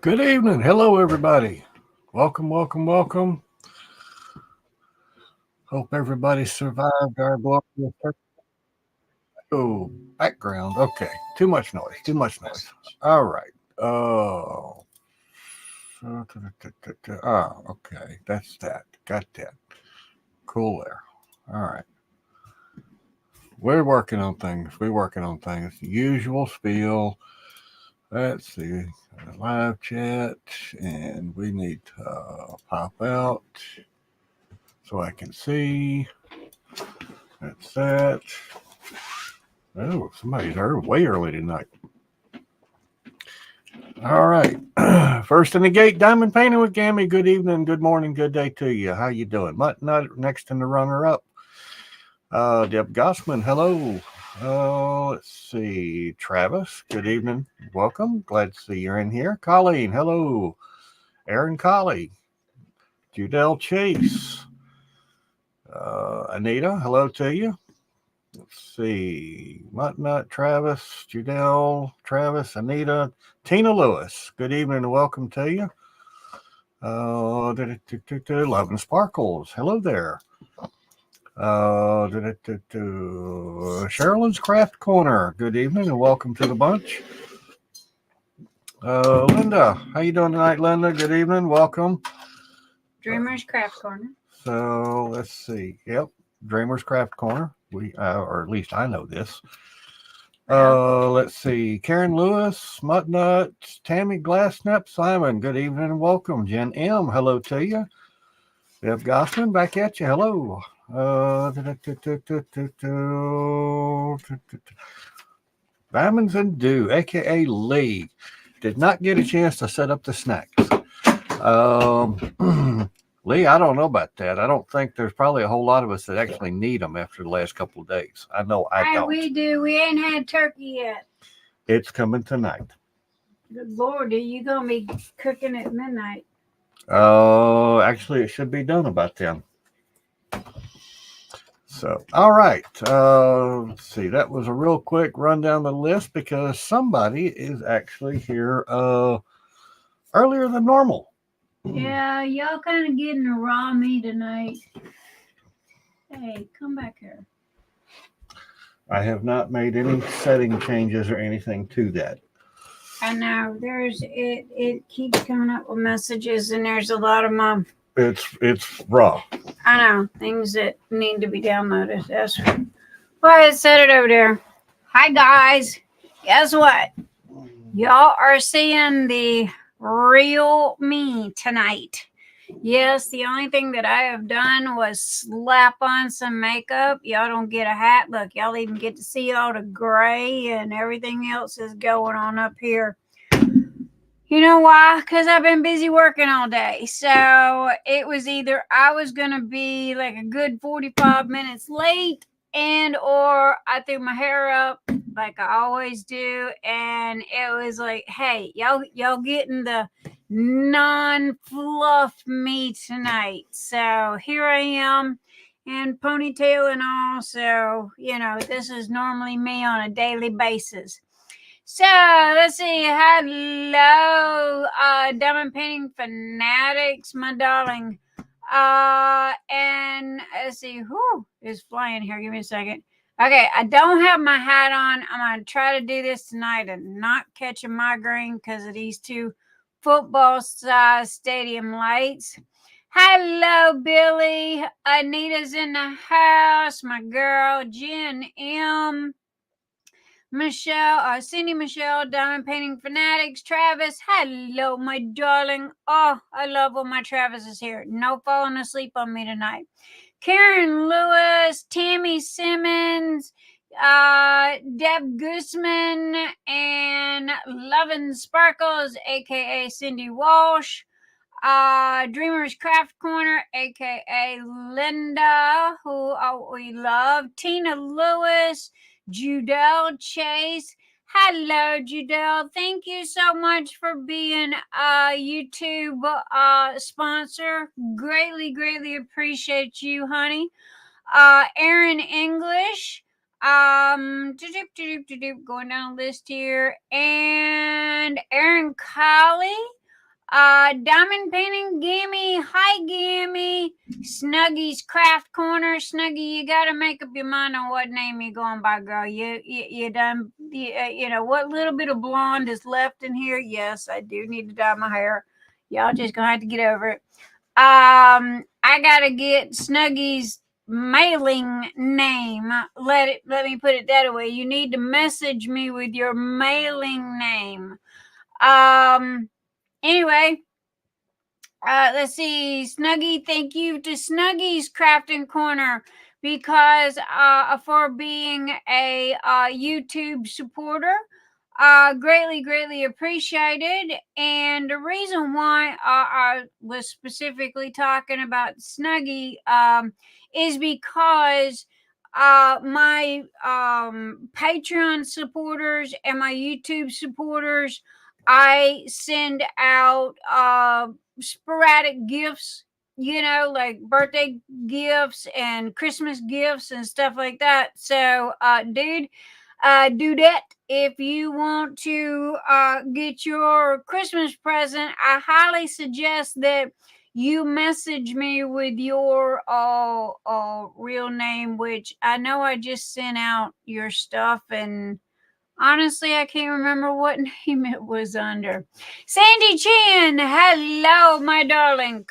Good evening. Hello, everybody. Welcome, welcome, welcome. Hope everybody survived our glorious background. Okay, too much noise. Too much noise. All right. Oh, okay. That's that. Got that. Cool there. All right. We're working on things. We're working on things. Usual spiel. Let's see. Live chat, and we need to pop out so I can see. That's that. Oh, somebody's way early tonight. All right. First in the gate, Diamond Painting with Gammy. Good evening, good morning, good day to you. How you doing? Mutt Nut next in the runner-up. Deb Gossman, hello. Let's see. Travis, good evening. Welcome. Glad to see you're in here. Colleen, hello. Aaron Colley. Judell Chase. Anita, hello to you. Let's see. Mutt Nut, Travis, Judell, Travis, Anita, Tina Lewis. Good evening and welcome to you. Love and Sparkles. Hello there. Sherilyn's Craft Corner. Good evening and welcome to the bunch. Linda, how you doing tonight, Linda? Good evening. Welcome. Dreamer's Craft Corner. So let's see. Yep, Dreamer's Craft Corner. We, or at least I know this. Let's see. Karen Lewis, Mutt Nut, Tammy Glassnap, Simon. Good evening and welcome. Jen M. Hello to you. Deb Gossman, back at you. Hello. Diamonds and Dew, aka Lee. Did not get a chance to set up the snacks. Lee, I don't know about that. I don't think there's probably a whole lot of us that actually need them after the last couple of days. I know I don't. We do. We ain't had turkey yet. It's coming tonight. Good Lord, are you going to be cooking at midnight? Actually, it should be done about then. So, all right. Let's see. That was a real quick rundown of the list because somebody is actually here earlier than normal. Yeah, y'all kind of getting a raw me tonight. Hey, come back here. I have not made any setting changes or anything to that. I know it keeps coming up with messages, and there's a lot of them. It's raw. I know things that need to be downloaded. That's why I set it over there. Hi guys, guess what? Y'all are seeing the real me tonight. Yes, the only thing that I have done was slap on some makeup. Y'all don't get a hat. Look, y'all even get to see all the gray and everything else is going on up here. You know why? Because I've been busy working all day. So it was either I was going to be like a good 45 minutes late or I threw my hair up like I always do. And it was like, hey, y'all getting the non-fluff me tonight. So here I am and ponytail and all. So, this is normally me on a daily basis. So let's see. Hello, Diamond Painting Fanatics, my darling. And let's see who is flying here. Give me a second. Okay, I don't have my hat on. I'm going to try to do this tonight and not catch a migraine because of these two football-sized stadium lights. Hello, Billy. Anita's in the house. My girl, Jen M. Michelle, Cindy Michelle, Diamond Painting Fanatics, Travis. Hello, my darling. Oh, I love when my Travis is here. No falling asleep on me tonight. Karen Lewis, Tammy Simmons, Deb Gossman, and Lovin' Sparkles, aka Cindi Walsh. Dreamer's Craft Corner, aka Linda, who we love. Tina Lewis, Judell Chase. Hello, Judell. Thank you so much for being a YouTube sponsor. Greatly, greatly appreciate you, honey. Aaron English. Going down the list here. And Aaron Colley. Diamond Painting Gimme. Hi, Gimme. Snuggy's Craft Corner. Snuggy, you gotta make up your mind on what name you're going by, girl. You done, you know, what little bit of blonde is left in here. Yes, I do need to dye my hair. Y'all just gonna have to get over it. I gotta get Snuggy's mailing name. Let me put it that way. You need to message me with your mailing name. Anyway, let's see. Snuggy, thank you to Snuggy's Crafting Corner because for being a YouTube supporter. Greatly appreciated. And the reason why I was specifically talking about Snuggy is because my Patreon supporters and my YouTube supporters, I send out sporadic gifts, you know, like birthday gifts and Christmas gifts and stuff like that. So, dude, do that. If you want to get your Christmas present, I highly suggest that you message me with your real name, which I know I just sent out your stuff, and honestly, I can't remember what name it was under. Sandy Chin, hello, my darling.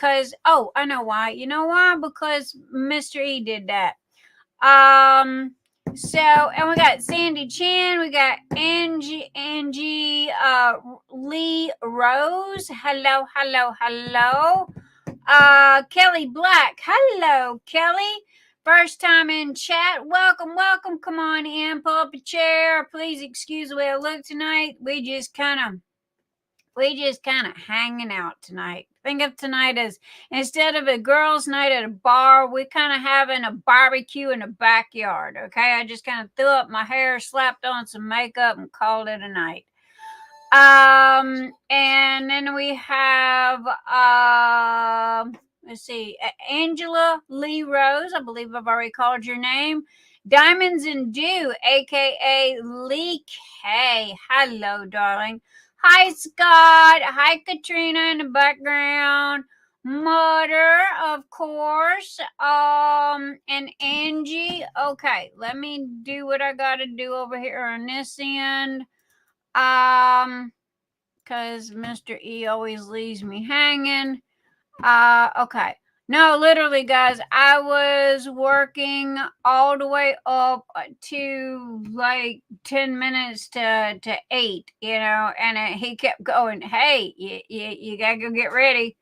Oh, I know why. You know why? Because Mr. E did that. So, and we got Sandy Chin, we got Angie, Lee Rose. Hello. Kelly Black. Hello, Kelly. First time in chat. Welcome. Come on in. Pull up a chair. Please excuse the way I look tonight. We just kind of hanging out tonight. Think of tonight as, instead of a girls' night at a bar, we kind of having a barbecue in the backyard. Okay, I just kind of threw up my hair, slapped on some makeup, and called it a night. And then we have let's see, Angela Lee Rose. I believe I've already called your name. Diamonds and Dew, aka Lee K. Hello, darling. Hi, Scott. Hi, Katrina in the background. Mother, of course. And Angie. Okay, let me do what I gotta do over here on this end. Because Mr. E always leaves me hanging. Okay. No, literally, guys, I was working all the way up to like 10 minutes to 8, you know, and he kept going, hey, you gotta go get ready.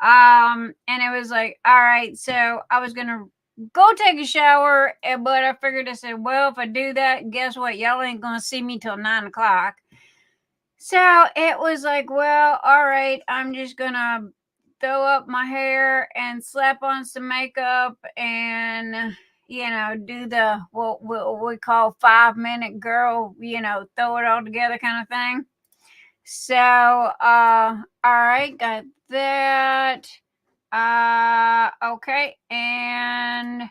And it was like, all right, so I was gonna go take a shower, but I figured, I said, well, if I do that, guess what? Y'all ain't gonna see me till 9 o'clock. So it was like, well, all right, I'm just gonna throw up my hair and slap on some makeup and, you know, do the what we call 5-minute girl, you know, throw it all together kind of thing. So all right, got that. Okay, and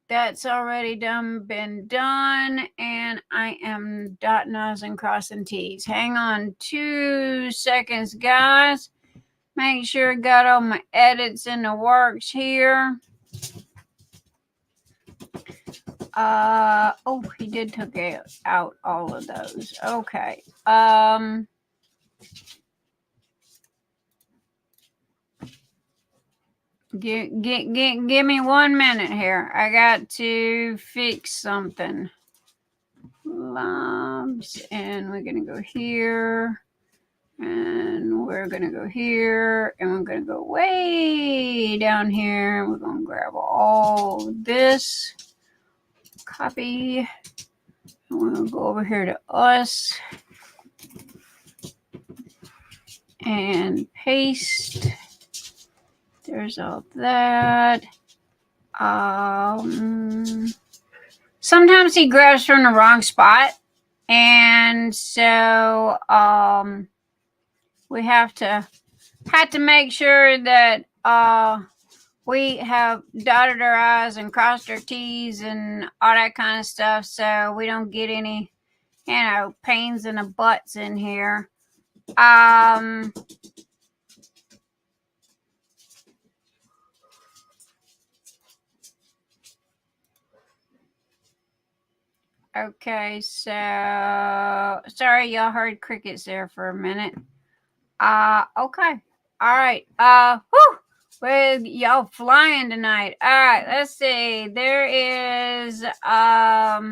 that's already been done, and I am dotting I's and crossing T's. Hang on 2 seconds, guys. Make sure I got all my edits in the works here. Oh, he did took out all of those. Okay. Give me 1 minute here. I got to fix something. Labs, and we're gonna go here, and we're gonna go here, and we're gonna go way down here, and we're gonna grab all this, copy, and we're gonna go over here to us and paste. There's all that. Sometimes he grabs from the wrong spot, and so we have to make sure that we have dotted our I's and crossed our T's and all that kind of stuff, so we don't get any, you know, pains in the butts in here. Okay, so sorry y'all heard crickets there for a minute. Okay. All right. Whew. Well, y'all flying tonight. All right, let's see. There is all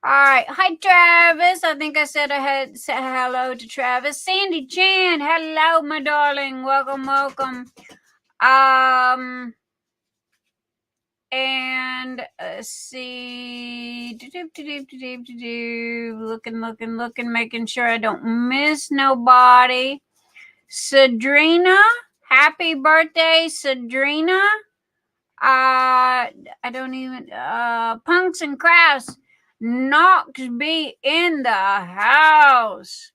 right. Hi, Travis. I think I said I had said hello to Travis. Sandy Chan. Hello, my darling. Welcome, welcome. And let's see. Looking, making sure I don't miss nobody. Sadrina. Happy birthday, Sadrina. I don't even Punks and Crafts. Knox be in the house.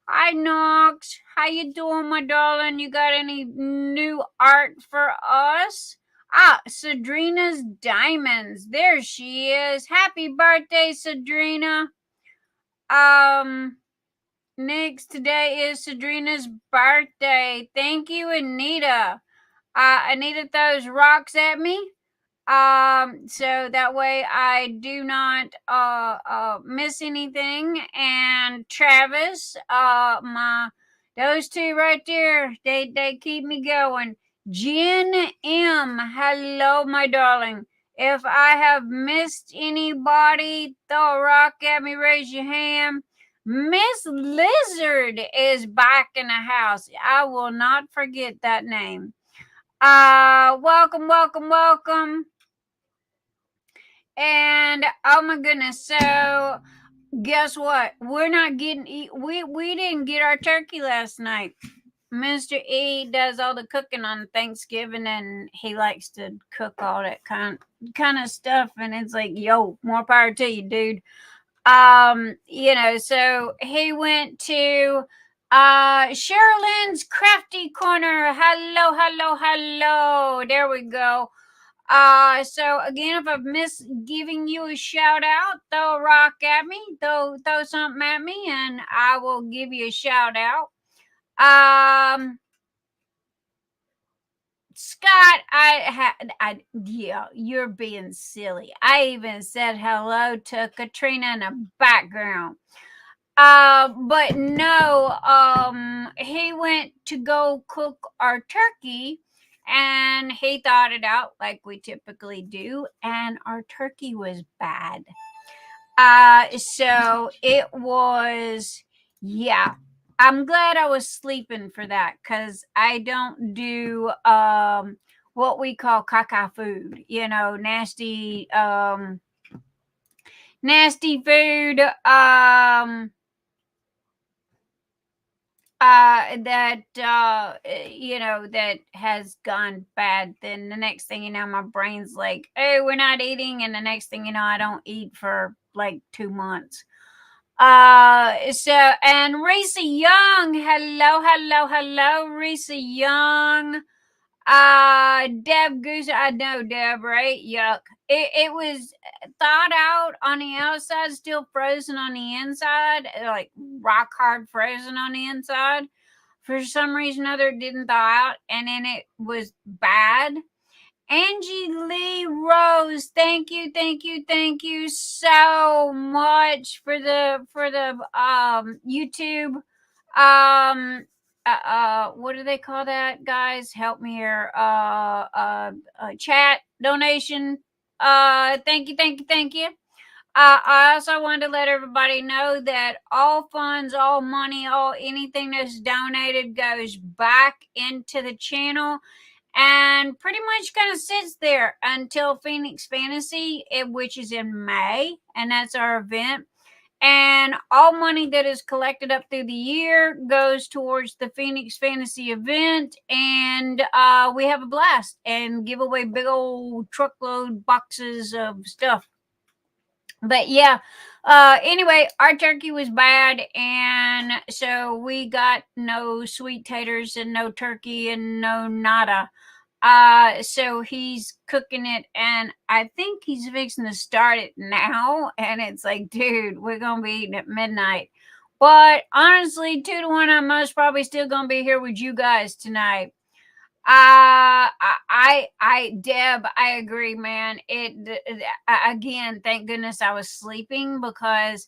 Hi Knox. How you doing, my darling? You got any new art for us? Sadrina's Diamonds. There she is. Happy birthday, Sadrina. Next today is Sadrina's birthday. Thank you, Anita. Anita throws rocks at me. So that way I do not miss anything. And Travis, those two right there, they keep me going. Jen M, hello, my darling. If I have missed anybody, throw a rock at me, raise your hand. Miss Lizard is back in the house. I will not forget that name. Welcome, welcome, welcome. And oh my goodness, so guess what? We're not getting we didn't get our turkey last night. Mr. E does all the cooking on Thanksgiving, and he likes to cook all that kind of stuff, and it's like, yo, more power to you, dude. So he went to Sherilyn's Crafty Corner. Hello, hello, hello. There we go. So again, if I've missed giving you a shout out, throw a rock at me, throw something at me, and I will give you a shout out. Scott, yeah, you're being silly. I even said hello to Katrina in the background. But no, he went to go cook our turkey, and he thawed it out like we typically do, and our turkey was bad. So it was, yeah. I'm glad I was sleeping for that, because I don't do what we call caca food, nasty food that has gone bad. Then the next thing you know, my brain's like, oh, we're not eating, and the next thing you know, I don't eat for like 2 months. And Risa Young, hello, Risa Young. Deb Gossman, I know Deb, right? Yuck. It was thawed out on the outside, still frozen on the inside, like rock hard frozen on the inside. For some reason or other, it didn't thaw out, and then it was bad. Angie Lee Rose, thank you so much for the YouTube. What do they call that, guys? Help me here. Chat donation. Thank you. I also wanted to let everybody know that all funds, all money, all anything that's donated goes back into the channel, and pretty much kind of sits there until Phoenix Fantasy, which is in May, and that's our event. And all money that is collected up through the year goes towards the Phoenix Fantasy event, and we have a blast and give away big old truckload boxes of stuff. But yeah, anyway, our turkey was bad, and so we got no sweet taters and no turkey and no nada. So he's cooking it, and I think he's fixing to start it now. And it's like, dude, we're gonna be eating at midnight. But honestly, 2 to 1, I'm most probably still gonna be here with you guys tonight. Deb, I agree, man. Again, thank goodness I was sleeping, because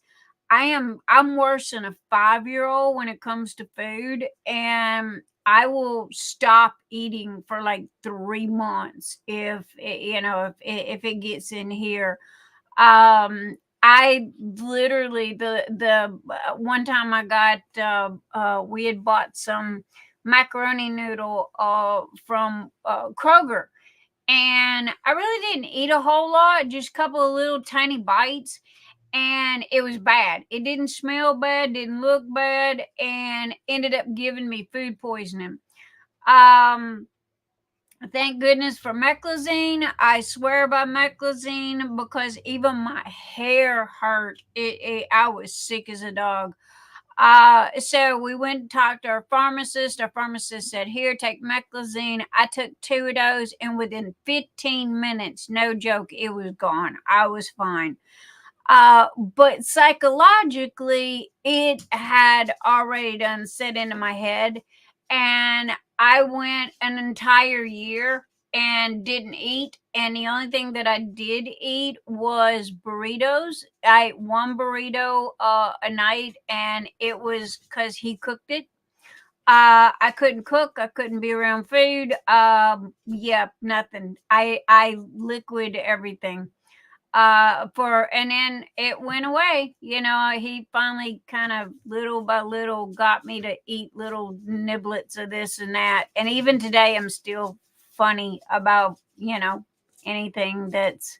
I'm worse than a 5-year-old when it comes to food, and I will stop eating for like 3 months if it gets in here. I literally, the one time I got we had bought some macaroni noodle from Kroger, and I really didn't eat a whole lot, just a couple of little tiny bites, and it was bad. It didn't smell bad, didn't look bad, and ended up giving me food poisoning. Um Thank goodness for meclizine. I swear by meclizine, because even my hair hurt. I was sick as a dog. So we went and talked to our pharmacist. Our pharmacist said, "Here, take meclizine." I took 2 of those, and within 15 minutes, no joke, it was gone. I was fine. But psychologically, it had already done set into my head, and I went an entire year and didn't eat. And the only thing that I did eat was burritos. I ate one burrito a night, and it was because he cooked it. I couldn't cook. I couldn't be around food. Yeah, nothing. I liquid everything and then it went away. He finally kind of little by little got me to eat little niblets of this and that, and even today I'm still funny about anything that's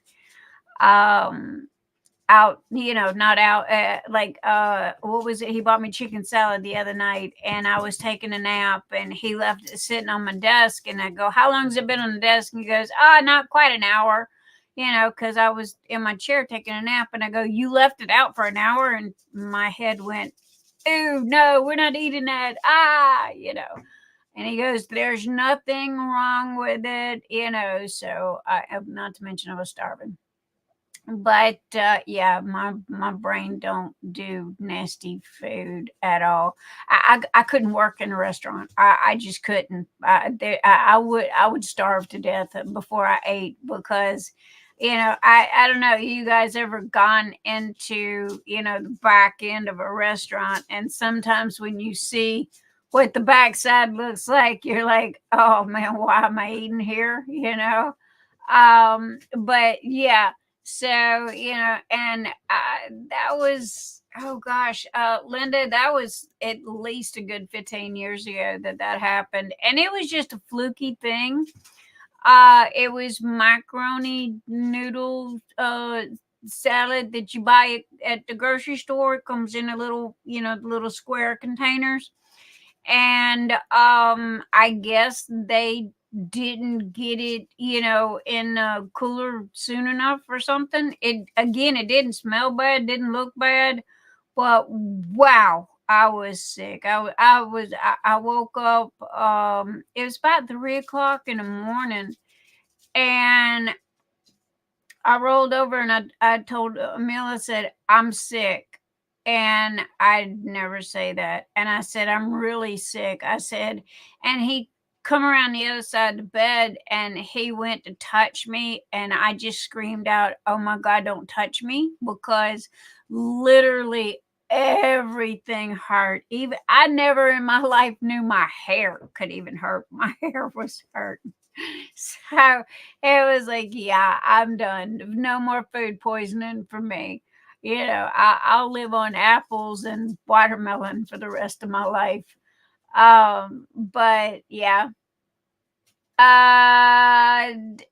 um out, not out. What was it? He bought me chicken salad the other night, and I was taking a nap, and he left it sitting on my desk, and I go, "How long has it been on the desk?" And he goes, "Not quite an hour." Because I was in my chair taking a nap, and I go, "You left it out for an hour?" And my head went, "Oh no, we're not eating that." And he goes, "There's nothing wrong with it." So not to mention I was starving. But yeah, my brain don't do nasty food at all. I couldn't work in a restaurant. I just couldn't. I would starve to death before I ate, because I don't know, you guys ever gone into the back end of a restaurant, and sometimes when you see what the backside looks like, you're like, "Oh man, why am I eating here?" But yeah. So, and that was, oh gosh, Linda, that was at least a good 15 years ago that happened. And it was just a fluky thing. It was macaroni noodle salad that you buy at the grocery store. It comes in a little, little square containers. And I guess they didn't get it, in a cooler soon enough or something. It didn't smell bad, didn't look bad, but wow, I was sick. I woke up. It was about 3 o'clock in the morning, and I rolled over and I told Emil, I said, "I'm sick." And I'd never say that. And I said, "I'm really sick." I said, and he come around the other side of the bed, and he went to touch me, and I just screamed out, "Oh my God, don't touch me," because literally everything hurt. Even I never in my life knew my hair could even hurt. My hair was hurt. So it was like, yeah, I'm done. No more food poisoning for me. I'll live on apples and watermelon for the rest of my life. But yeah.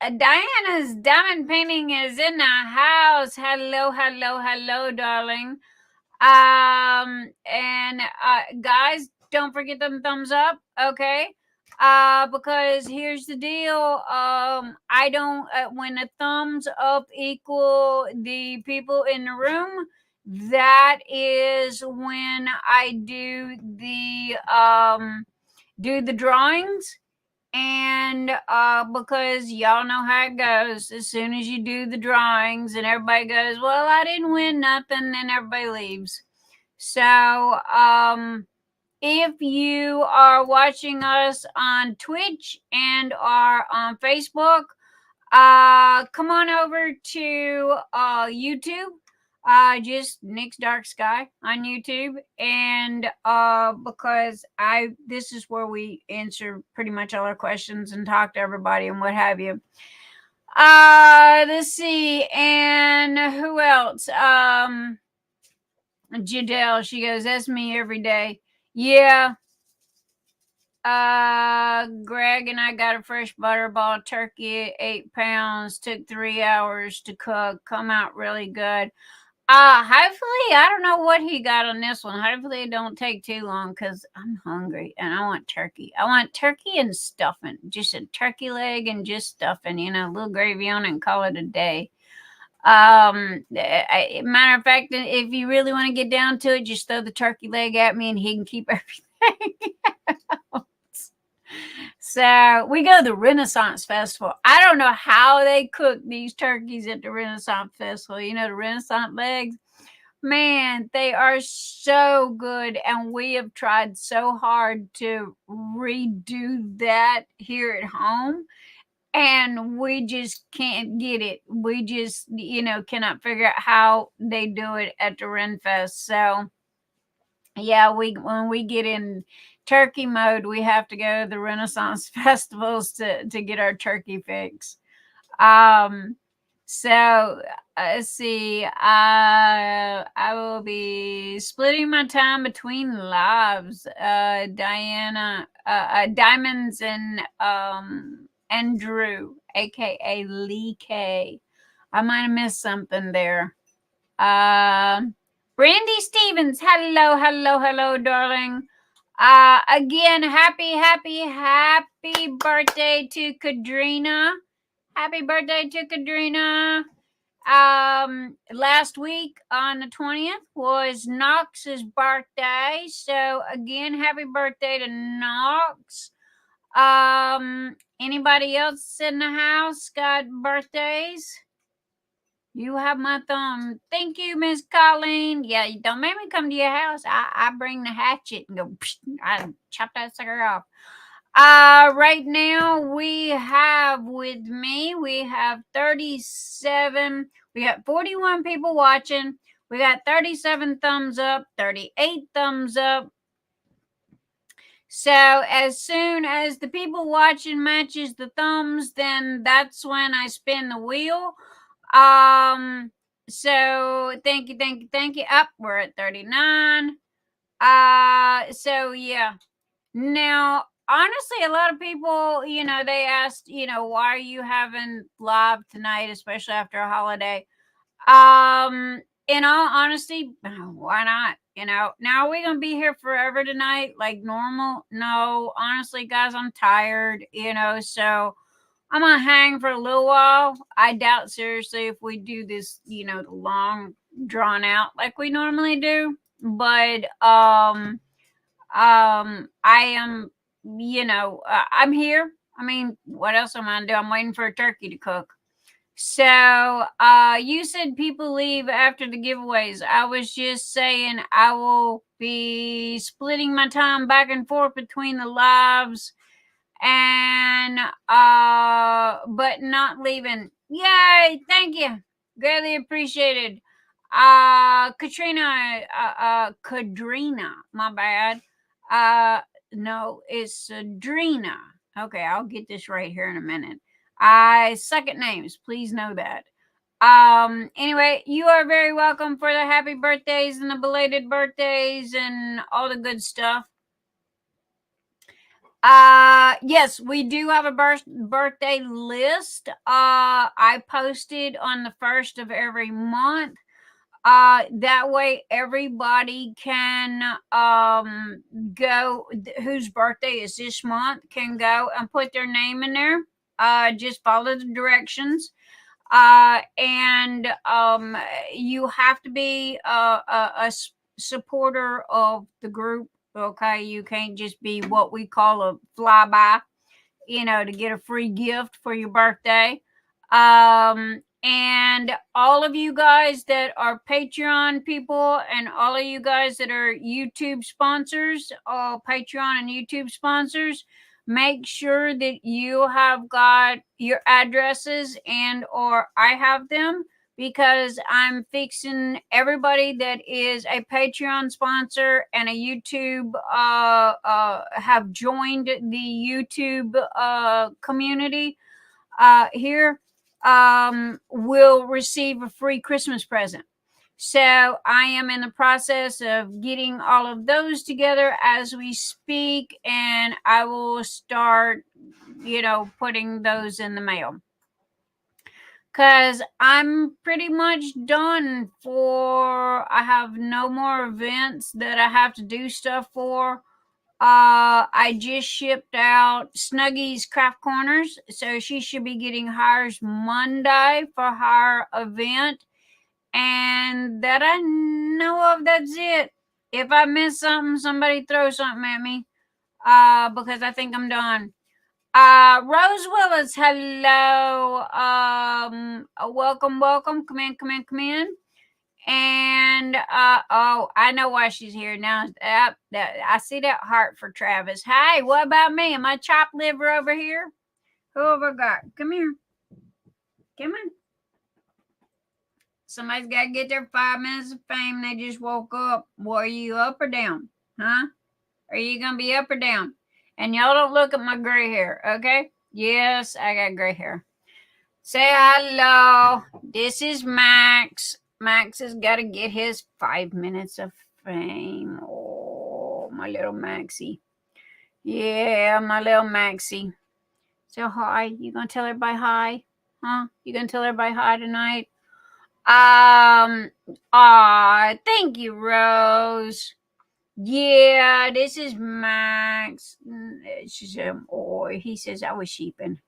Diana's diamond painting is in the house. Hello, hello, hello, darling. And guys, don't forget them thumbs up, okay? Because here's the deal. I don't when the thumbs up equal the people in the room, that is when I do the drawings. And because y'all know how it goes, as soon as you do the drawings and everybody goes, "Well, I didn't win nothing," and everybody leaves. So if you are watching us on Twitch and are on Facebook, come on over to YouTube. Just Nick's Dark Sky on YouTube, and because this is where we answer pretty much all our questions and talk to everybody and what have you. Let's see, and who else? Judell, she goes, that's me every day. Yeah. Greg and I got a fresh butterball turkey, 8 pounds, took 3 hours to cook, come out really good. Hopefully, I don't know what he got on this one. Hopefully it don't take too long because I'm hungry and I want turkey. I want turkey and stuffing, just a turkey leg and just stuffing, a little gravy on it and call it a day. Matter of fact, if you really want to get down to it, just throw the turkey leg at me and he can keep everything else. So we go to the Renaissance Festival. I don't know how they cook these turkeys at the Renaissance Festival. The Renaissance legs, man, they are so good. And we have tried so hard to redo that here at home. And we just can't get it. We just, cannot figure out how they do it at the Ren Fest. So, yeah, when we get in turkey mode, we have to go to the Renaissance festivals to get our turkey fix. So let's see. I will be splitting my time between lives. Diana, Diamonds, and Drew, aka Lee K. I might have missed something there. Brandy Stevens, hello, darling. Again, happy birthday to Kadrina. Happy birthday to Kadrina. Last week on the 20th was Knox's birthday. So again, happy birthday to Knox. Anybody else in the house got birthdays? You have my thumb. Thank you, Miss Colleen. Yeah, don't make me come to your house. I bring the hatchet and go, I chop that sucker off. Right now we have 37. We got 41 people watching. We got 37 thumbs up, 38 thumbs up. So as soon as the people watching matches the thumbs, then that's when I spin the wheel. So thank you. Up, we're at 39. So yeah. Now, honestly, a lot of people, they asked, why are you having live tonight, especially after a holiday? In all honesty, why not? Now are we gonna be here forever tonight like normal? No, honestly, guys, I'm tired, so I'm gonna hang for a little while. I doubt seriously if we do this, the long drawn out like we normally do. But I am, I'm here. I mean, what else am I gonna do? I'm waiting for a turkey to cook. So you said people leave after the giveaways. I was just saying I will be splitting my time back and forth between the lives and but not leaving. Yay, thank you. Greatly appreciated. Kadrina, my bad. No, it's Adrina. Okay, I'll get this right here in a minute. I suck at names. Please know that. Anyway, you are very welcome for the happy birthdays and the belated birthdays and all the good stuff. Yes, we do have a birthday list. I posted on the 1st of every month. That way everybody can go whose birthday is this month can go and put their name in there. Just follow the directions. And you have to be a supporter of the group. Okay, you can't just be what we call a flyby, to get a free gift for your birthday. And all of you guys that are Patreon people and all of you guys that are YouTube sponsors, all Patreon and YouTube sponsors, make sure that you have got your addresses and or I have them, because I'm fixing everybody that is a Patreon sponsor and a YouTube have joined the YouTube community here will receive a free Christmas present. So I am in the process of getting all of those together as we speak, and I will start, putting those in the mail. Because I'm pretty much done I have no more events that I have to do stuff for. I just shipped out Snuggy's Craft Corners, so she should be getting hers Monday for her event. And that I know of, that's it. If I miss something, somebody throw something at me, because I think I'm done. Rose Willis, hello. Welcome. Come in. And I know why she's here now. I see that heart for Travis. Hey, what about me? Am I chopped liver over here? Who have I got? Come here. Come on. Somebody's got to get their 5 minutes of fame. They just woke up. Well, are you up or down? Huh? Are you going to be up or down? And y'all don't look at my gray hair, okay? Yes, I got gray hair. Say hello. This is Max. Max has got to get his 5 minutes of fame. Oh, my little Maxie. Yeah, my little Maxie. So hi. You going to tell everybody hi? Huh? You going to tell everybody hi tonight? Thank you, Rose. Yeah, this is Max. She said, he says I was sheeping.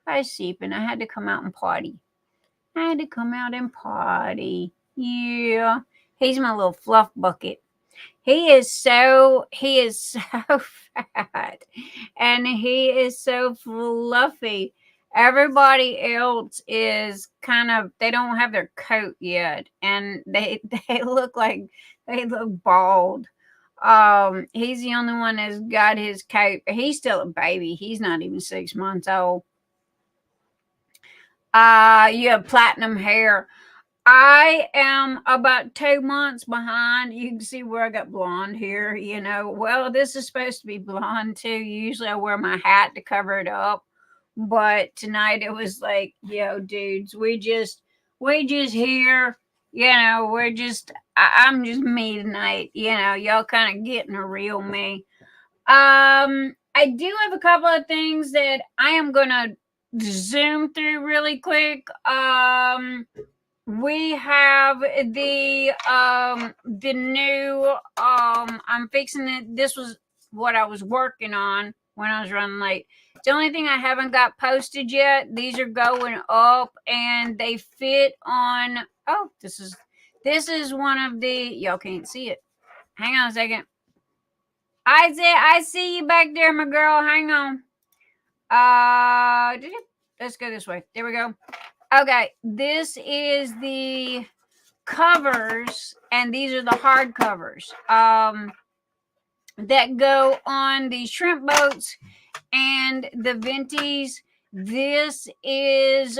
I had to come out and potty. Yeah. He's my little fluff bucket. He is so fat. And he is so fluffy. Everybody else is they don't have their coat yet. And they look bald. He's the only one that's got his coat. He's still a baby. He's not even 6 months old. You have platinum hair. I am about 2 months behind. You can see where I got blonde hair, Well, this is supposed to be blonde too. Usually I wear my hat to cover it up. But tonight it was like, dudes, we just here, I'm just me tonight. Y'all kind of getting a real me. I do have a couple of things that I am going to zoom through really quick. We have the new I'm fixing it. This was what I was working on when I was running late. The only thing I haven't got posted yet. These are going up and they fit on. Oh, this is one of the. Y'all can't see it. Hang on a second. I see you back there, my girl. Hang on. Let's go this way. There we go. Okay, this is the covers, and these are the hard covers that go on the shrimp boats and the venties. This is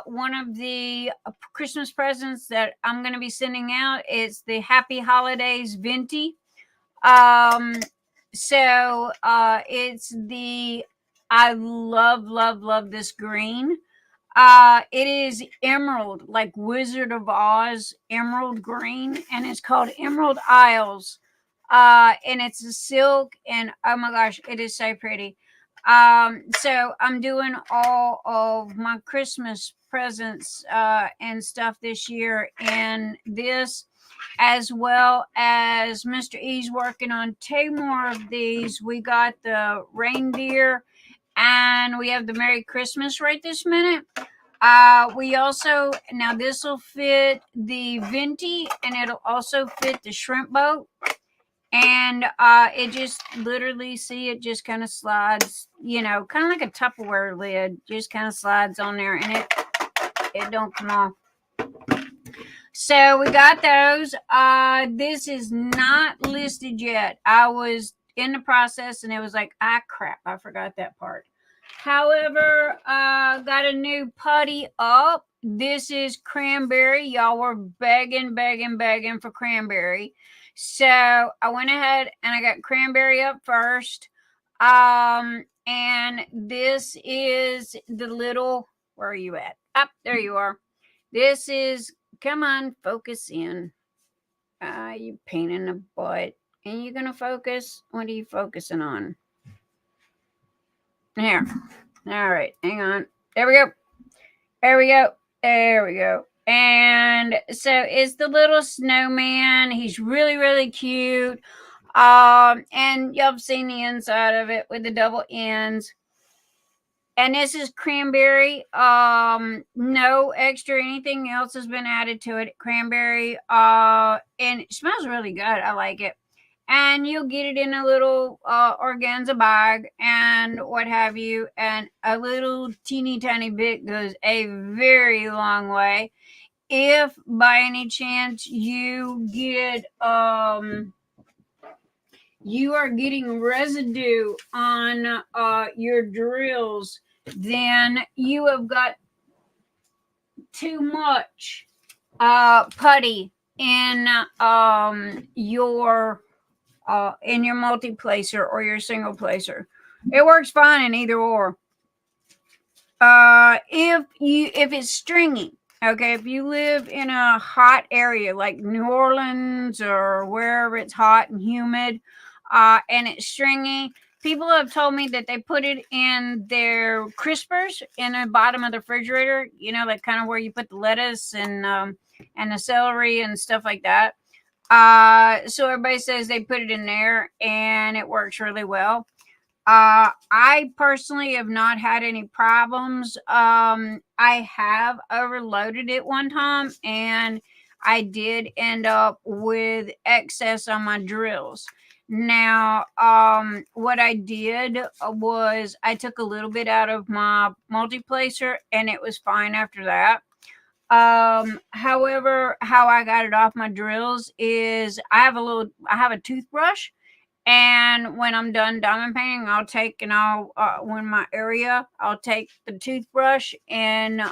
one of the Christmas presents that I'm going to be sending out. It's the Happy Holidays venti. So it's the I love this green. It is emerald, like Wizard of Oz emerald green, and it's called Emerald Isles. And it's a silk, and oh my gosh, it is so pretty. So I'm doing all of my Christmas presents and stuff this year in this, as well as Mr. E's working on 2 more of these. We got the reindeer and we have the Merry Christmas right this minute. We also, now this will fit the venti and it'll also fit the shrimp boat. And it just literally, see, it just kind of slides, kind of like a Tupperware lid, just kind of slides on there. And it don't come off. So we got those. This is not listed yet. I was in the process and it was like, crap, I forgot that part. However, got a new putty up. This is cranberry. Y'all were begging for cranberry. So I went ahead and I got cranberry up first. And this is the little, where are you at? Up, there you are. This is, come on, focus in. You pain in the butt. And you're going to focus? What are you focusing on? Here. All right, hang on. There we go. There we go. There we go. And so it's the little snowman. He's really, really cute. And y'all have seen the inside of it with the double ends. And this is cranberry. No extra anything else has been added to it. Cranberry. And it smells really good. I like it. And you'll get it in a little organza bag and what have you. And a little teeny tiny bit goes a very long way. If by any chance you get you are getting residue on your drills, then you have got too much putty in your multi-placer or your single placer. It works fine in either or. If it's stringy, okay, if you live in a hot area like New Orleans or wherever it's hot and humid, and it's stringy, people have told me that they put it in their crispers in the bottom of the refrigerator, like kind of where you put the lettuce and the celery and stuff like that. So everybody says they put it in there and it works really well. I personally have not had any problems. I have overloaded it one time and I did end up with excess on my drills. Now, what I did was I took a little bit out of my multi-placer and it was fine after that. However, how I got it off my drills is I have a toothbrush, and when I'm done diamond painting, I'll take the toothbrush and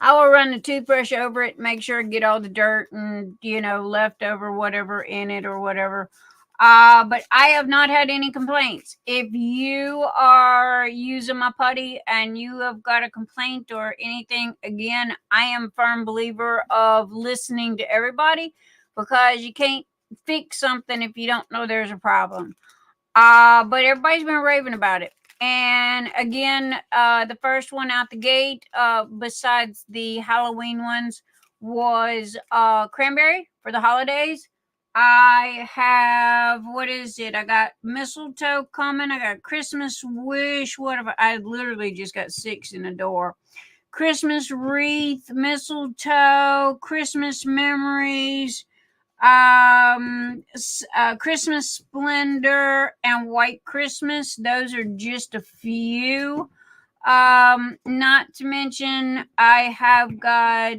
I will run the toothbrush over it, make sure I get all the dirt and, leftover whatever in it or whatever. But I have not had any complaints. If you are using my putty and you have got a complaint or anything, again, I am a firm believer of listening to everybody because you can't fix something if you don't know there's a problem. But everybody's been raving about it. And again, the first one out the gate, besides the Halloween ones, was cranberry for the holidays. I have, what is it? I got mistletoe coming. I got Christmas wish. I literally just got 6 in the door. Christmas wreath, mistletoe, Christmas memories, Christmas splendor, and white Christmas. Those are just a few. Not to mention I have got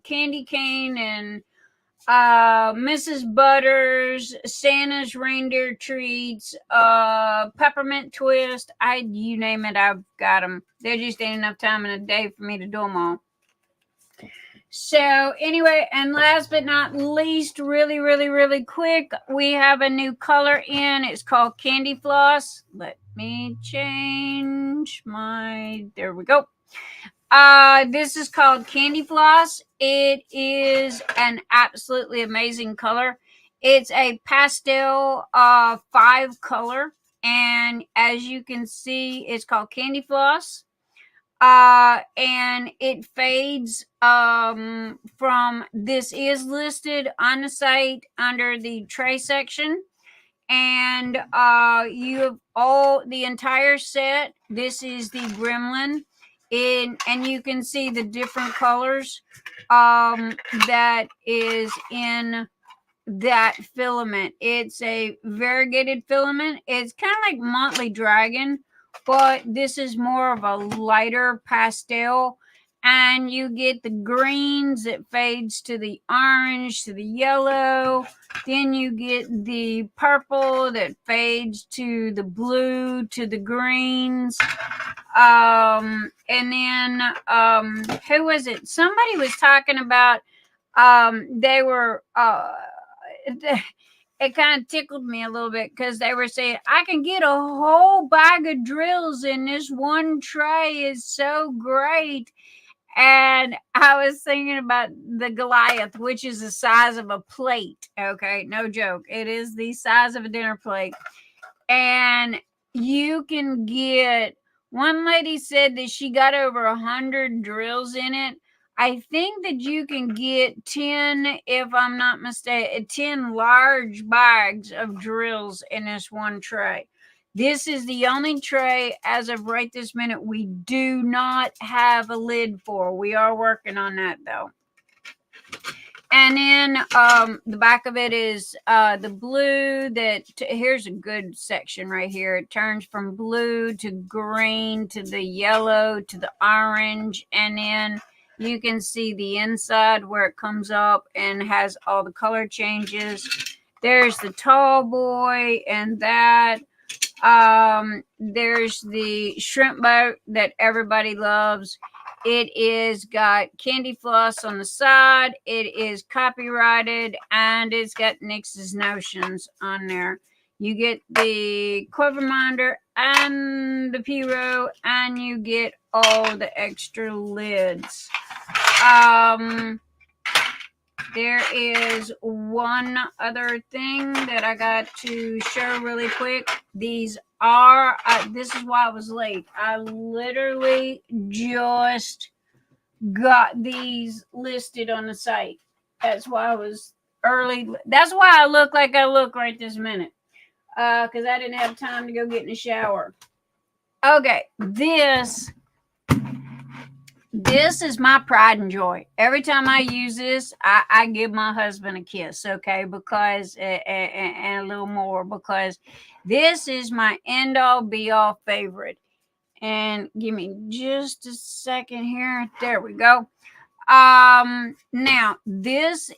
candy cane and Mrs. Butters, Santa's reindeer treats, peppermint twist. You name it, I've got them. There just ain't enough time in a day for me to do them all. So anyway, and last but not least, really, really, really quick, we have a new color in. It's called Candy Floss. Let me change there we go. This is called Candy Floss. It is an absolutely amazing color. It's a pastel 5 color. And as you can see, it's called Candy Floss. And it fades from, this is listed on the site under the tray section. And you have the entire set. This is the Gremlin. And you can see the different colors that is in that filament. It's a variegated filament. It's kind of like Motley Dragon, but this is more of a lighter pastel. And you get the greens that fades to the orange, to the yellow. Then you get the purple that fades to the blue, to the greens. And then who was it? Somebody was talking about they were it kind of tickled me a little bit because they were saying I can get a whole bag of drills in this one tray. Is so great. And I was thinking about the Goliath, which is the size of a plate. Okay, no joke. It is the size of a dinner plate. And you can get, one lady said that she got over 100 drills in it. I think that you can get 10, if I'm not mistaken, 10 large bags of drills in this one tray. This is the only tray as of right this minute we do not have a lid for. We are working on that though. And then the back of it is the blue that, here's a good section right here. It turns from blue to green to the yellow to the orange. And then you can see the inside where it comes up and has all the color changes. There's the tall boy and that. There's the shrimp boat that everybody loves. It is got candy floss on the side. It is copyrighted and it's got Nix's Notions on there. You get the quiverminder and the Piro, and you get all the extra lids. There is one other thing that I got to show really quick. These are, this is why I was late. I literally just got these listed on the site. That's why I was early. That's why I look like I look right this minute. Because I didn't have time to go get in the shower. Okay, this is my pride and joy. Every time I use this, I give my husband a kiss, okay? Because, and a little more, because this is my end-all, be-all favorite. And give me just a second here. There we go. Now, these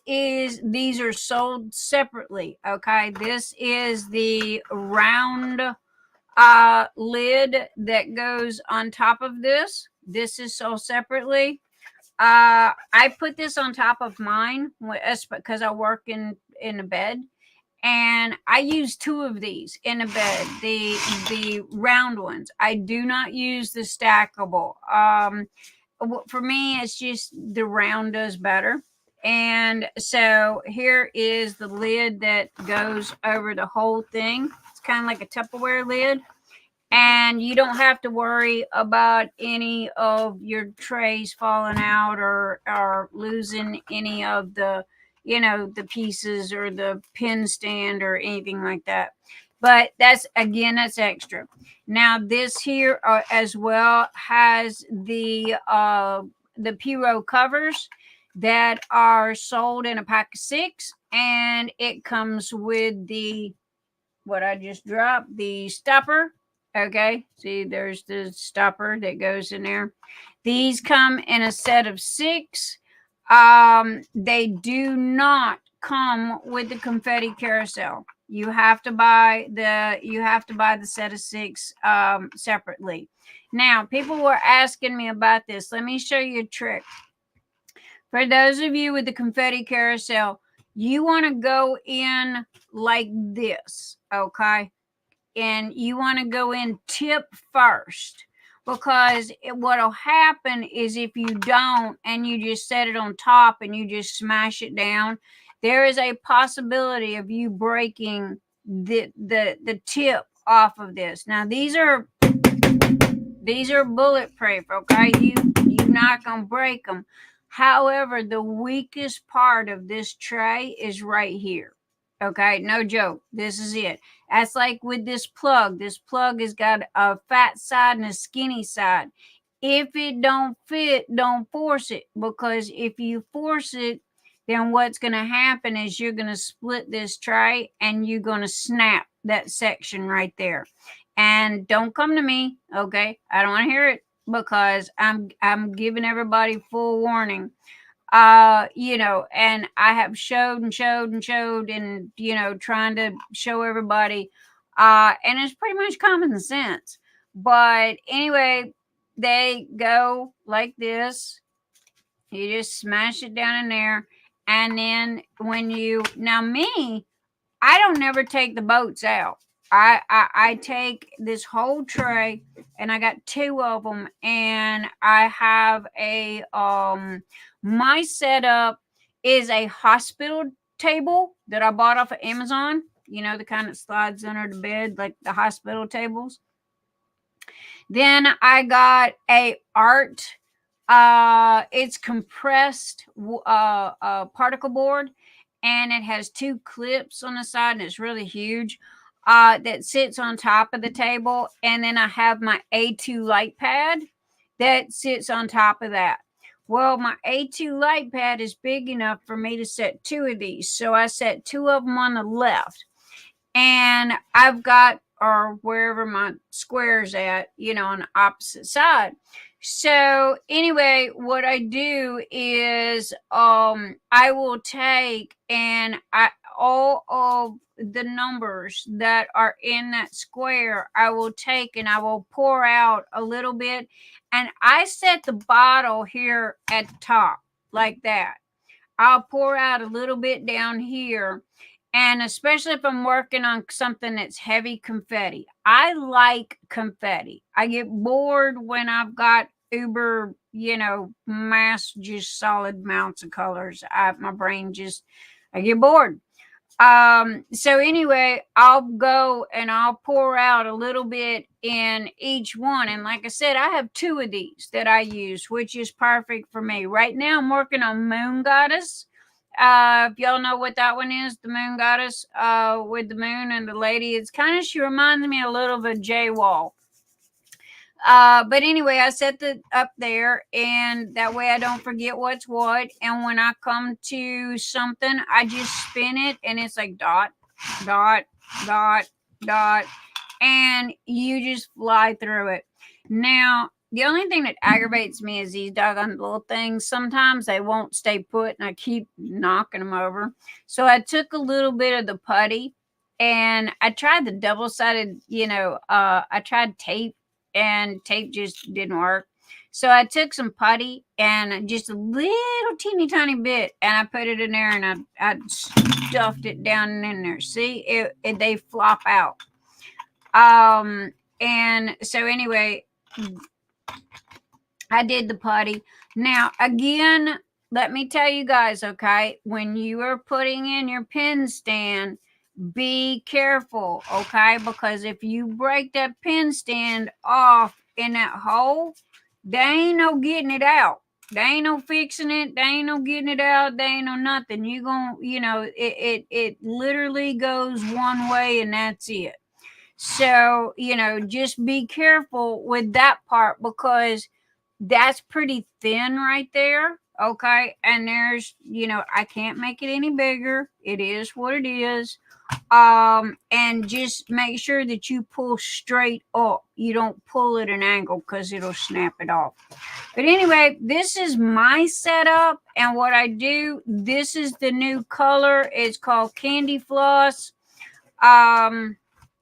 are sold separately, okay? This is the round lid that goes on top of this. This is sold separately. I put this on top of mine because I work in a bed, and I use 2 of these in a bed. The round ones. I do not use the stackable. For me, it's just the round does better. And so here is the lid that goes over the whole thing. It's kind of like a Tupperware lid. And you don't have to worry about any of your trays falling out or losing any of the, the pieces or the pin stand or anything like that. But that's extra. Now this here as well has the Piro covers that are sold in a pack of 6, and it comes with the, what I just dropped, the stopper. Okay, see, there's the stopper that goes in there. These come in a set of 6. They do not come with the confetti carousel. You have to buy the set of 6 separately. Now, people were asking me about this. Let me show you a trick. For those of you with the confetti carousel, you want to go in like this, okay? And you want to go in tip first, because what'll happen is if you don't and you just set it on top and you just smash it down, there is a possibility of you breaking the tip off of this. Now these are bulletproof, okay? You're not gonna break them. However, the weakest part of this tray is right here. Okay, no joke. This is it. That's like with this plug. This plug has got a fat side and a skinny side. If it don't fit, don't force it, because if you force it, then what's going to happen is you're going to split this tray and you're going to snap that section right there. And don't come to me, okay? I don't want to hear it because I'm giving everybody full warning. And I have showed and trying to show everybody, and it's pretty much common sense. But anyway, they go like this. You just smash it down in there, and then I don't never take the boats out. I take this whole tray, and I got 2 of them, and I have my setup is a hospital table that I bought off of Amazon. The kind that slides under the bed, like the hospital tables. Then I got a art. It's compressed particle board, and it has 2 clips on the side, and it's really huge. That sits on top of the table, and then I have my A2 light pad that sits on top of that. Well, my A2 light pad is big enough for me to set 2 of these, so I set 2 of them on the left, and I've got, or wherever my square's at, on the opposite side. So anyway, what I do is I will take all of the numbers that are in that square, I will take and I will pour out a little bit, and I set the bottle here at the top like that. I'll pour out a little bit down here. And especially if I'm working on something that's heavy confetti. I like confetti. I get bored when I've got uber, mass, just solid mounts of colors. My brain I get bored. So anyway, I'll go and I'll pour out a little bit in each one. And like I said, I have 2 of these that I use, which is perfect for me. Right now, I'm working on Moon Goddess. If y'all know what that one is, the Moon Goddess, with the moon and the lady, she reminds me a little of a Ewald. But anyway, I set it up there, and that way I don't forget what's what. And when I come to something, I just spin it, and it's like dot, dot, dot, dot, and you just fly through it. Now, the only thing that aggravates me is these doggone little things. Sometimes they won't stay put, and I keep knocking them over. So I took a little bit of the putty, and I tried the double-sided, I tried tape, and tape just didn't work. So I took some putty and just a little teeny tiny bit, and I put it in there, and I stuffed it down in there. See, they flop out. And so anyway, I did the putty. Now, again, let me tell you guys, okay, when you are putting in your pen stand, be careful, okay? Because if you break that pen stand off in that hole, there ain't no getting it out. There ain't no fixing it. There ain't no getting it out. There ain't no nothing. You gonna, it literally goes one way, and that's it. So, just be careful with that part, because that's pretty thin right there. Okay. And there's, I can't make it any bigger. It is what it is. And just make sure that you pull straight up. You don't pull at an angle, because it'll snap it off. But anyway, this is my setup, and what I do, this is the new color. It's called Candy Floss. Here,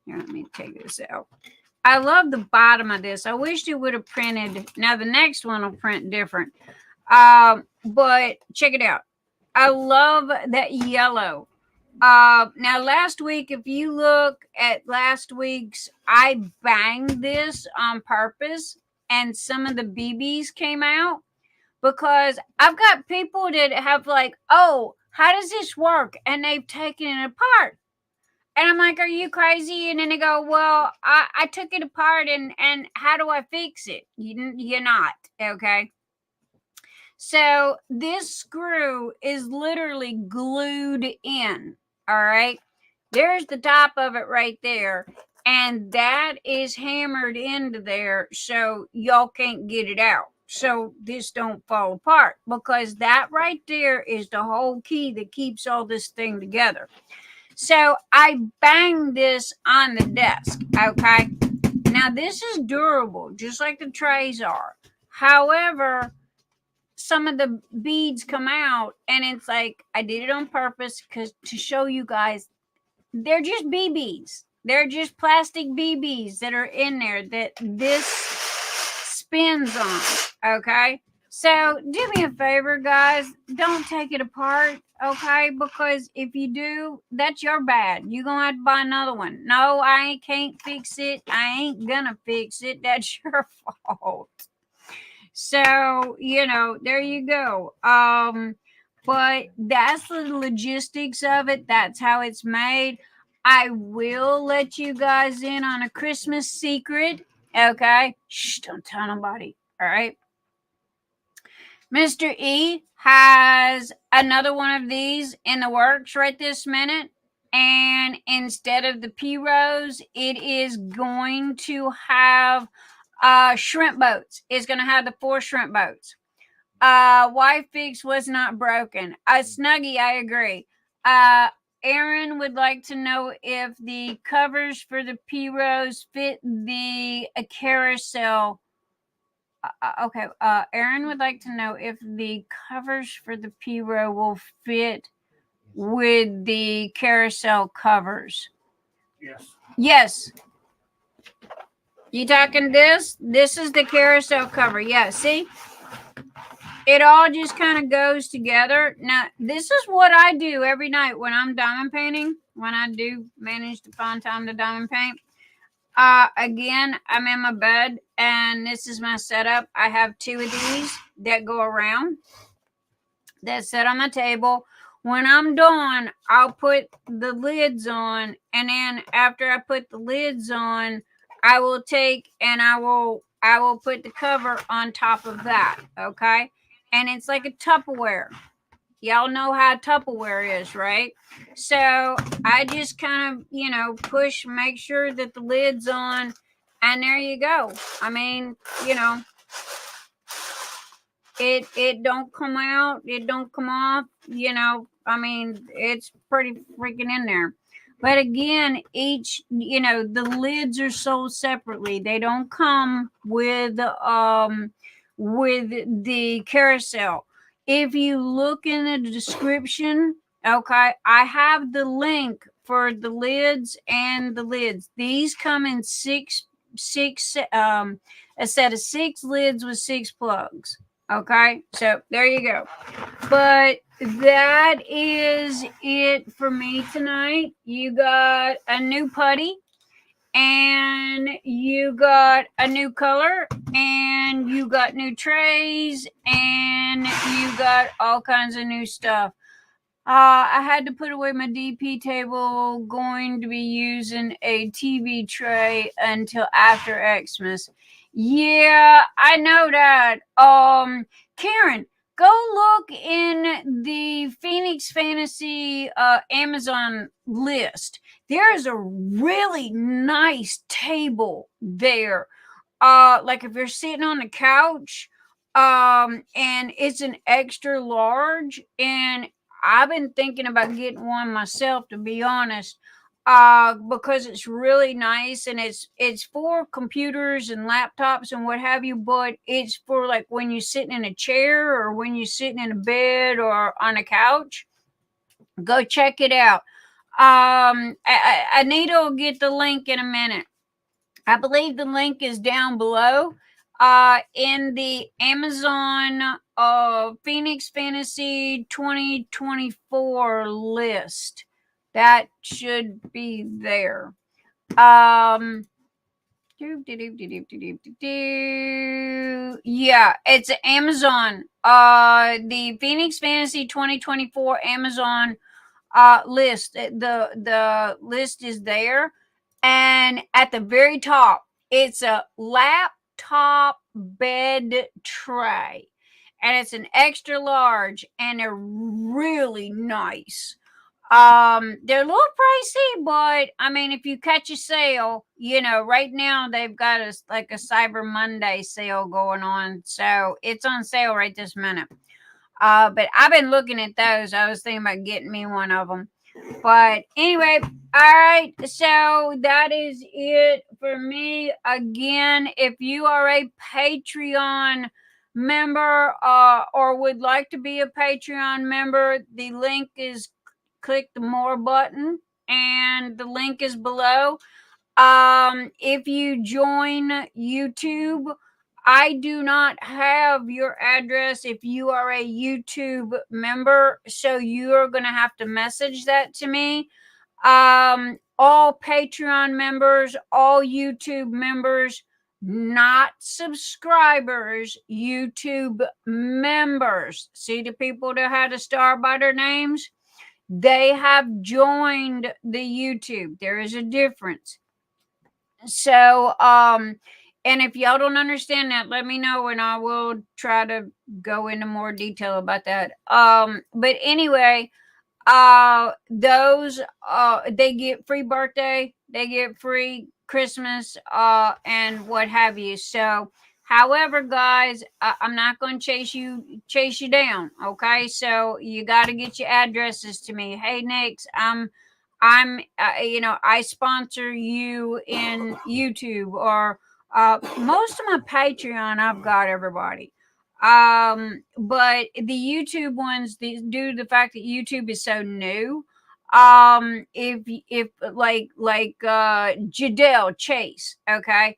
let me take this out. I love the bottom of this. I wish it would have printed. Now the next one will print different. But check it out. I love that yellow. Now last week, if you look at last week's, I banged this on purpose, and some of the BBs came out, because I've got people that have like, oh, how does this work? And they've taken it apart. And I'm like, are you crazy? And then they go, well, I took it apart, and how do I fix it? You're not, okay? So this screw is literally glued in, all right? There's the top of it right there, and that is hammered into there, so y'all can't get it out. So this don't fall apart, because that right there is the whole key that keeps all this thing together. So I banged this on the desk, okay? Now, this is durable, just like the trays are. However, some of the beads come out, and it's like, I did it on purpose to show you guys, they're just BBs. They're just plastic BBs that are in there that this spins on, okay? So do me a favor, guys. Don't take it apart, okay? Because if you do, that's your bad. You're going to have to buy another one. No, I can't fix it. I ain't going to fix it. That's your fault. So, there you go. But that's the logistics of it. That's how it's made. I will let you guys in on a Christmas secret. Okay? Shh, don't tell nobody. All right? Mr. E has another one of these in the works right this minute. And instead of the P-Rose, it is going to have shrimp boats. It's going to have the 4 shrimp boats. Wife Fix was not broken. Snuggie, I agree. Aaron would like to know if the covers for the P-Rose fit the carousel. Okay. Aaron would like to know if the covers for the P-Rose will fit with the carousel covers. Yes. Yes. You talking this? This is the carousel cover. Yeah, see? It all just kind of goes together. Now, this is what I do every night when I'm diamond painting, when I do manage to find time to diamond paint. Again, I'm in my bed, and this is my setup. I have 2 of these that go around that sit on my table. When I'm done, I'll put the lids on, and then after I put the lids on, I will take and I will put the cover on top of that, okay? And it's like a Tupperware. Y'all know how Tupperware is, right? So I just kind of, push, make sure that the lid's on, and there you go. I mean, it don't come out, it don't come off, I mean, it's pretty freaking in there. But again, each, the lids are sold separately. They don't come with the carousel. If you look in the description, okay, I have the link for the lids and the lids. These come in six a set of 6 lids with 6 plugs. Okay, so there you go. But that is it for me tonight. You got a new putty, and you got a new color, and you got new trays, and you got all kinds of new stuff. I had to put away my DP table. Going to be using a TV tray until after Xmas. Yeah, I know that. Karen, go look in the Phoenix Fantasy Amazon list. There is a really nice table there. Like if you're sitting on the couch, and it's an extra large, and I've been thinking about getting one myself, to be honest, because it's really nice, and it's for computers and laptops and what have you, but it's for like when you're sitting in a chair or when you're sitting in a bed or on a couch. Go check it out. Anita will get the link in a minute. I believe the link is down below in the Amazon Phoenix Fantasy 2024 list. That should be there. Yeah, it's Amazon. The Phoenix Fantasy 2024 Amazon list. The list is there. And at the very top, it's a laptop bed tray. And it's an extra large, and they're really nice. They're a little pricey, but I mean, if you catch a sale, right now they've got a Cyber Monday sale going on. So it's on sale right this minute. But I've been looking at those. I was thinking about getting me one of them. But anyway, all right. So that is it for me. Again, if you are a Patreon member or would like to be a Patreon member, the link is click the more button and the link is below. If you join YouTube, I do not have your address if you are a YouTube member, so you are going to have to message that to me. All Patreon members, all YouTube members, not subscribers, YouTube members. See the people that had a star by their names? They have joined the YouTube. There is a difference. So, and if y'all don't understand that, let me know and I will try to go into more detail about that. But anyway, those they get free birthday, they get free Christmas, and what have you. So, however, guys, I'm not going to chase you down. Okay, so you got to get your addresses to me. Hey, Nix, I'm I sponsor you in YouTube or most of my Patreon. I've got everybody. But the YouTube ones, due to the fact that YouTube is so new, if like Judell Chase, okay,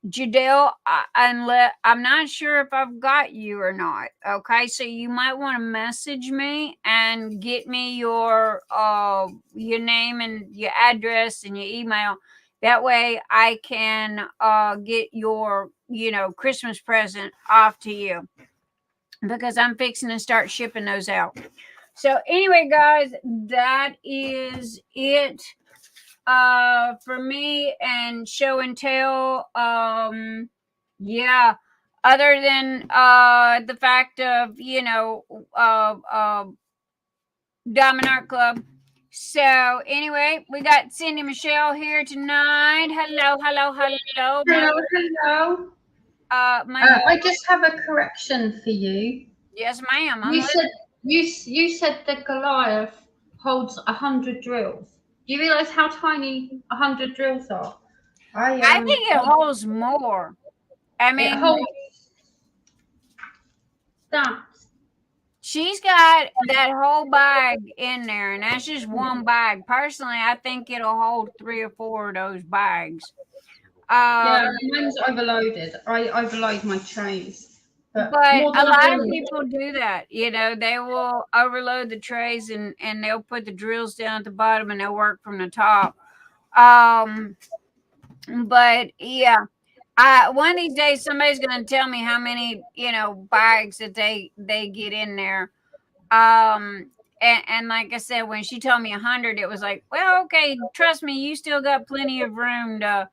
Judell, I'm not sure if I've got you or not. Okay, so you might want to message me and get me your name and your address and your email. That way, I can get your Christmas present off to you because I'm fixing to start shipping those out. So anyway, guys, that is it for me and show and tell. Yeah, other than the fact of Diamond Art Club. So anyway, we got Cindy Michelle here tonight. Hello. Hello, hello. I just have a correction for you. Yes, ma'am. You said that Goliath holds 100 drills. Do you realise how tiny 100 drills are? I think it holds more. I mean, it holds that. She's got that whole bag in there, and that's just one bag. Personally, I think it'll hold 3 or 4 of those bags. Yeah, mine's overloaded. I overload my trays. But a lot of people do that. They will overload the trays and they'll put the drills down at the bottom and they'll work from the top. But yeah, one of these days somebody's going to tell me how many bags that they get in there. And like I said, when she told me 100, it was like, well, okay, trust me, you still got plenty of room to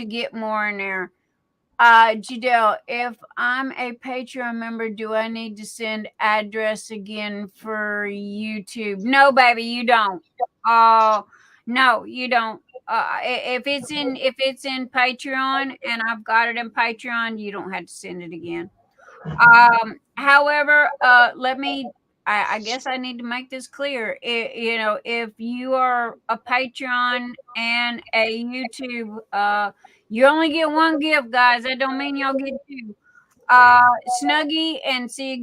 get more in there. Judell, if I'm a Patreon member, do I need to send address again for YouTube? No, baby, you don't. No, you don't. If it's in Patreon and I've got it in Patreon, you don't have to send it again. However, I guess I need to make this clear. If you are a Patreon and a YouTube, you only get one gift, guys. That don't mean y'all get two. Snuggie, and see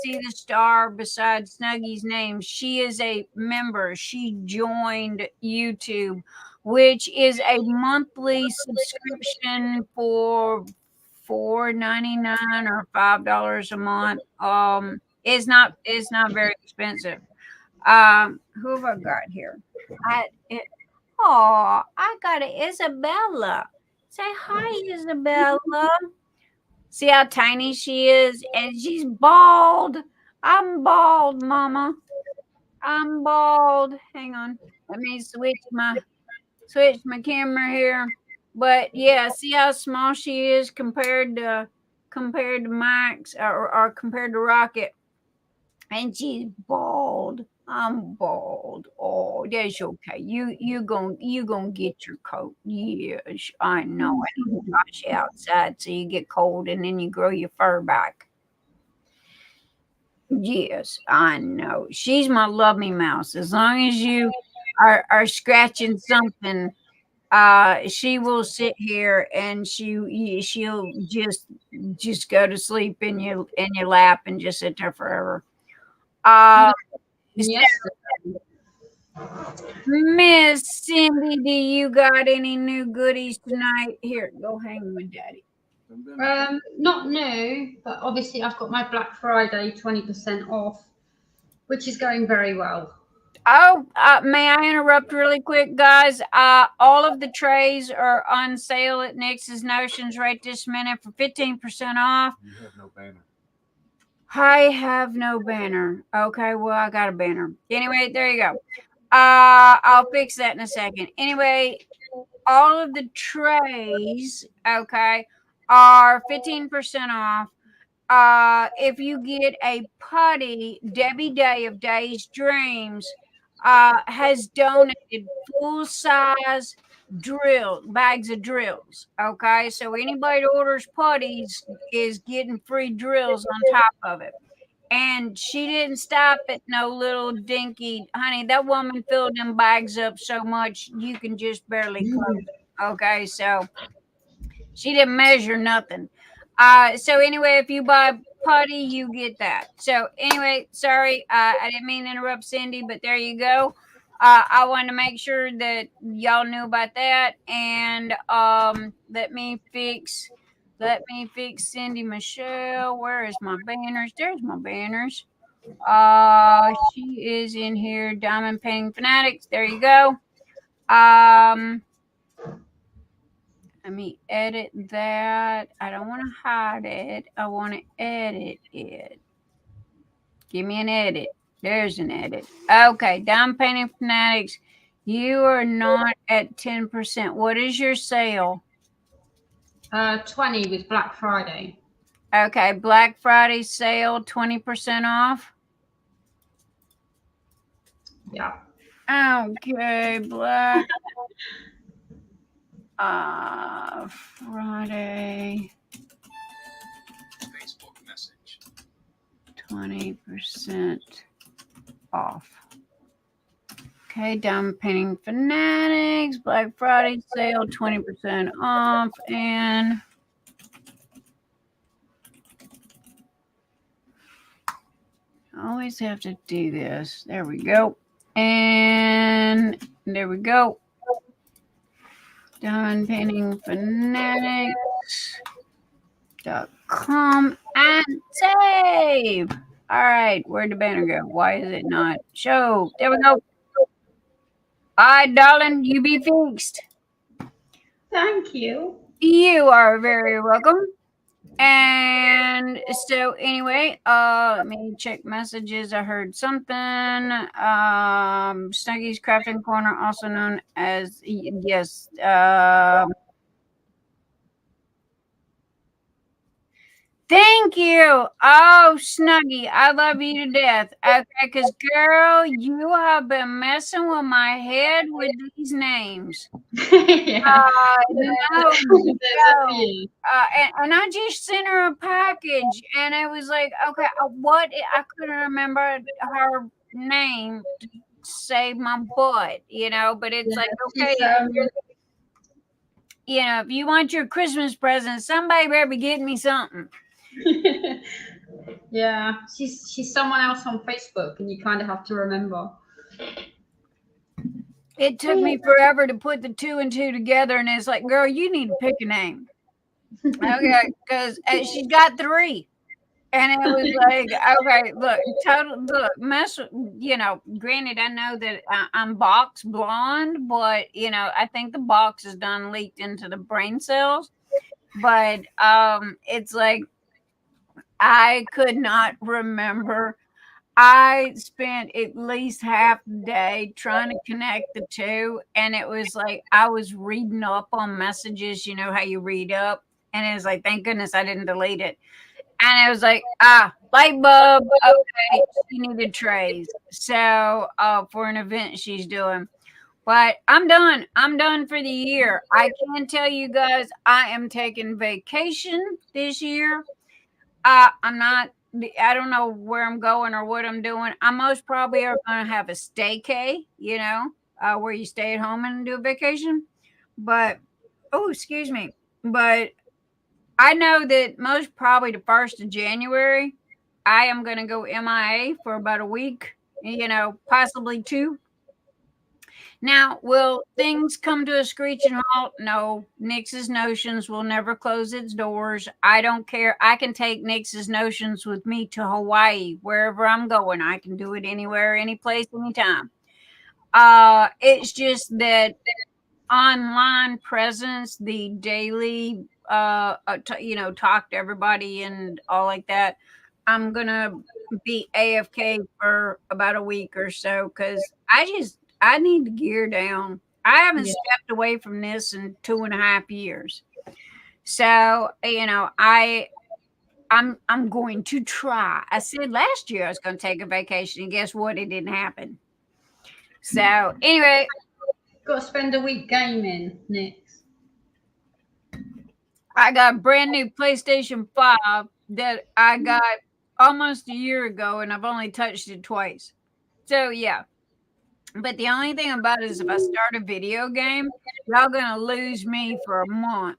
the star beside Snuggie's name. She is a member. She joined YouTube, which is a monthly subscription for $4.99 or $5 a month. It's not very expensive. Who have I got here? I got Isabella. Say hi, Isabella. See how tiny she is, and she's bald. I'm bald, Mama. I'm bald. Hang on. Let me switch my camera here. But yeah, see how small she is compared to Max or compared to Rocket. And she's bald. I'm bald. Oh, that's okay. You gonna get your coat. Yes, I know. I need to wash you outside so you get cold and then you grow your fur back. Yes, I know. She's my love me mouse. As long as you are scratching something, she will sit here and she'll just go to sleep in your lap and just sit there forever. Uh, Yes. Miss Cindy, do you got any new goodies tonight? Here, go hang with Daddy. Not new, but obviously I've got my Black Friday 20% off, which is going very well. Oh, may I interrupt really quick, guys? All of the trays are on sale at Nix's Notions right this minute for 15% off. You have no banner. I have no banner. Okay, well, I got a banner. Anyway, there you go. I'll fix that in a second. Anyway, all of the trays, okay, are 15% off. If you get a putty, Debbie Day of Day's Dreams has donated full size bags of drills. Okay, so anybody that orders putties is getting free drills on top of it. And she didn't stop at no little dinky, honey. That woman filled them bags up so much you can just barely close it. Okay, so she didn't measure nothing. So anyway, if you buy putty, you get that. So anyway, sorry, I didn't mean to interrupt Cindy, but there you go. I wanted to make sure that y'all knew about that, and let me fix Cindy Michelle. Where is my banners? There's my banners. She is in here. Diamond Painting Fanatics. There you go. Let me edit that. I don't want to hide it. I want to edit it. Give me an edit. There's an edit. Okay, Diamond Painting Fanatics. You are not at 10%. What is your sale? 20 with Black Friday. Okay, Black Friday sale, 20% off. Yeah. Okay, Black Friday. Facebook message. 20% off. Okay, Diamond Painting Fanatics, Black Friday sale, 20% off, and I always have to do this. There we go. And there we go. Diamond Painting Fanatics.com and save. All right, where'd the banner go? Why is it not show? There we go. All right, darling, you be fixed. Thank you. You are very welcome. And so anyway, let me check messages. I heard something. Snuggy's Crafting Corner, also known as, yes, thank you. Oh, Snuggy, I love you to death. Okay, because, girl, you have been messing with my head with these names. Yeah. And I just sent her a package, and it was like, okay, what? I couldn't remember her name to save my butt, but it's like, okay, if you want your Christmas present, somebody better be getting me something. Yeah, she's someone else on Facebook, and you kind of have to remember. It took me forever to put the 2 and 2 together, and it's like, girl, you need to pick a name. Okay, because she's got 3. And it was like, okay, look, granted, I know that I'm box blonde, but, I think the box is done leaked into the brain cells. But it's like, I could not remember. I spent at least half the day trying to connect the 2. And it was like, I was reading up on messages, how you read up. And it was like, thank goodness I didn't delete it. And it was like, light bulb. Okay, she needed trays. So for an event she's doing. But I'm done. I'm done for the year. I can tell you guys I am taking vacation this year. I'm not I don't know where I'm going or what I'm doing. I most probably are going to have a staycay, where you stay at home and do a vacation. But, oh, excuse me. But I know that most probably the 1st of January, I am going to go MIA for about a week, possibly 2. Now, will things come to a screeching halt? No. Nix's Notions will never close its doors. I don't care. I can take Nix's Notions with me to Hawaii, wherever I'm going. I can do it anywhere, any place, anytime. It's just that online presence, the daily, talk to everybody and all like that. I'm gonna be AFK for about a week or so because I need to gear down. I haven't Yeah. stepped away from this in 2.5 years. So, I'm going to try. I said last year I was going to take a vacation, and guess what? It didn't happen. So, anyway, Got to spend a week gaming next. I got a brand new PlayStation 5 that I got almost a year ago, and I've only touched it twice. So, yeah. But the only thing about it is if I start a video game, y'all going to lose me for a month.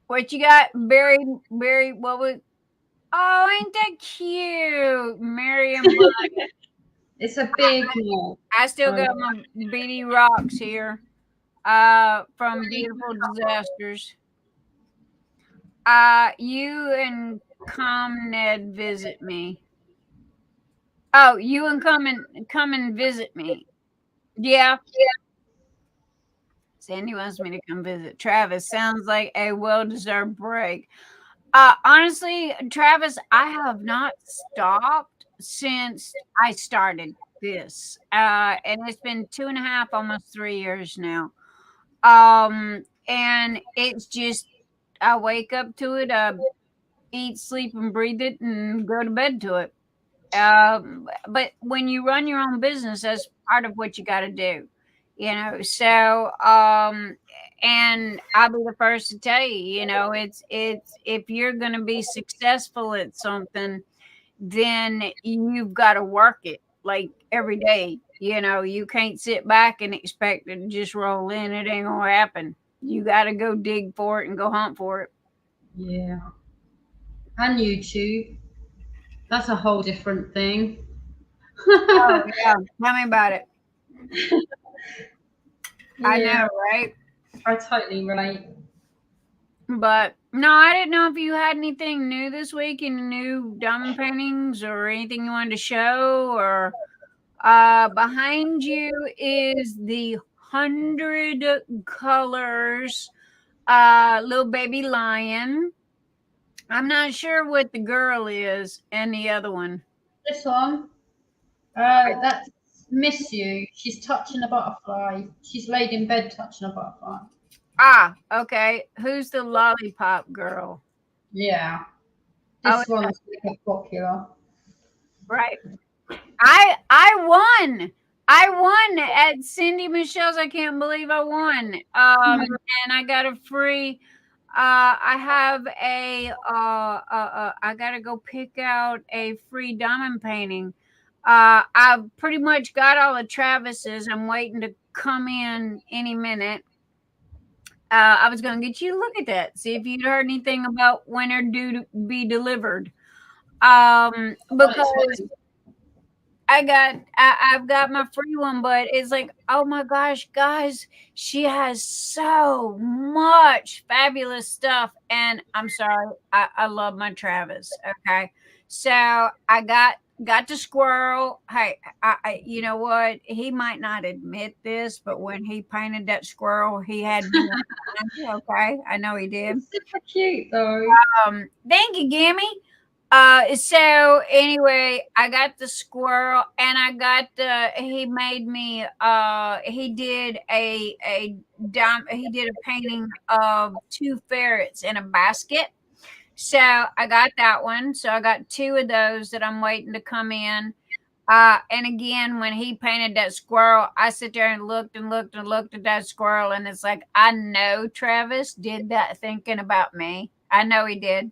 What you got, Barry? What was? Oh, ain't that cute, Miriam? It's a big one. I still got my BD Rocks here, from Beautiful Disasters. You and Ned visit me. Oh, you and come and visit me. Yeah. Sandy wants me to come visit Travis. Sounds like a well-deserved break. Honestly, Travis, I have not stopped since I started this. And it's been 2.5, almost 3 years now. And it's just, I wake up to it, eat, sleep, and breathe it, and go to bed to it. But when you run your own business, that's part of what you got to do, So, and I'll be the first to tell you, it's if you're going to be successful at something, then you've got to work it like every day. You can't sit back and expect it to just roll in. It ain't gonna happen. You got to go dig for it and go hunt for it. Yeah. And YouTube. That's a whole different thing. Oh yeah, tell me about it. I know, right? I totally relate. But no, I didn't know if you had anything new this week, any new diamond paintings or anything you wanted to show. Or behind you is the 100 colors little baby lion. I'm not sure what the girl is and the other one. This one. That's Miss You. She's touching a butterfly. She's laid in bed touching a butterfly. Ah, okay. Who's the lollipop girl? Yeah. This one's super popular. Right. I won. I won at Cindy Michelle's. I can't believe I won. And I got a free. I have a. I gotta go pick out a free diamond painting. I've pretty much got all the Travis's. I'm waiting to come in any minute. I was going to get you to look at that, see if you'd heard anything about when they're due to be delivered. Because I've got my free one, but it's like, oh my gosh, guys, she has so much fabulous stuff. And I'm sorry, I love my Travis. Okay. So I got the squirrel. Hey, I you know what? He might not admit this, but when he painted that squirrel, he had me. Okay, I know he did. It's super cute though. Thank you, Gammy. So anyway, I got the squirrel, and I got he made me he did a painting of 2 ferrets in a basket. So I got that one. So I got 2 of those that I'm waiting to come in. And again, when he painted that squirrel, I sit there and looked at that squirrel, and it's like, I know Travis did that thinking about me. I know he did.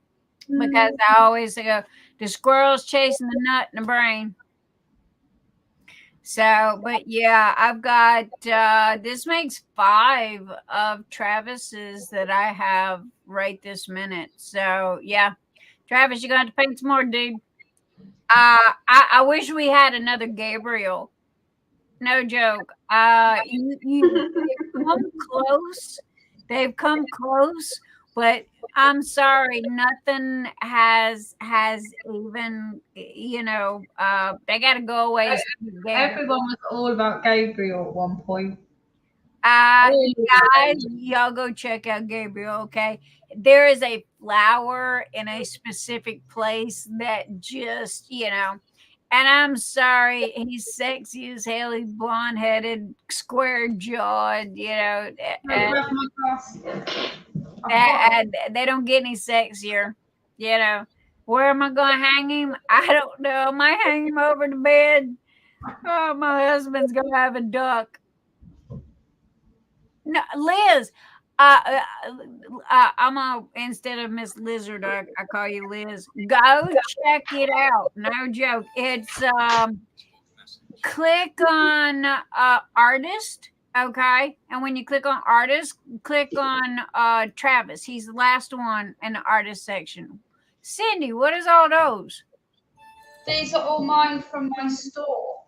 because I always go, the squirrel's chasing the nut in the brain. So, but yeah, I've got this makes 5 of Travis's that I have right this minute. So yeah, Travis, you're gonna have to paint some more, dude. I wish we had another Gabriel. No joke. They've come close. They've come close, but I'm sorry, nothing has even, they got to go away. Everyone was all about Gabriel at one point. Guys, y'all go check out Gabriel, okay? There is a flower in a specific place that just, and I'm sorry, he's sexy as hell. He's blonde headed, square jawed, they don't get any sexier, Where am I going to hang him? I don't know. I might hang him over the bed. Oh, my husband's going to have a duck. No, Liz. I'm a, instead of Miss Lizard, I call you Liz. Go check it out. No joke. It's click on artist, okay? And when you click on artist, click on Travis. He's the last one in the artist section. Cindy, what is all those? These are all mine from my store.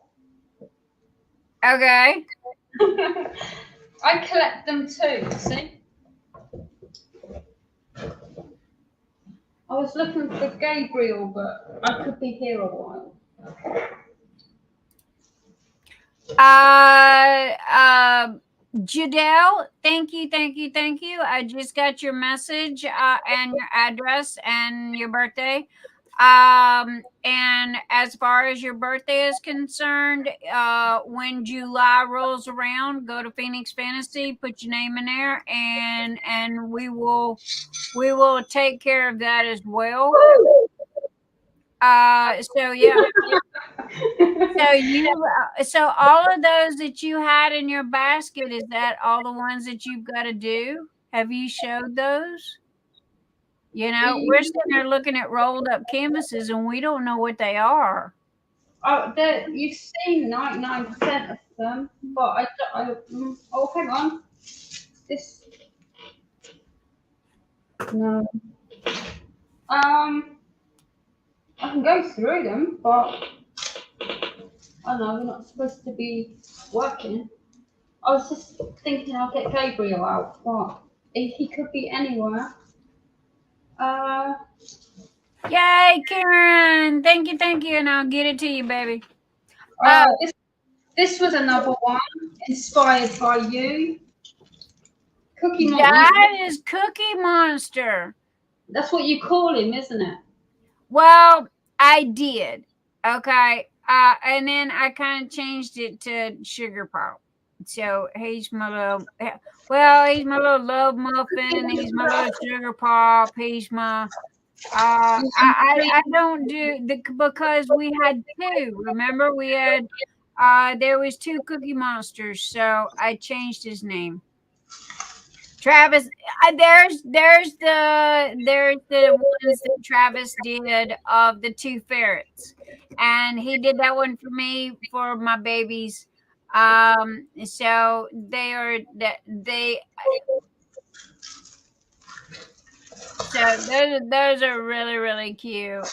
Okay. I collect them too, see? I was looking for Gabriel, but I could be here a while. Judell, thank you. I just got your message and your address and your birthday. And as far as your birthday is concerned, when July rolls around, go to Phoenix Fantasy, put your name in there, and we will take care of that as well. So yeah. So all of those that you had in your basket, is that all the ones that you've got to do? Have you showed those? We're sitting there looking at rolled up canvases and we don't know what they are. Oh, you've seen 99% of them, but oh, hang on. This. No. I can go through them, but I know we're not supposed to be working. I was just thinking I'll get Gabriel out, but if he could be anywhere. Yay, Karen! Thank you, and I'll get it to you, baby. This was another one inspired by you. Cookie Monster. That is Cookie Monster. That's what you call him, isn't it? Well, I did. Okay. And then I kind of changed it to Sugar Pop. So he's my little love muffin. He's my little Sugar Pop. He's my I don't do because we had 2. Remember, we had there was 2 Cookie Monsters, so I changed his name. Travis, there's the ones that Travis did of the 2 ferrets, and he did that one for me for my babies. So so those are really, really cute.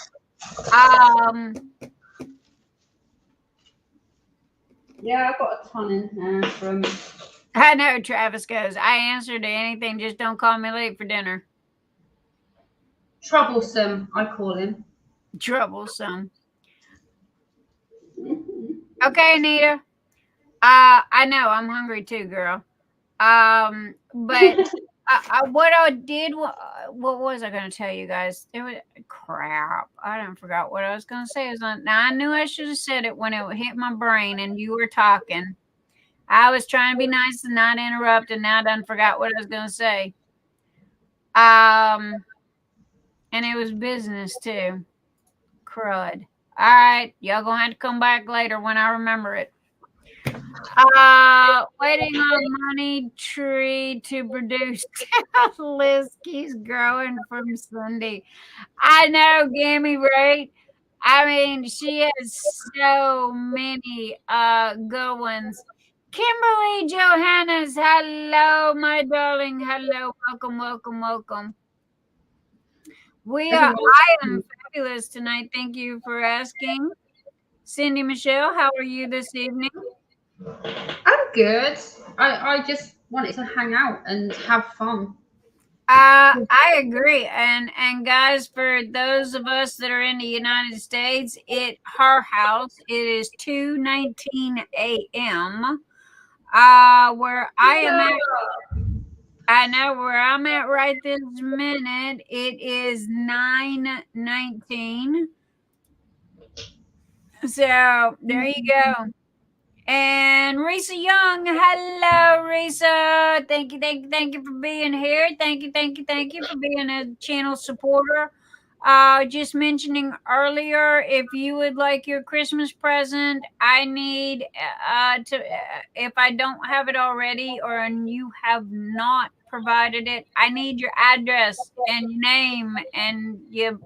Yeah, I've got a ton in here from. I know Travis goes, I answer to anything, just don't call me late for dinner. Troublesome, I call him. Troublesome. Okay, Anita. I know I'm hungry too, girl. But what I did, what was I going to tell you guys? It was crap. I done forgot what I was going to say. Now I knew I should have said it when it hit my brain and you were talking. I was trying to be nice and not interrupt, and now I done forgot what I was going to say. And it was business too. Crud. All right, y'all gonna have to come back later when I remember it. Waiting on money tree to produce. List keeps growing from Sunday. I know, Gammy, right? I mean, she has so many good ones. Kimberly Johannes, hello, my darling. Hello, welcome, welcome, welcome. I am fabulous tonight. Thank you for asking. Cindy Michelle, how are you this evening? I'm good. I just wanted to hang out and have fun. I agree, and guys, for those of us that are in the United States, her house it is 2:19 a.m. Where I am at. I know where I'm at right this minute. It is 9:19. So there you go. And Risa Young, hello, Risa. Thank you for being here. Thank you for being a channel supporter. Just mentioning earlier, if you would like your Christmas present, I need if I don't have it already or you have not provided it, I need your address and your name and your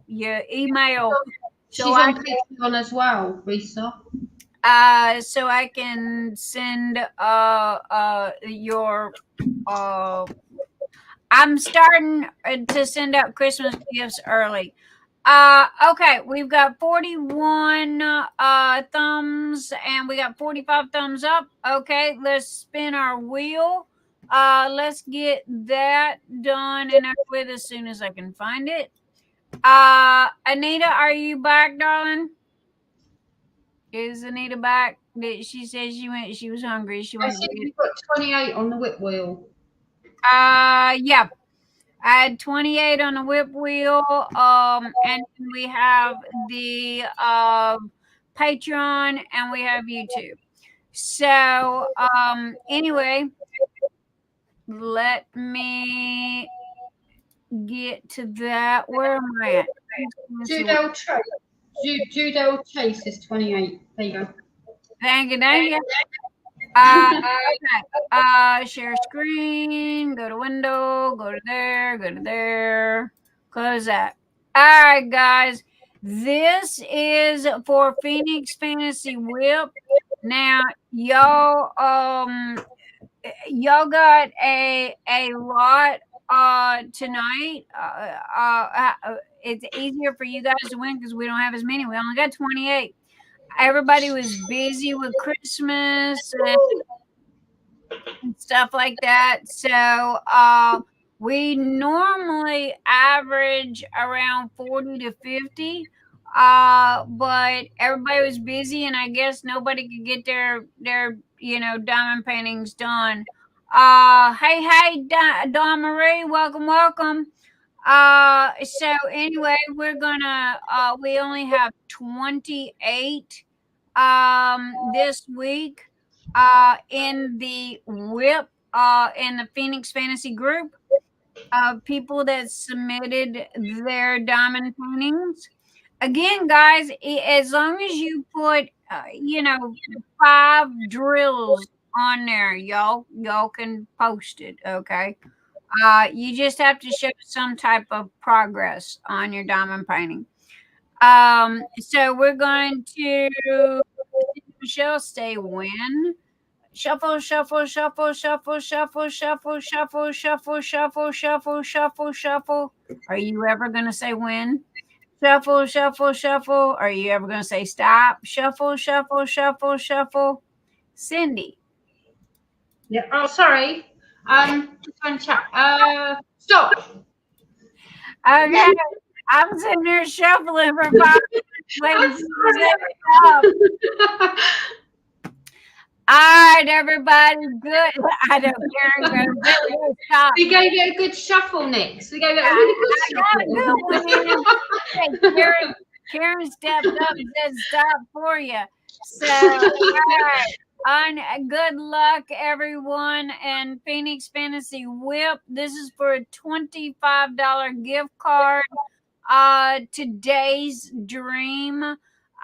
email. She's on Patreon as well, Risa. So I can send your I'm starting to send out Christmas gifts early. Okay, we've got 41 thumbs and we got 45 thumbs up. Okay, let's spin our wheel. Let's get that done and out with as soon as I can find it. Anita, are you back, darling? Is Anita back? She said she was hungry. I said you got 28 on the whip wheel. Yeah. I had 28 on the whip wheel. And we have the Patreon and we have YouTube. So anyway, let me get to that. Where am I at? Judell Chase is 28. There you go. Thank you. Okay. Share screen, go to window, go to there, close that. All right, guys. This is for Phoenix Fantasy Whip. Now, y'all got a lot tonight. It's easier for you guys to win because we don't have as many. We only got 28. Everybody was busy with Christmas and stuff like that. So we normally average around 40 to 50. But everybody was busy and I guess nobody could get their diamond paintings done. Hey, Dawnmarie, welcome. So anyway, we're gonna we only have 28 this week in the whip in the Phoenix Fantasy group people that submitted their diamond paintings. Again, guys, as long as you put 5 drills on there, y'all can post it, okay? You just have to show some type of progress on your diamond painting. So we're going to Michelle stay win. Shuffle. Are you ever gonna say win? Shuffle. Are you ever gonna say stop? Shuffle. Cindy. Yeah. Oh, sorry. Just on chat. Stop. Okay. I'm sitting here shuffling for 5 minutes waiting for you to stop. All right, everybody, good. I don't care. Stop. We gave it a good shuffle, Nix. We gave it a really good shuffle. Karen stepped up and said stop for you. So, all right. Good luck, everyone. And Phoenix Fantasy Whip. This is for a $25 gift card. Today's dream.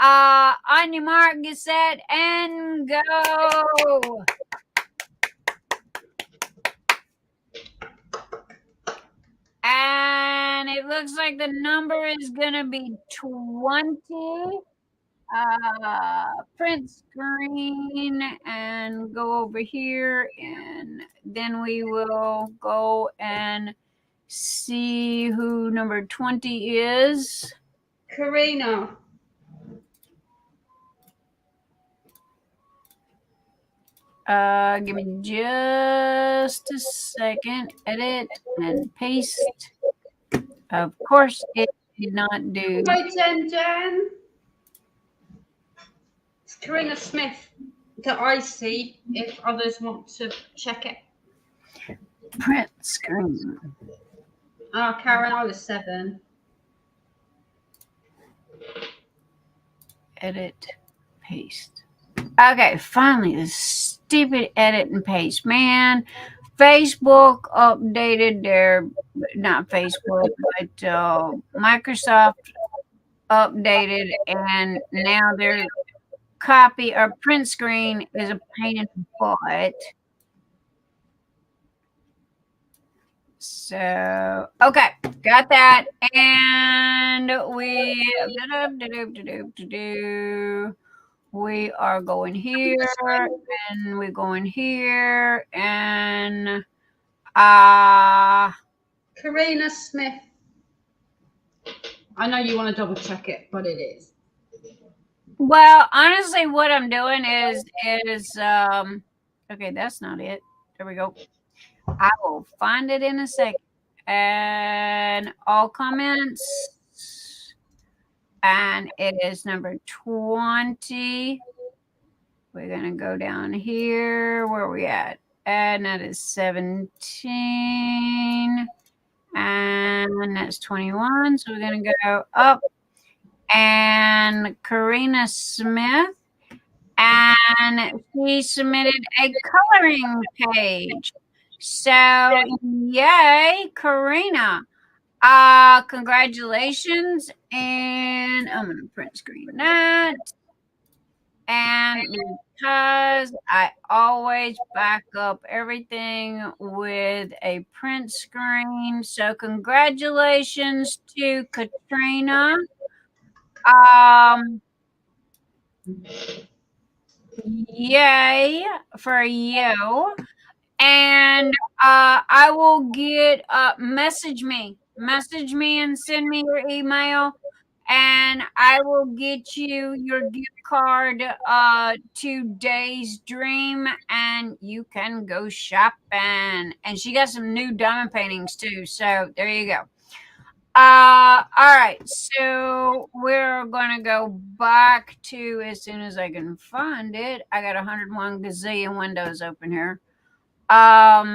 On your mark, get set, and go. And it looks like the number is going to be 20. Print screen and go over here, and then we will go and see who number 20 is. Karina. Give me just a second. Edit and paste. Of course, it did not do. Hi, Jen. It's Karina Smith that I see. If others want to check it. Print screen. Oh, Karen, I was 7. Edit, paste. Okay, finally, this stupid edit and paste. Man, Facebook updated their, not Facebook, but Microsoft updated, and now their copy or print screen is a pain in the butt. So, okay, got that. And we are going here, and we're going here, and Karina Smith. I know you want to double check it, but it is. Well, honestly, what I'm doing is okay, that's not it. There we go. I will find it in a second. And all comments. And it is number 20. We're going to go down here. Where are we at? And that is 17. And that's 21. So we're going to go up. And Karina Smith. And she submitted a coloring page. So, yay, Karina. Congratulations. And I'm going to print screen that. And because I always back up everything with a print screen. So, congratulations to Katrina. Yay for you. And I will get message me and send me your email, and I will get you your gift card to Day's Dream, and you can go shopping. And she got some new diamond paintings too, so there you go. All right, so we're gonna go back to, as soon as I can find it. I got 101 gazillion windows open here. All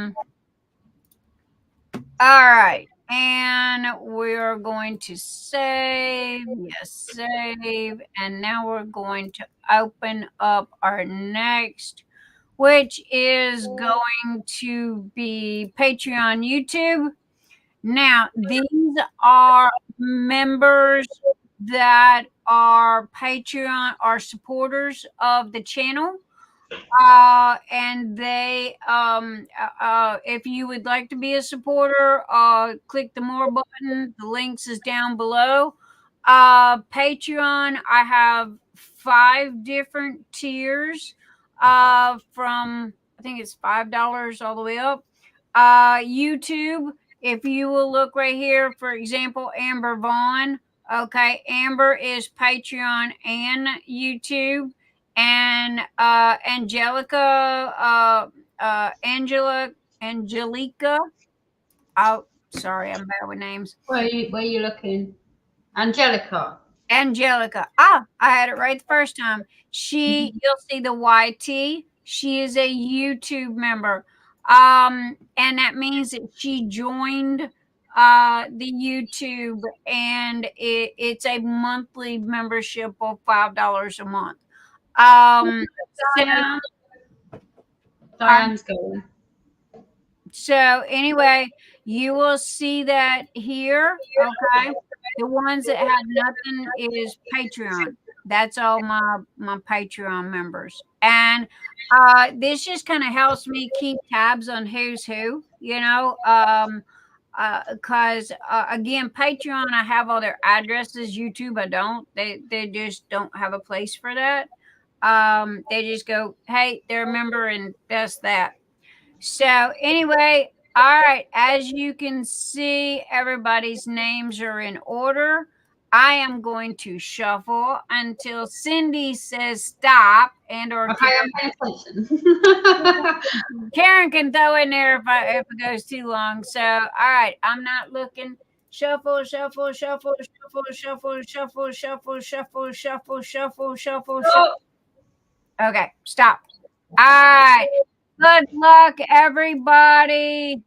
right, and we're going to save. Yes, save. And now we're going to open up our next, which is going to be Patreon YouTube. Now, these are members that are Patreon, are supporters of the channel. And they, if you would like to be a supporter, click the more button. The links is down below. Patreon, I have 5 different tiers, from, I think it's $5 all the way up. YouTube, if you will look right here, for example, Amber Vaughan. Okay, Amber is Patreon and YouTube. And Angelica, Angelica. Oh, sorry, I'm bad with names. Where are you looking? Angelica. I had it right the first time. You'll see the YT. She is a YouTube member. And that means that she joined the YouTube, and it's a monthly membership of $5 a month. Diane's going. So anyway, you will see that here. Okay, the ones that have nothing is Patreon. That's all my Patreon members. And this just kind of helps me keep tabs on who's who, you know. Because again, Patreon, I have all their addresses. YouTube, I don't. They just don't have a place for that. They just go, hey, they're a member, and that's that. So anyway, all right. As you can see, everybody's names are in order. I am going to shuffle until Cindi says stop, and or Okay, I'm paying attention. Karen can throw in there if it goes too long. So all right, I'm not looking. Shuffle, shuffle, shuffle, shuffle, shuffle, shuffle, shuffle, shuffle, shuffle, shuffle, shuffle, shuffle. Okay, stop. All right. Good luck, everybody.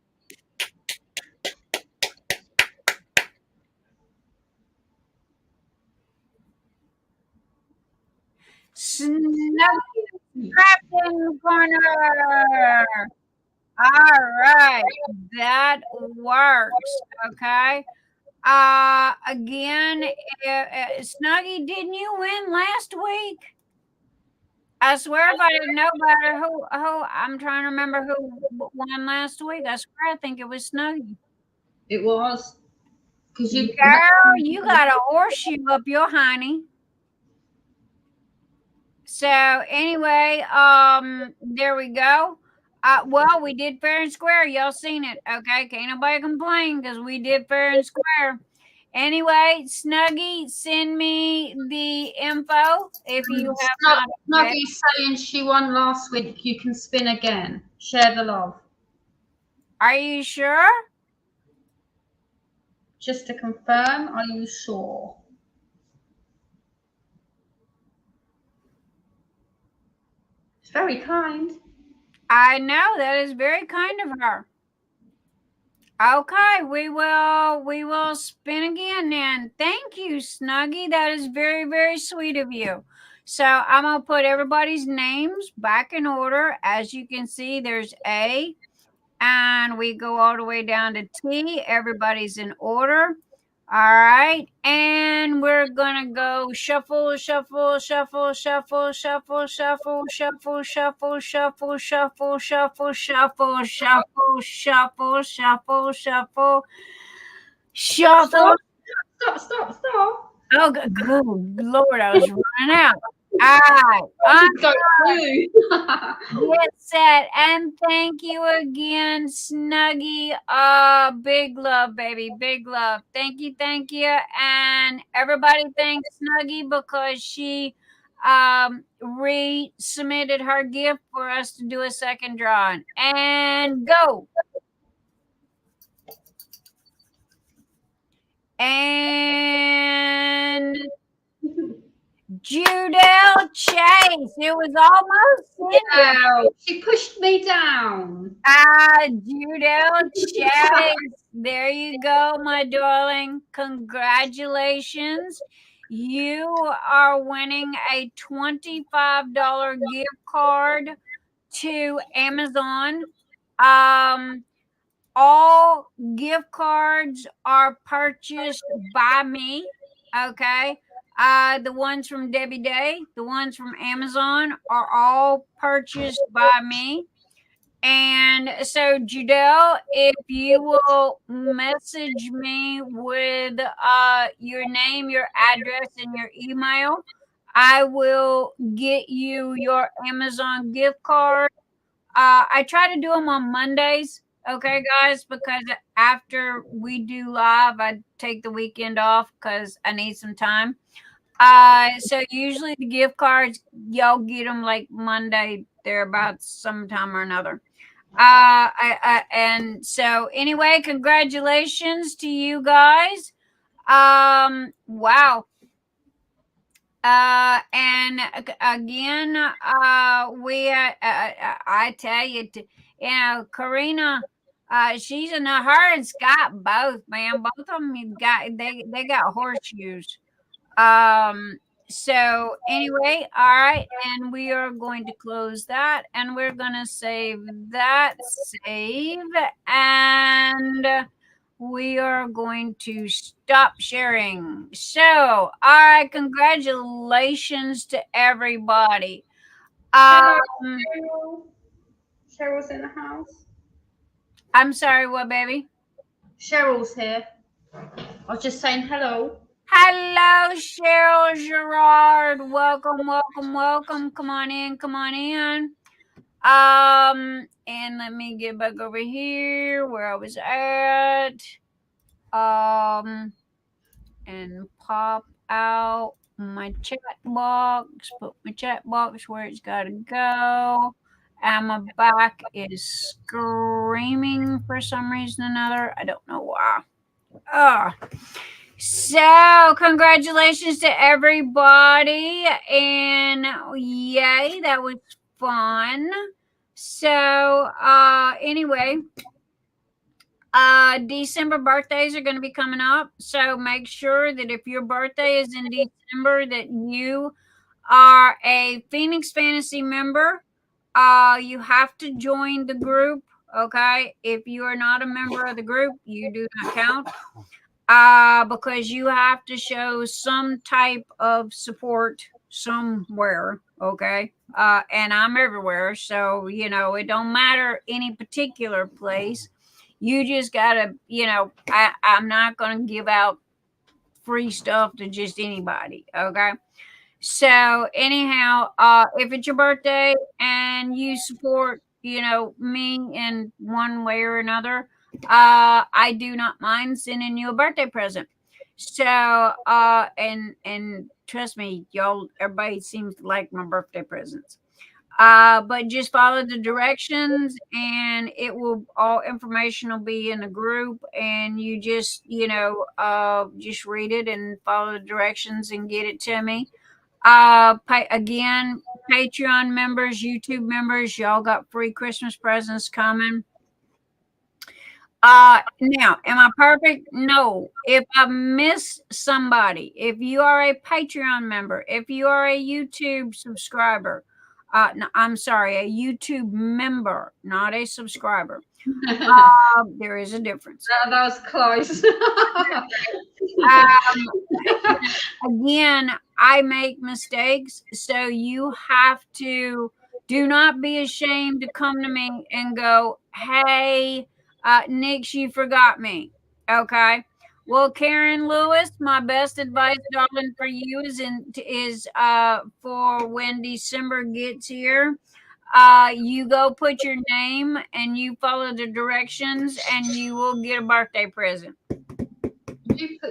Snuggie trapped in the corner. All right, that works. Okay. Again, Snuggie, didn't you win last week? I swear, if I didn't know better, who I'm trying to remember who won last week. I swear, I think it was Snuggie. It was. Because Girl, you got a horseshoe up your hiney. So anyway, there we go. Well, we did fair and square. Y'all seen it, okay? Can't nobody complain because we did fair and square. Anyway, Snuggie, send me the info if you have not. Snuggie's saying she won last week. You can spin again. Share the love. Are you sure? Just to confirm, are you sure? It's very kind. I know, that is very kind of her. Okay, we will spin again then. Thank you, Snuggie. That is very, very sweet of you. So I'm gonna put everybody's names back in order. As you can see, there's A, and we go all the way down to T. Everybody's in order. All right, and we're gonna go shuffle, shuffle, shuffle, shuffle, shuffle, shuffle, shuffle, shuffle, shuffle, shuffle, shuffle, shuffle, shuffle, shuffle, shuffle, shuffle, shuffle. Stop. Oh, good Lord, I was running out. All right. Get set, and thank you again, Snuggie. Big love, baby, big love. Thank you, and everybody thanks Snuggie because she resubmitted her gift for us to do a second drawing. And go. And Judell Chase. It was almost Wow, she pushed me down. Judell Chase. There you go, my darling. Congratulations. You are winning a $25 gift card to Amazon. All gift cards are purchased by me. Okay. The ones from Debbie Day, the ones from Amazon are all purchased by me. And so, Judell, if you will message me with your name, your address, and your email, I will get you your Amazon gift card. I try to do them on Mondays. Okay, guys, because after we do live, I take the weekend off because I need some time. So usually the gift cards, y'all get them like Monday, thereabouts, sometime or another. And so anyway, congratulations to you guys. Wow. And again, I tell you, Karina, she's in her and Scott both, man. Both of them they got horseshoes. So anyway, all right, and we are going to close that, and we're gonna save that, and we are going to stop sharing. So, all right, congratulations to everybody. Hello, Um, Cheryl. Cheryl's in the house. I'm sorry, what, baby? Cheryl's here. I was just saying hello. Hello, Cheryl Gerard. Welcome, welcome, welcome. Come on in, come on in. And let me get back over here where I was at. And pop out my chat box, put my chat box where it's got to go. And my back is screaming for some reason or another. I don't know why. So, congratulations to everybody. And yay, that was fun. So, anyway, December birthdays are going to be coming up. So make sure that if your birthday is in December, that you are a Phoenix Fantasy member. You have to join the group. Okay. If you are not a member of the group, you do not count. Because you have to show some type of support somewhere. Okay. And I'm everywhere. So, it don't matter any particular place. You just gotta, I'm not gonna give out free stuff to just anybody. Okay. So anyhow, if it's your birthday and you support, me in one way or another, I do not mind sending you a birthday present. So, and trust me, y'all, everybody seems to like my birthday presents. But just follow the directions and it will, all information will be in the group, and you just, just read it and follow the directions and get it to me. Again, Patreon members, YouTube members, y'all got free Christmas presents coming. Now, am I perfect? No. If I miss somebody, if you are a Patreon member, if you are a YouTube subscriber, no, I'm sorry, a YouTube member, not a subscriber. There is a difference. That was close. Again, I make mistakes, so you have to do not be ashamed to come to me and go, "Hey, Nix, you forgot me." Okay. Well, Karen Lewis, my best advice, darling, for you is for when December gets here. You go put your name and you follow the directions, and you will get a birthday present.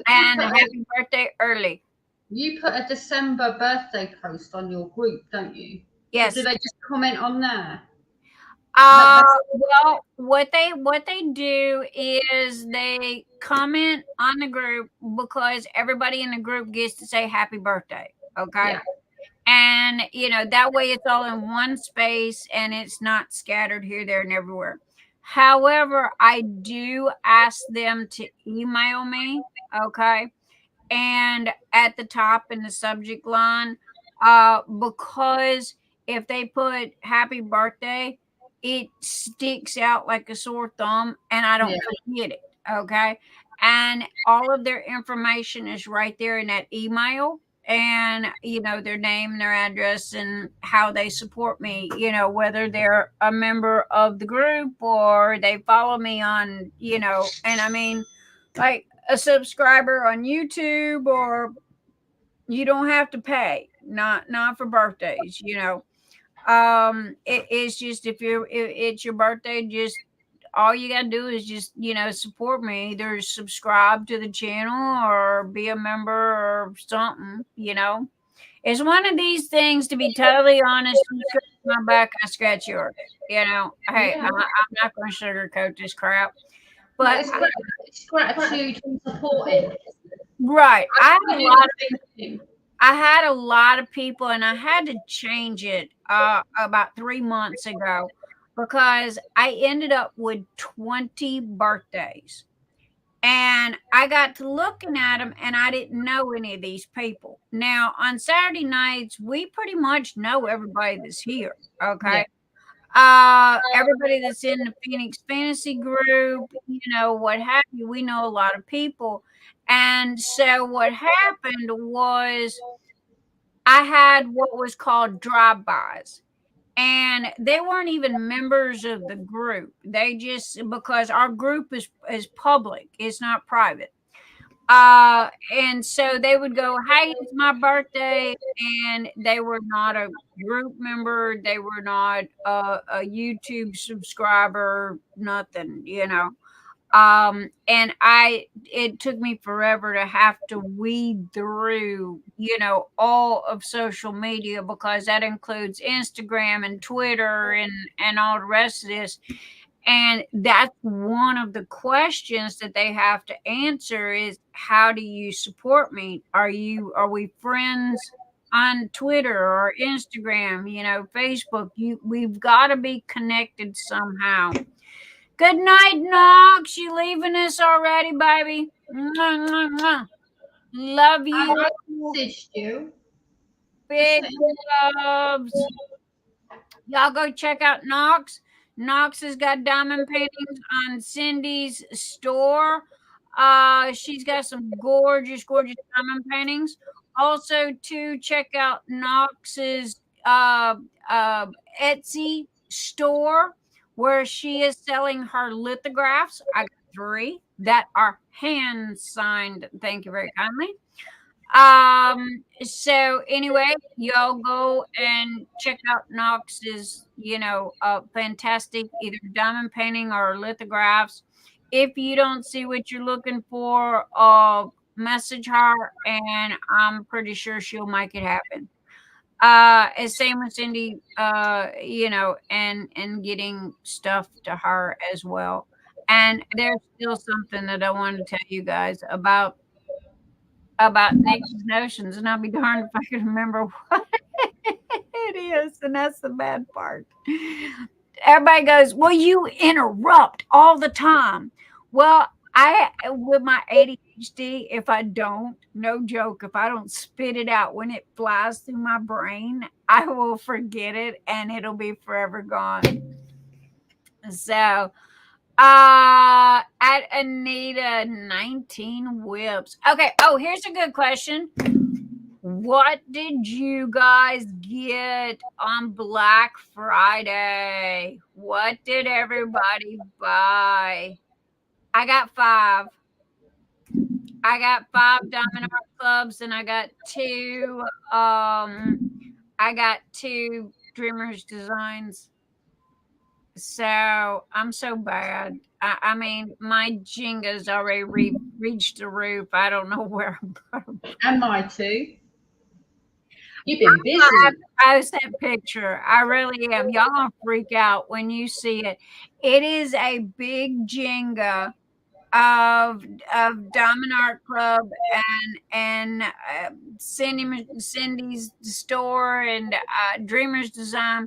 And happy birthday early. You put a December birthday post on your group, don't you? Yes. Or do they just comment on there? Well, what they do is they comment on the group because everybody in the group gets to say happy birthday. Okay. Yeah. And that way it's all in one space and it's not scattered here, there, and everywhere. However, I do ask them to email me. Okay. And at the top in the subject line, because if they put happy birthday, it sticks out like a sore thumb and I don't forget it. Okay. And all of their information is right there in that email, and their name, their address, and how they support me, whether they're a member of the group or they follow me on, and I mean, like a subscriber on YouTube, or you don't have to pay, not for birthdays. It's just if it's your birthday, just all you gotta do is just support me, either subscribe to the channel or be a member or something. It's one of these things, to be totally honest. You scratch my back, I scratch yours. Hey, I'm not going to sugarcoat this crap. But it's gratitude and supporting. Right. I had a lot of people, and I had to change it about 3 months ago, because I ended up with 20 birthdays. And I got to looking at them, and I didn't know any of these people. Now, on Saturday nights, we pretty much know everybody that's here. Okay. Everybody that's in the Phoenix Fantasy group, what have you, we know a lot of people. And so what happened was I had what was called drive-bys. And they weren't even members of the group. They just, because our group is public, it's not private. And so they would go, "Hey, it's my birthday," and they were not a group member. They were not a YouTube subscriber, nothing. And it took me forever to have to weed through, all of social media, because that includes Instagram and Twitter and all the rest of this. And that's one of the questions that they have to answer is, how do you support me? Are we friends on Twitter or Instagram, Facebook? We've got to be connected somehow. Good night, Knox. You leaving us already, baby? Mwah, mwah, mwah. Love you. I messaged you. Big loves. Y'all go check out Knox. Knox has got diamond paintings on Cindy's store. She's got some gorgeous, gorgeous diamond paintings. Also, to check out Knox's Etsy store, where she is selling her lithographs. I got 3 that are hand signed. Thank you very kindly. So anyway, y'all go and check out Knox's, fantastic either diamond painting or lithographs. If you don't see what you're looking for, message her, and I'm pretty sure she'll make it happen. And same with Cindy, and getting stuff to her as well. And there's still something that I wanted to tell you guys about Nature's Notions, and I'll be darned if I can remember what it is, and that's the bad part. Everybody goes, "Well, you interrupt all the time." Well, with my ADHD, if I don't, no joke, if I don't spit it out when it flies through my brain, I will forget it and it'll be forever gone. So, at Anita, 19 whips. Okay. Oh, here's a good question. What did you guys get on Black Friday? What did everybody buy? I got 5. I got 5 Diamond Art Clubs, and I got 2. I got 2 Dreamers Designs. So I'm so bad. I mean, my Jenga's already reached the roof. I don't know where I'm going. And my too. You've been busy. I post that picture. I really am. Y'all gonna freak out when you see it. It is a big Jenga of Diamond Art Club and Cindy's store and Dreamers Design.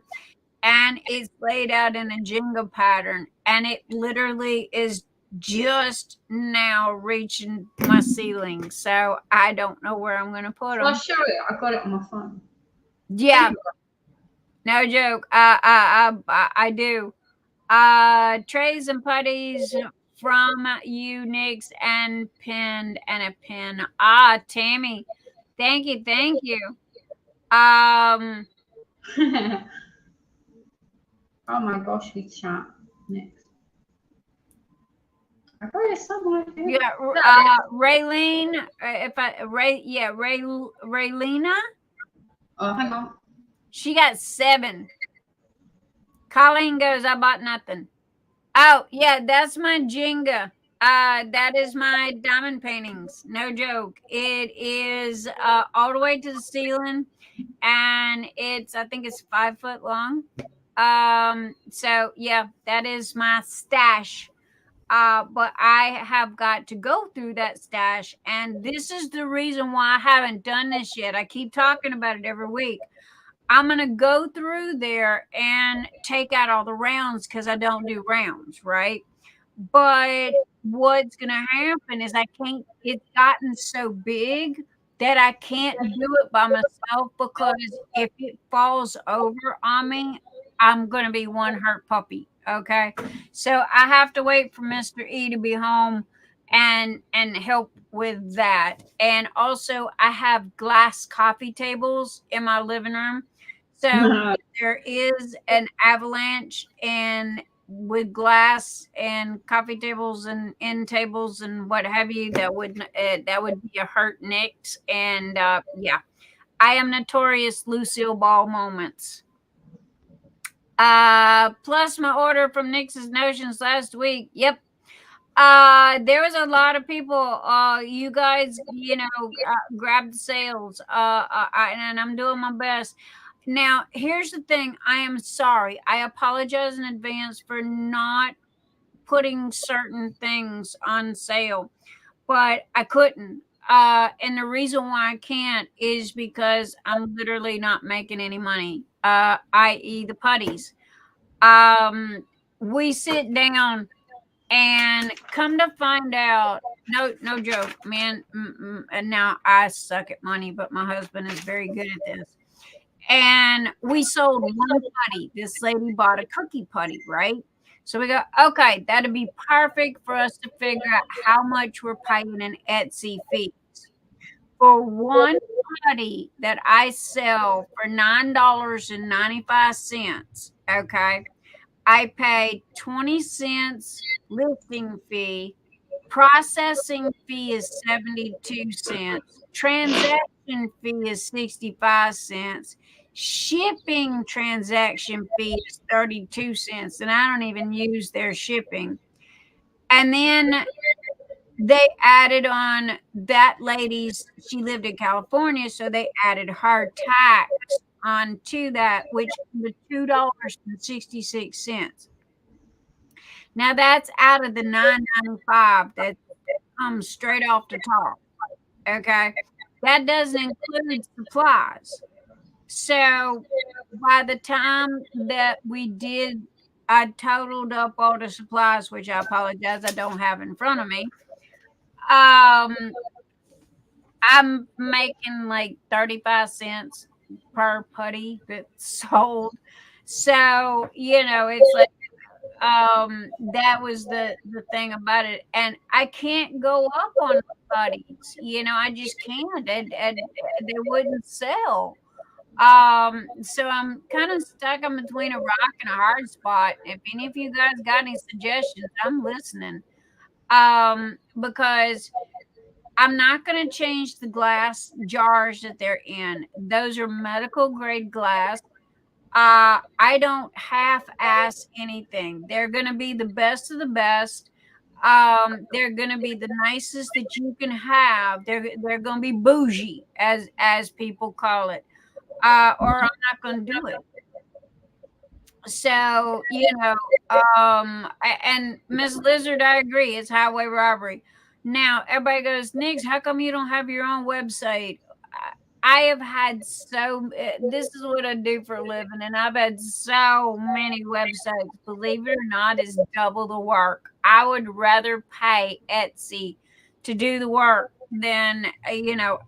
And it's laid out in a Jenga pattern, and it literally is just now reaching my ceiling. So I don't know where I'm going to put them. I'll show it. I got it on my phone. Yeah, no joke. I do. Trays and putties from Unix and pinned and a pin. Tammy, thank you. Oh my gosh, we chat next. I got it somewhere. Yeah, Raelene. Raelena. Oh, hang on. She got 7. Colleen goes, "I bought nothing." Oh yeah, that's my Jenga. That is my diamond paintings. No joke. It is all the way to the ceiling, and I think it's 5 foot long. So yeah, that is my stash. But I have got to go through that stash, and this is the reason why I haven't done this yet. I keep talking about it every week. I'm going to go through there and take out all the rounds because I don't do rounds, right? But what's going to happen is it's gotten so big that I can't do it by myself, because if it falls over on me, I'm going to be one hurt puppy. Okay. So I have to wait for Mr. E to be home and help with that. And also I have glass coffee tables in my living room. So if there is an avalanche and with glass and coffee tables and end tables and what have you, that would be a hurt Nix. And yeah, I am notorious Lucille Ball moments. Plus my order from Nix's Notions last week. Yep. There was a lot of people. You guys, grabbed the sales. And I'm doing my best. Now, here's the thing. I am sorry. I apologize in advance for not putting certain things on sale, but I couldn't. And the reason why I can't is because I'm literally not making any money, i.e. the putties. We sit down and come to find out, no joke, man. And now I suck at money, but my husband is very good at this. And we sold one putty. This lady bought a cookie putty, right? So we go, okay, that'd be perfect for us to figure out how much we're paying in Etsy fees. For one putty that I sell for $9.95, okay, I pay 20 cents listing fee. Processing fee is 72 cents. Transaction fee is 65 cents. Shipping transaction fee is 32 cents. And I don't even use their shipping. And then they added on that lady's, she lived in California, so they added her tax onto that, which was $2.66. Now that's out of the $9.95 that comes straight off the top. Okay, that doesn't include supplies. So by the time that we did, I totaled up all the supplies, which I apologize, I don't have in front of me. I'm making like 35 cents per putty that's sold. So, it's like, that was the thing about it. And I can't go up on the putties. I just can't. And they wouldn't sell. So I'm kind of stuck in between a rock and a hard spot. If any of you guys got any suggestions, I'm listening. Because I'm not going to change the glass jars that they're in. Those are medical grade glass. I don't half-ass anything. They're going to be the best of the best. They're going to be the nicest that you can have. They're going to be bougie, as people call it. Or I'm not going to do it. So, and Miss Lizard, I agree. It's highway robbery. Now, everybody goes, Nix, how come you don't have your own website? I have had this is what I do for a living, and I've had so many websites. Believe it or not, it's double the work. I would rather pay Etsy to do the work than,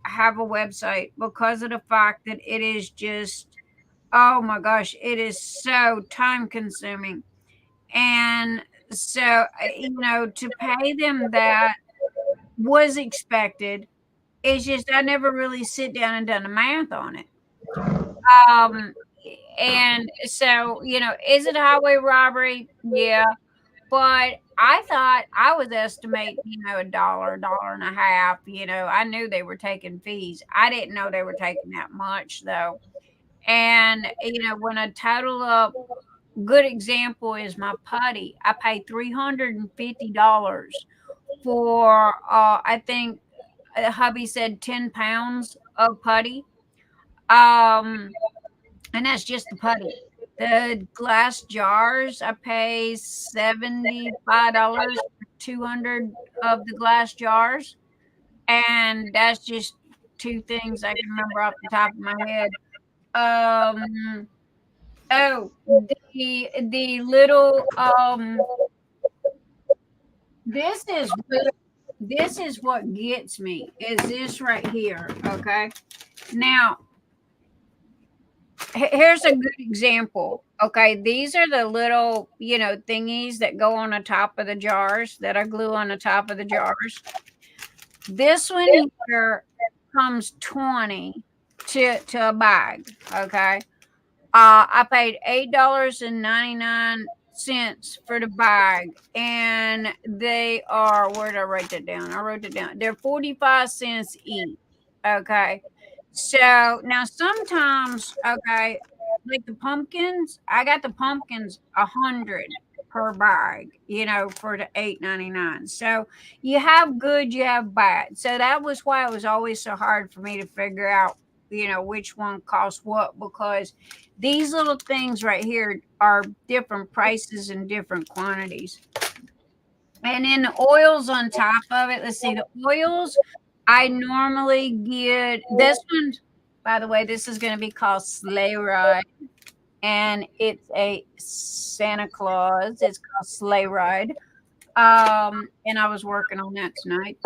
have a website, because of the fact that it is just, oh my gosh, it is so time consuming. And so, to pay them that was expected. It's just I never really sit down and done the math on it. And so, is it highway robbery? Yeah. But I thought I was estimating, $1, $1.50. I knew they were taking fees. I didn't know they were taking that much though. And, when I total up, good example is my putty. I paid $350 for, I think, hubby said 10 pounds of putty. And that's just the putty. The glass jars, I pay $75 for 200 of the glass jars. And that's just two things I can remember off the top of my head. The little, this is what gets me, is this right here. Okay, now here's a good example. Okay, these are the little, thingies that go on the top of the jars that I glue on the top of the jars. This one here comes 20 to a bag. Okay. I paid $8.99 for the bag, and they are, where did I write that down? I wrote it down. They're 45 cents each. Okay. So now sometimes, okay, like the pumpkins, I got the pumpkins 100 per bag, for the $8.99. So you have good, you have bad. So that was why it was always so hard for me to figure out, which one costs what, because these little things right here are different prices and different quantities. And then the oils on top of it, let's see, the oils, I normally get this one. By the way, this is going to be called Sleigh Ride, and it's a Santa Claus. It's called Sleigh Ride. And I was working on that tonight.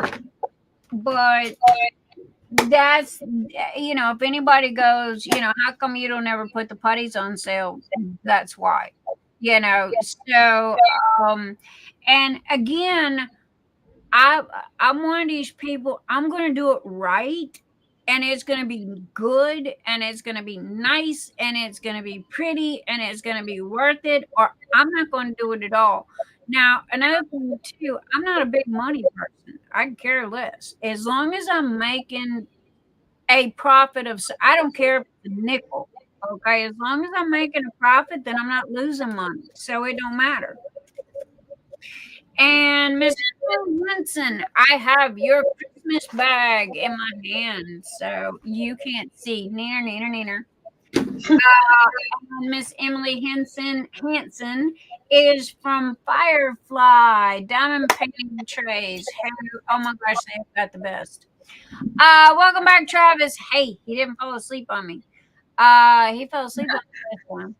But that's, if anybody goes, how come you don't ever put the putties on sale? That's why, so, and again, I'm one of these people, I'm going to do it right, and it's going to be good, and it's going to be nice, and it's going to be pretty, and it's going to be worth it, or I'm not going to do it at all. Now, another thing too, I'm not a big money person. I can care less. As long as I'm making a profit of, I don't care if it's a nickel. Okay. As long as I'm making a profit, then I'm not losing money. So it don't matter. And Mr. Winston, I have your Christmas bag in my hand, so you can't see. Neener. Miss Emily Hanson is from Firefly Diamond Painting Trays. Oh my gosh, they've got the best. Welcome back, Travis. Hey, he didn't fall asleep on me. He fell asleep on this one.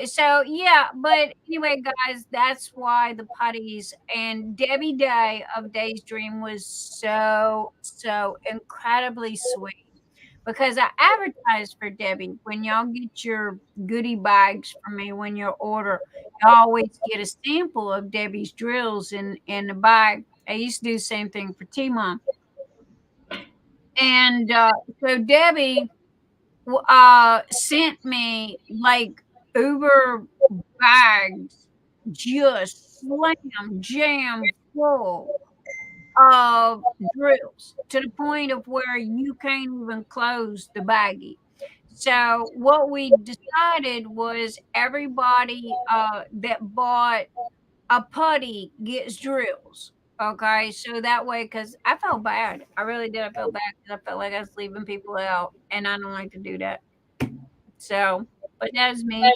So yeah, but anyway, guys, that's why the putties and Debbie Day of Day's Dream was so incredibly sweet, because I advertised for Debbie. When y'all get your goodie bags from me, when you order, you always get a sample of Debbie's drills in the bag. I used to do the same thing for T-Mom. And so Debbie sent me like Uber bags, just slam jam full of drills, to the point of where you can't even close the baggie. So what we decided was everybody that bought a putty gets drills. Okay, so that way, because I felt bad. I really did. I felt bad because I felt like I was leaving people out, and I don't like to do that. So, but that was me.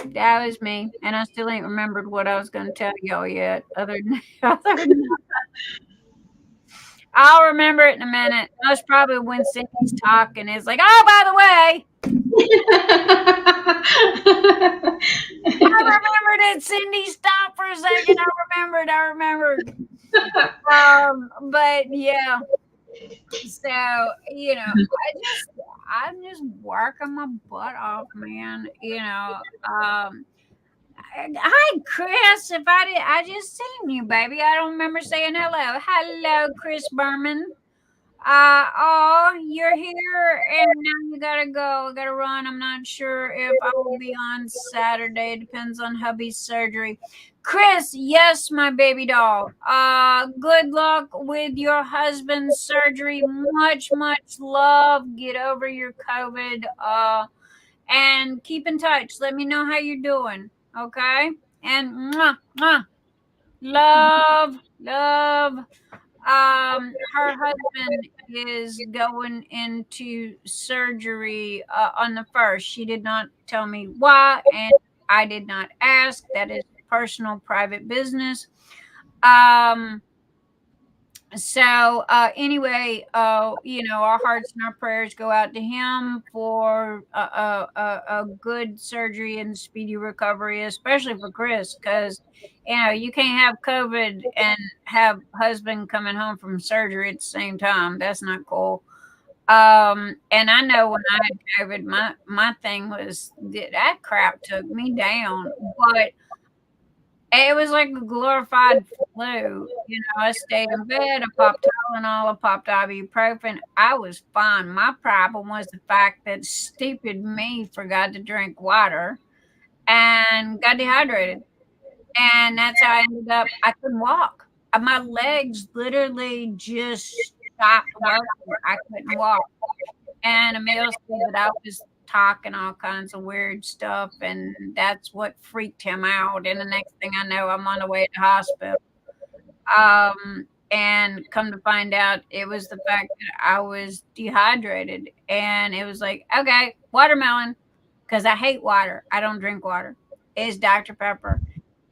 That was me. And I still ain't remembered what I was going to tell y'all yet. Other than that. I'll remember it in a minute. That's probably when Cindy's talking. It's like, oh, by the way, I remembered it. Cindy, stop for a second. I remembered. But yeah. So, I'm just working my butt off, man. Hi, Kris. I just seen you, baby. I don't remember saying hello. Hello, Kris Brummund. Oh, you're here, and now you gotta go. I gotta run. I'm not sure if I will be on Saturday. Depends on hubby's surgery. Kris, yes, my baby doll. Good luck with your husband's surgery. Much love. Get over your COVID. And keep in touch. Let me know how you're doing. Okay? And love. Her husband is going into surgery on the 1st. She did not tell me why, and I did not ask. That is personal, private business. So anyway, our hearts and our prayers go out to him for a good surgery and speedy recovery, especially for Kris, because you can't have COVID and have husband coming home from surgery at the same time. That's not cool. And I know when I had COVID, my thing was that crap took me down, but it was like a glorified flu. I stayed in bed. I popped Tylenol. I popped ibuprofen. I was fine. My problem was the fact that stupid me forgot to drink water and got dehydrated. And that's how I ended up. I couldn't walk. My legs literally just stopped working. I couldn't walk. And Emil said that I was talking all kinds of weird stuff, and that's what freaked him out. And the next thing I know, I'm on the way to the hospital. And come to find out, it was the fact that I was dehydrated. And it was like, okay, watermelon, because I hate water. I don't drink water. It's Dr. Pepper,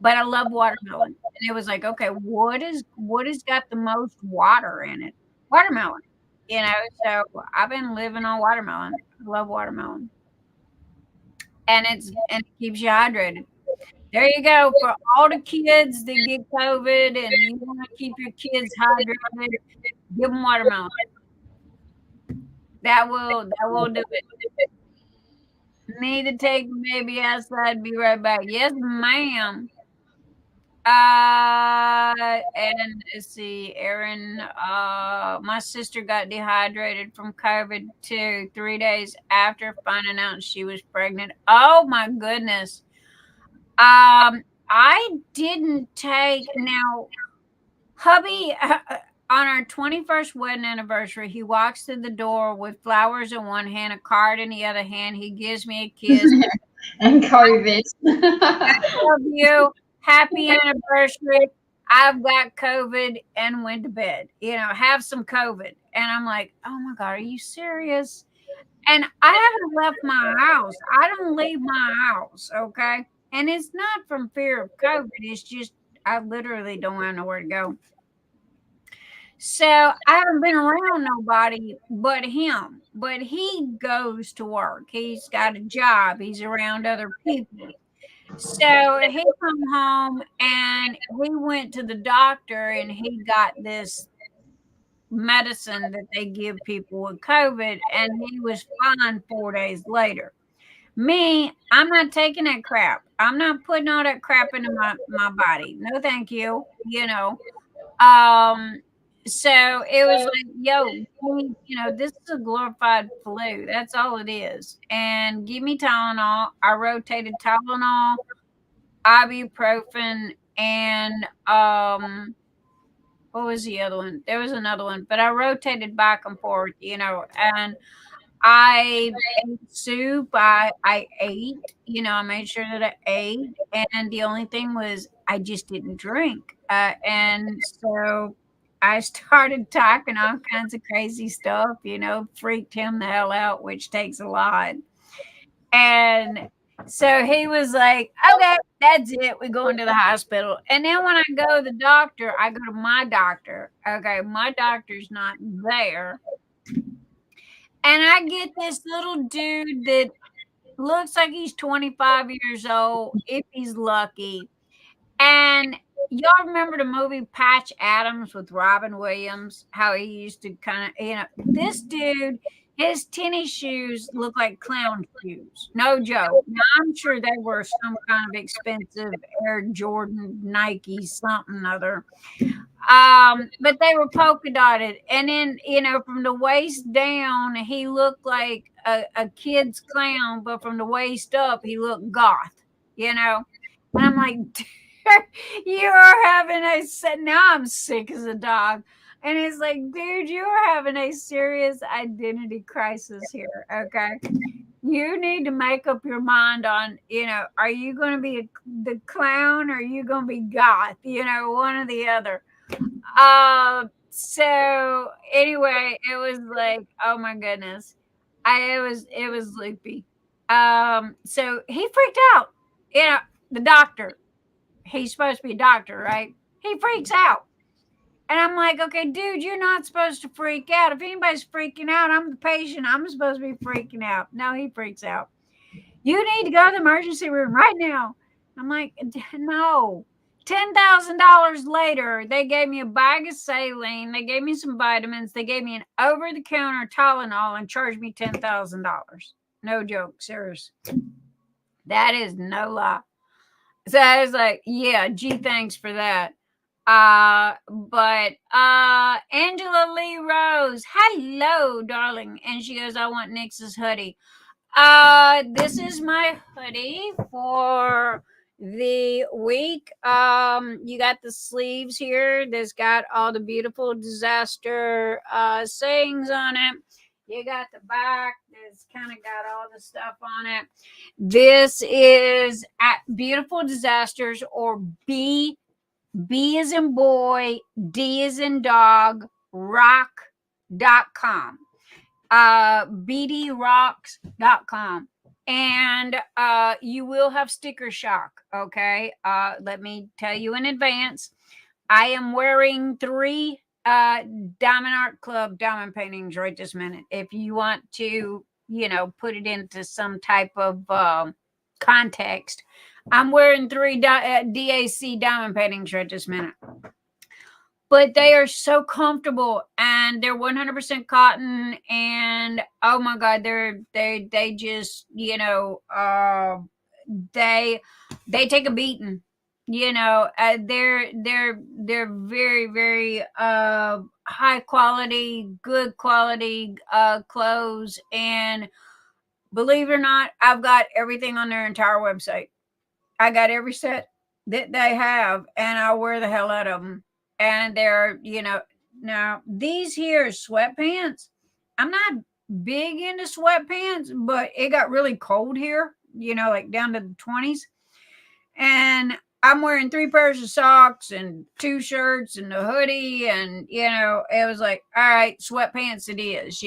but I love watermelon. And it was like, okay, what has got the most water in it? Watermelon. So I've been living on watermelon. I love watermelon. And it keeps you hydrated. There you go. For all the kids that get COVID and you want to keep your kids hydrated, give them watermelon. That will do it. Need to take the baby outside. Be right back. Yes, ma'am. And let's see, Aaron, my sister got dehydrated from COVID too, 3 days after finding out she was pregnant. Oh my goodness. I didn't take, now, hubby, on our 21st wedding anniversary, he walks through the door with flowers in one hand, a card in the other hand. He gives me a kiss. And COVID. I love you. Happy anniversary. I've got COVID and went to bed. Have some COVID. And I'm like, oh my God, are you serious? And I haven't left my house. I don't leave my house. Okay. And it's not from fear of COVID. It's just, I literally don't have nowhere to go. So I haven't been around nobody but him. But he goes to work. He's got a job. He's around other people. So he come home and he went to the doctor and he got this medicine that they give people with COVID, and he was fine 4 days later. Me, I'm not taking that crap. I'm not putting all that crap into my body. No, thank you. So it was like, yo, this is a glorified flu. That's all it is. And give me Tylenol. I rotated Tylenol, ibuprofen, and what was the other one? There was another one, but I rotated back and forth, and I ate soup. I ate, I made sure that I ate. And the only thing was I just didn't drink. And so I started talking all kinds of crazy stuff, freaked him the hell out, which takes a lot. And so he was like, okay, that's it. We're going to the hospital. And then when I go to the doctor, I go to my doctor. Okay, my doctor's not there. And I get this little dude that looks like he's 25 years old, if he's lucky. And y'all remember the movie Patch Adams with Robin Williams? How he used to kind of, this dude, his tennis shoes look like clown shoes. No joke. Now, I'm sure they were some kind of expensive Air Jordan, Nike, something other. But they were polka dotted. And then, from the waist down, he looked like a kid's clown, but from the waist up, he looked goth, And I'm like, you are having now I'm sick as a dog. And it's like, dude, you are having a serious identity crisis here. Okay. You need to make up your mind on, are you going to be the clown or are you going to be goth? One or the other. So anyway, it was like, oh my goodness. It was loopy. So he freaked out. The doctor. He's supposed to be a doctor, right? He freaks out. And I'm like, okay, dude, you're not supposed to freak out. If anybody's freaking out, I'm the patient. I'm supposed to be freaking out. No, he freaks out. You need to go to the emergency room right now. I'm like, no. $10,000 later, they gave me a bag of saline. They gave me some vitamins. They gave me an over-the-counter Tylenol and charged me $10,000. No joke, serious. That is no lie. So I was like, yeah, gee, thanks for that. But Angela Lee Rose, hello, darling. And she goes, I want Nix's hoodie. This is my hoodie for the week. You got the sleeves here. That's got all the beautiful disaster sayings on it. You got the back that's kind of got all the stuff on it. This is at Beautiful Disasters, or B as in boy, D as in dog, rock.com. bdrocks.com. And you will have sticker shock. Okay. Let me tell you in advance. I am wearing 3 Diamond Art Club diamond paintings right this minute. If you want to, put it into some type of context, I'm wearing 3 DAC diamond paintings right this minute. But they are so comfortable, and they're 100% cotton, and oh my God, they just, they take a beating. They're very, very high quality, good quality clothes. And believe it or not, I've got everything on their entire website. I got every set that they have, and I wear the hell out of them. And they're, now these here sweatpants. I'm not big into sweatpants, but it got really cold here, like down to the 20s. And I'm wearing 3 pairs of socks and 2 shirts and a hoodie. And, it was like, all right, sweatpants it is,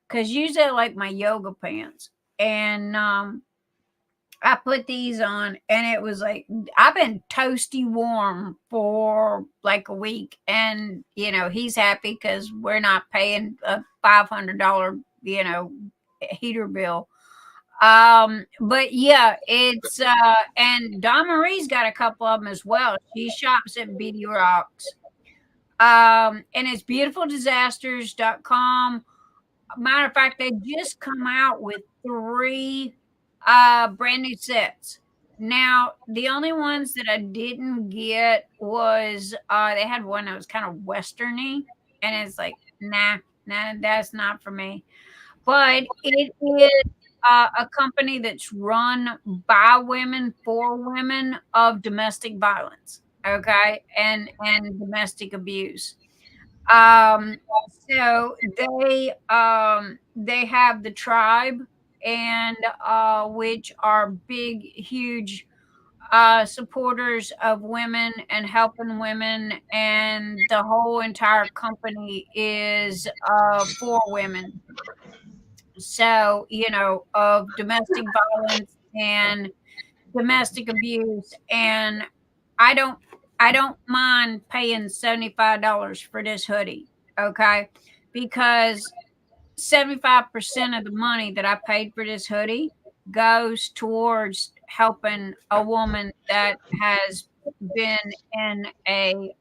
because usually I like my yoga pants. And I put these on, and it was like, I've been toasty warm for like a week. And, he's happy because we're not paying a $500, heater bill. But yeah, it's and Dawnmarie's got a couple of them as well. She shops at BD Rocks. And it's beautifuldisasters.com. Matter of fact, they just come out with 3 brand new sets. Now, the only ones that I didn't get was they had one that was kind of westerny, and it's like, nah, that's not for me. But it is a company that's run by women for women of domestic violence, okay, and domestic abuse. So they have the Tribe, and which are big, huge supporters of women and helping women, and the whole entire company is for women. So, of domestic violence and domestic abuse. And I don't mind paying $75 for this hoodie, okay? Because 75% of the money that I paid for this hoodie goes towards helping a woman that has been in a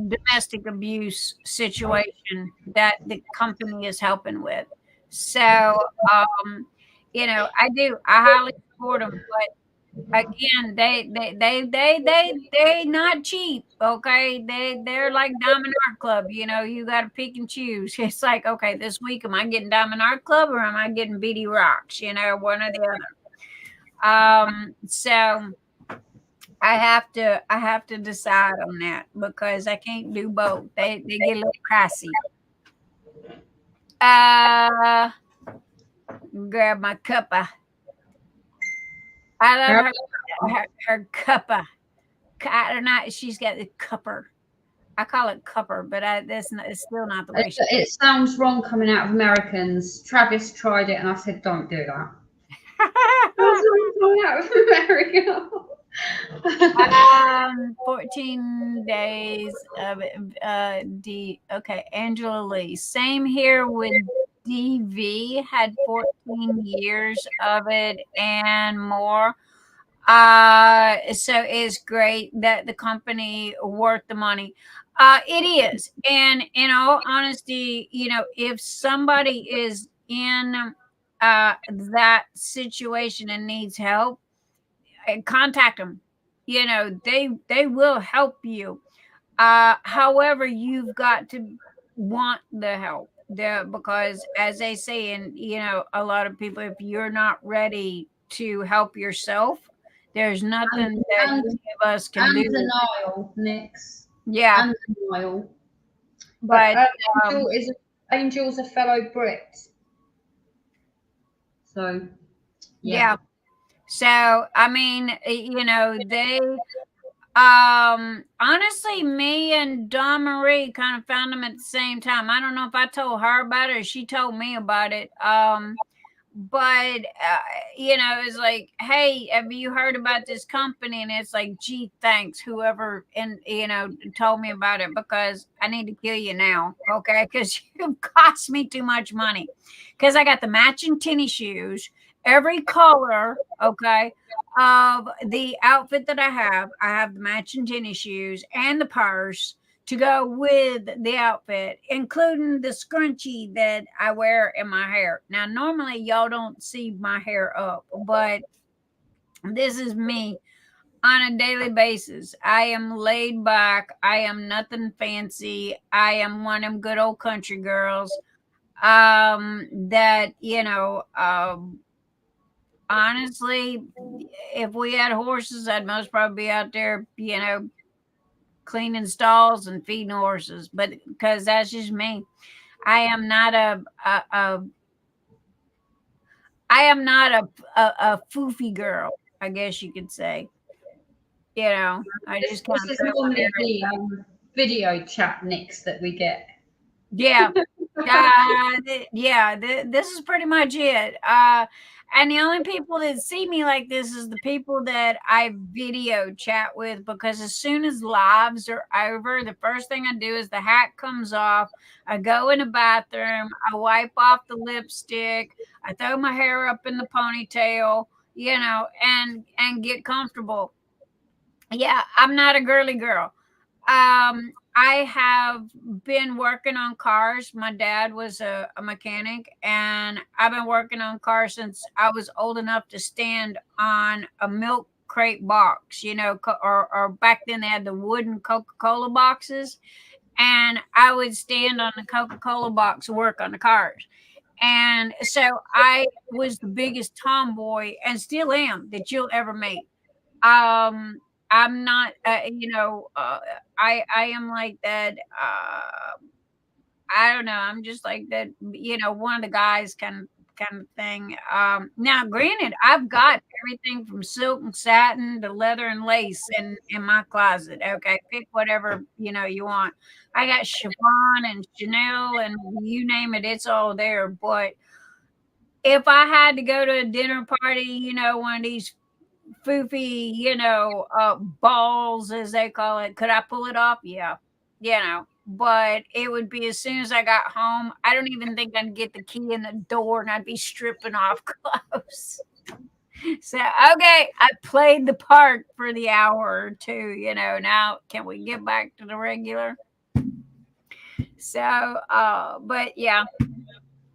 domestic abuse situation that the company is helping with. So, I highly support them. But again, they not cheap. Okay, they're like Diamond Art Club. You got to pick and choose. It's like, okay, this week am I getting Diamond Art Club, or am I getting BD Rocks? One or the other. So I have to decide on that, because I can't do both. They get a little pricey. Grab my cuppa. I love her cuppa. I don't know. She's got the cupper. I call it cupper, but it's still not the way. It sounds wrong coming out of Americans. Travis tried it, and I said, "Don't do that." That's coming out of America. 14 days of okay, Angela Lee. Same here with DV, had 14 years of it and more. So it's great that the company worth the money. It is. And in all honesty, if somebody is in that situation and needs help, contact them. They will help you. However, you've got to want the help. Because as they say, and a lot of people, if you're not ready to help yourself, there's nothing that and, any of us can and do. denial, Nix. Yeah, And denial. but Angel's a fellow Brit. So, yeah. So I mean, they honestly, me and Dawnmarie kind of found them at the same time. I don't know if I told her about it or she told me about it. But it's like, hey, have you heard about this company? And it's like, gee, thanks, whoever told me about it, because I need to kill you now, okay? Because you cost me too much money. Because I got the matching tennis shoes, every color, okay, of the outfit that I have. I have the matching tennis shoes and the purse to go with the outfit, including the scrunchie that I wear in my hair. Now, normally y'all don't see my hair up, but this is me on a daily basis. I am laid back. I am nothing fancy. I am one of them good old country girls. That honestly, if we had horses, I'd most probably be out there, cleaning stalls and feeding horses. But because that's just me, I am not a foofy girl, I guess you could say. I just kind This of is normally the video chat Nix that we get. yeah. This is pretty much it. And the only people that see me like this is the people that I video chat with, because as soon as lives are over, the first thing I do is the hat comes off. I go in the bathroom, I wipe off the lipstick, I throw my hair up in the ponytail, and get comfortable. Yeah, I'm not a girly girl. I have been working on cars. My dad was a mechanic, and I've been working on cars since I was old enough to stand on a milk crate box, or back then they had the wooden Coca-Cola boxes, and I would stand on the Coca-Cola box and work on the cars. And so I was the biggest tomboy, and still am, that you'll ever meet. Um, I'm not, I am like that. I don't know. I'm just like that. One of the guys kind of thing. Now, granted, I've got everything from silk and satin to leather and lace in my closet. Okay, pick whatever you want. I got chiffon and Chanel and you name it, it's all there. But if I had to go to a dinner party, one of these foofy, balls as they call it. Could I pull it off? Yeah, but it would be as soon as I got home. I don't even think I'd get the key in the door, and I'd be stripping off clothes. So okay, I played the part for the hour or two. Now can we get back to the regular? So, but yeah.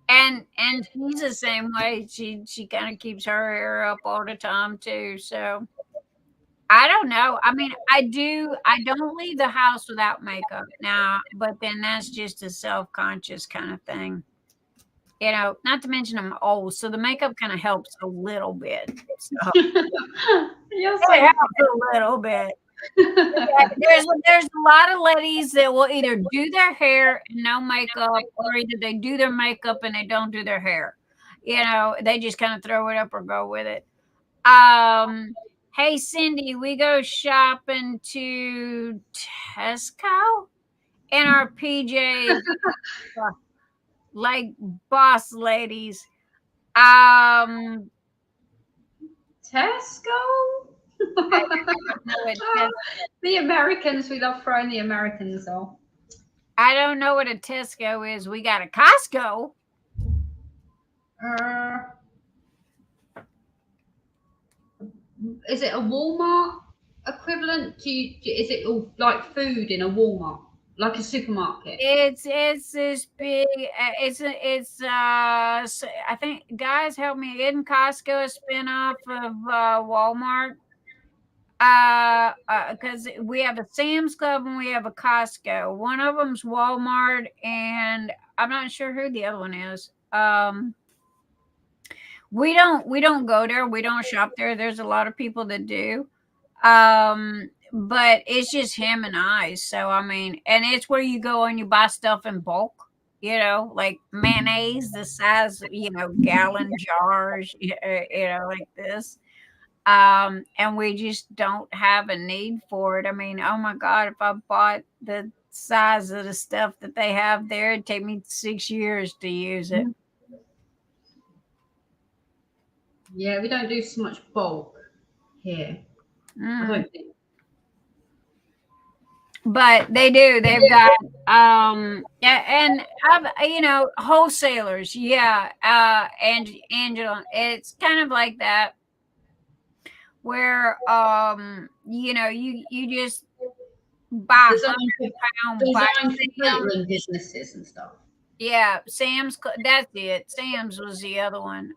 And she's the same way. She kind of keeps her hair up all the time too. So I don't know. I mean, I don't leave the house without makeup now, but then that's just a self-conscious kind of thing. Not to mention I'm old, so the makeup kind of helps a little bit. So You're it helps a little bit. Yeah, there's a lot of ladies that will either do their hair and no makeup, or either they do their makeup and they don't do their hair. They just kind of throw it up or go with it. Hey Cindy, we go shopping to Tesco in our PJs, like boss ladies. Tesco? The Americans, we love throwing the Americans off. I don't know what a Tesco is. We got a Costco. is it a Walmart equivalent? Is it all like food in a Walmart, like a supermarket? It's this big. I think, guys, help me. Isn't Costco a spinoff of Walmart? Because we have a Sam's Club and we have a Costco. One of them's Walmart, and I'm not sure who the other one is. We don't go there. We don't shop there. There's a lot of people that do. But it's just him and I. So I mean, and it's where you go and you buy stuff in bulk. Like mayonnaise, the size, gallon jars, like this. And we just don't have a need for it. I mean, oh my God, if I bought the size of the stuff that they have there, it'd take me 6 years to use it. Yeah, we don't do so much bulk here. I don't think. But they do. They've got and wholesalers. Yeah, and Angela, it's kind of like that, where you just buy Designed catering businesses and stuff. Yeah, Sam's. That's it. Sam's was the other one.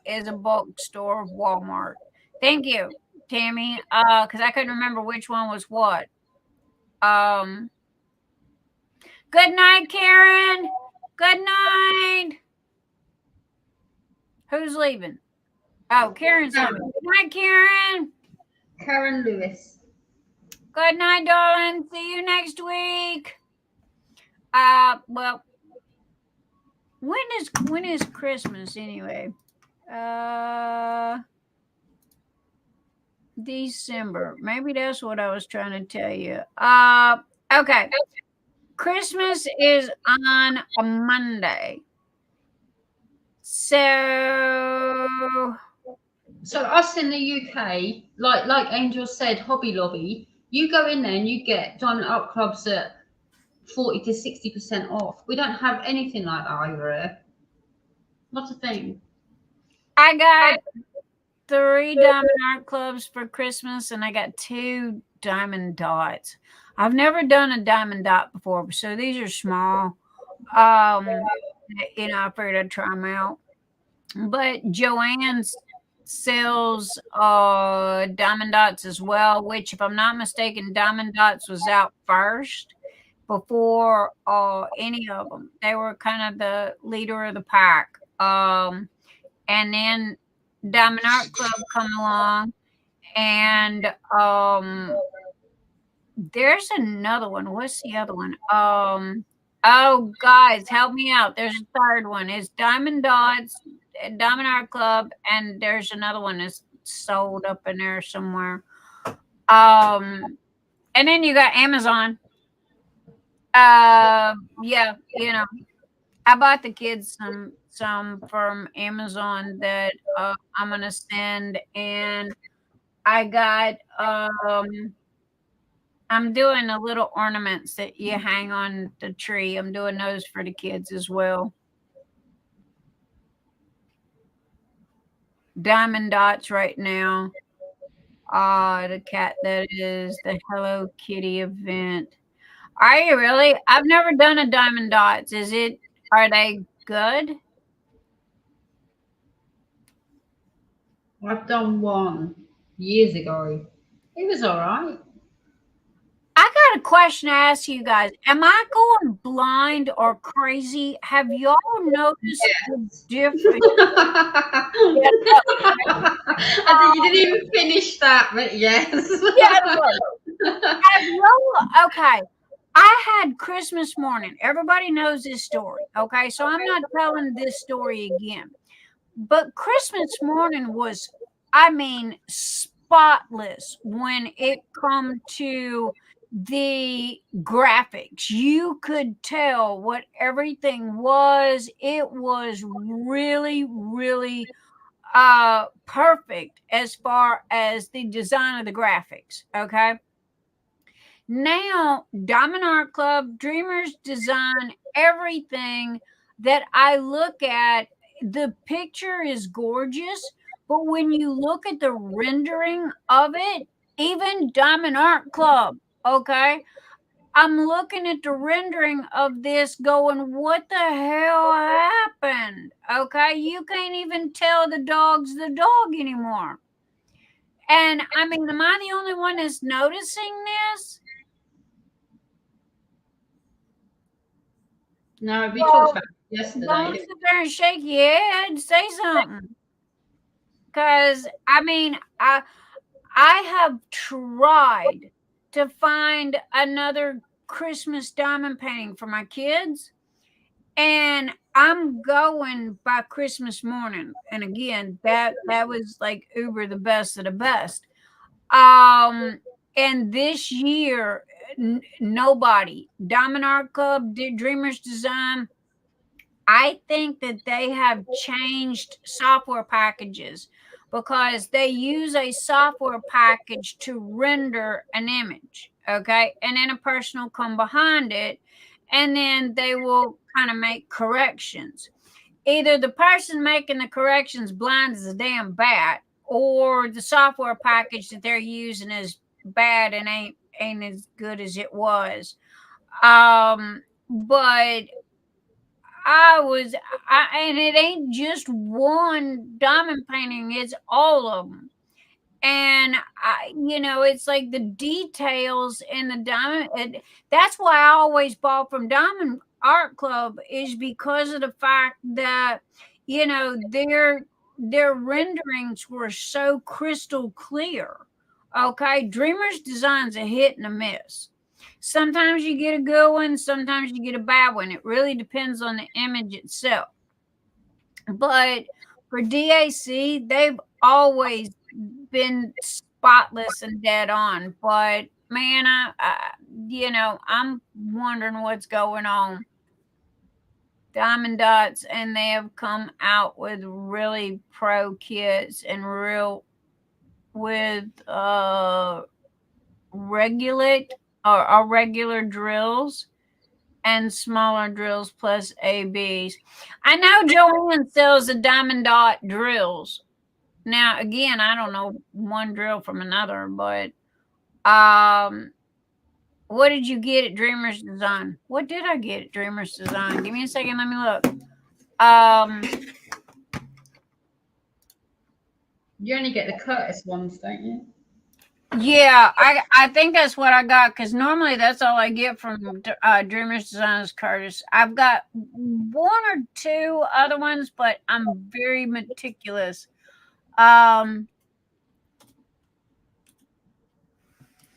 Is a bulk store of Walmart. Thank you, Tammy. Because I couldn't remember which one was what. Good night, Karen. Good night. Who's leaving? Oh, Karen's leaving. Good night, Karen. Karen Lewis. Good night, darling. See you next week. Well, when is Christmas anyway? December. Maybe that's what I was trying to tell you. Okay. Christmas is on a Monday. So us in the UK, like Angel said, Hobby Lobby, you go in there and you get Diamond Art Clubs at 40 to 60% off. We don't have anything like that over here. Not a thing. I got 3 Diamond Art Clubs for Christmas, and I got 2 Diamond Dots. I've never done a Diamond Dot before, so these are small. I figured I'd try them out. But Joanne sells Diamond Dots as well, which, if I'm not mistaken, Diamond Dots was out first before any of them. They were kind of the leader of the pack. And then Diamond Art Club come along, and there's another one. What's the other one? Oh, guys, help me out. There's a third one. It's Diamond Dots, Diamond Art Club, and there's another one that's sold up in there somewhere. And then you got Amazon. I bought the kids some from Amazon that I'm gonna send, and I got I'm doing the little ornaments that you hang on the tree. I'm doing those for the kids as well. Diamond Dots right now. The cat that is the Hello Kitty event. Are you really? I've never done a Diamond Dots. Are they good? I've done one years ago. It was all right. I got a question to ask you guys. Am I going blind or crazy? Have y'all noticed the difference? I think you didn't even finish that, but yes. Okay. I had Christmas morning. Everybody knows this story. Okay. So I'm not telling this story again. But Christmas morning was, spotless when it come to the graphics. You could tell what everything was. It was really, really perfect as far as the design of the graphics. Okay. Now, Diamond Art Club, Dreamers Design, everything that I look at, the picture is gorgeous, But when you look at the rendering of it, even Diamond Art Club, okay, I'm looking at the rendering of this going, what the hell happened? Okay, you can't even tell the dog's the dog anymore. And I mean, am I the only one that's noticing this? No, we talked about it yesterday. Don't sit there and shake your head. Say something. Because, I mean, I have tried to find another Christmas diamond painting for my kids, and I'm going by Christmas morning. And again, that was like uber the best of the best. And this year, nobody. Diamond Art Club, Dreamers Design, I think that they have changed software packages because they use a software package to render an image, okay? And then a person will come behind it, and then they will kind of make corrections. Either the person making the corrections blind as a damn bat, or the software package that they're using is bad and ain't as good as it was. But and it ain't just one diamond painting, it's all of them. And it's like the details in the diamond. That's why I always bought from Diamond Art Club, is because of the fact that, their renderings were so crystal clear. Okay. Dreamers Design's a hit and a miss. Sometimes you get a good one, sometimes you get a bad one. It really depends on the image itself. But for DAC, they've always been spotless and dead on. But man, I'm wondering what's going on. Diamond Dots, and they have come out with really pro kits and with regular drills and smaller drills plus ABs. I know Joanne sells the Diamond Dot drills. Now, again, I don't know one drill from another, but what did you get at Dreamers Design? What did I get at Dreamers Design? Give me a second, let me look. You only get the Curtis ones, don't you? Yeah, I think that's what I got, because normally that's all I get from Dreamers Designs Curtis. I've got one or two other ones, but I'm very meticulous. I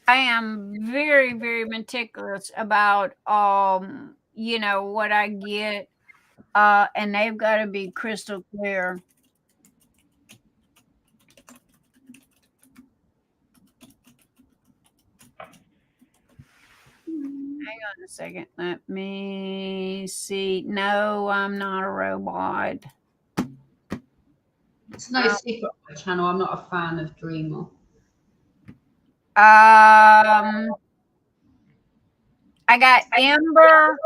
am very, very meticulous about what I get, and they've got to be crystal clear. Hang on a second. Let me see. No, I'm not a robot. It's no secret on my channel. I'm not a fan of Dreamer. I got Ember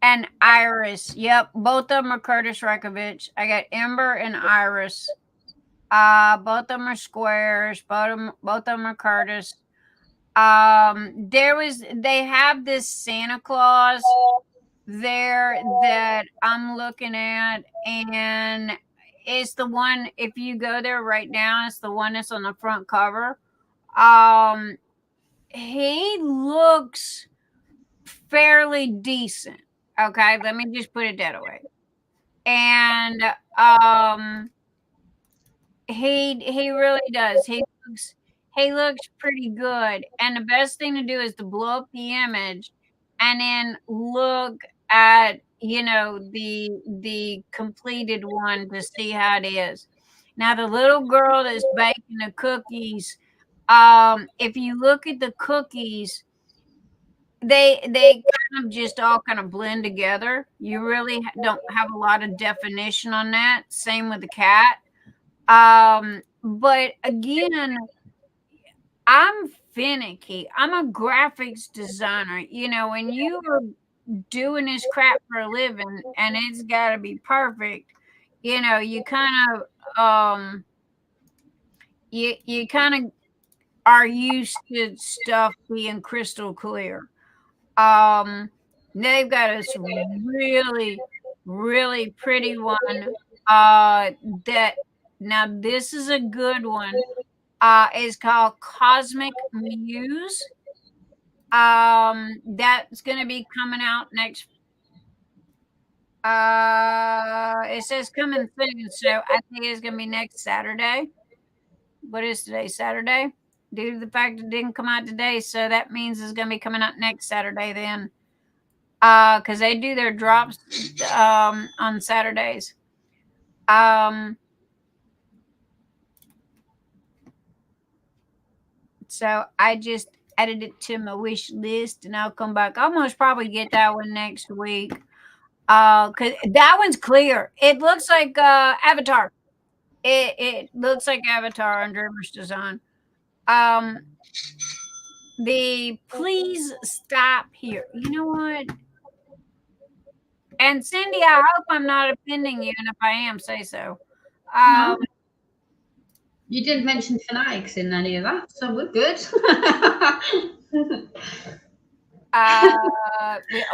and Iris. Yep, both of them are Curtis Rekovich. I got Ember and Iris. Both of them are squares. Both of them are Curtis. They have this Santa Claus there that I'm looking at, and it's the one, if you go there right now, it's the one that's on the front cover. He looks fairly decent. Okay, let me just put it that way. And he really does. He looks pretty good. And the best thing to do is to blow up the image and then look at, the completed one to see how it is. Now, the little girl that's baking the cookies, if you look at the cookies, they kind of just all kind of blend together. You really don't have a lot of definition on that. Same with the cat. But again, I'm finicky. I'm a graphics designer. When you are doing this crap for a living and it's got to be perfect, you kind of you kind of are used to stuff being crystal clear. They've got this really, really pretty one. That now this is a good one. It's called Cosmic Muse. That's gonna be coming out next. It says coming soon, so I think it's gonna be next Saturday. What is today? Saturday? Due to the fact it didn't come out today, so that means it's gonna be coming out next Saturday then. Because they do their drops on Saturdays. So I just added it to my wish list, and I'll come back. I'll most probably get that one next week. Because that one's clear. It looks like Avatar. It looks like Avatar on Dreamer's Design. The please stop here. You know what? And Cindi, I hope I'm not offending you, and if I am, say so. No. You didn't mention Fanatics in any of that, so we're good.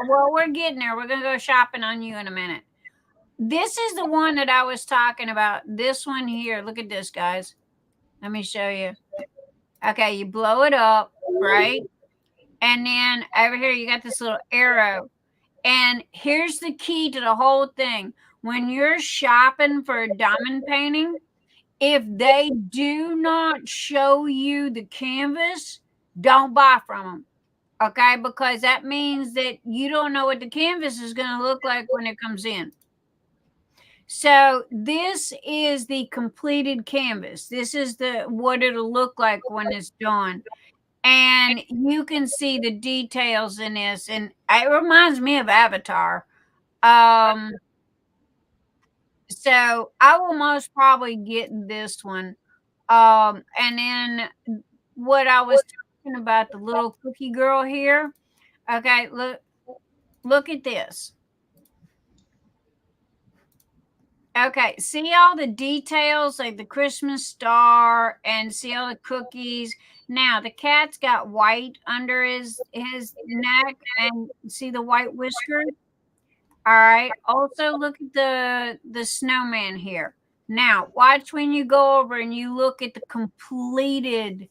Well, we're getting there. We're gonna go shopping on you in a minute. This is the one that I was talking about. This one here. Look at this, guys. Let me show you. Okay, you blow it up, right? And then over here you got this little arrow. And here's the key to the whole thing. When you're shopping for a diamond painting, if they do not show you the canvas, don't buy from them. Okay? Because that means that you don't know what the canvas is going to look like when it comes in. So this is the completed canvas. This is what it'll look like when it's done. And you can see the details in this. And it reminds me of Avatar. So I will most probably get this one. And then what I was talking about, the little cookie girl here. Okay, look at this. Okay, see all the details like the Christmas star and see all the cookies. Now the cat's got white under his neck and see the white whiskers. All right. Also look at the snowman here. Now watch when you go over and you look at the completed.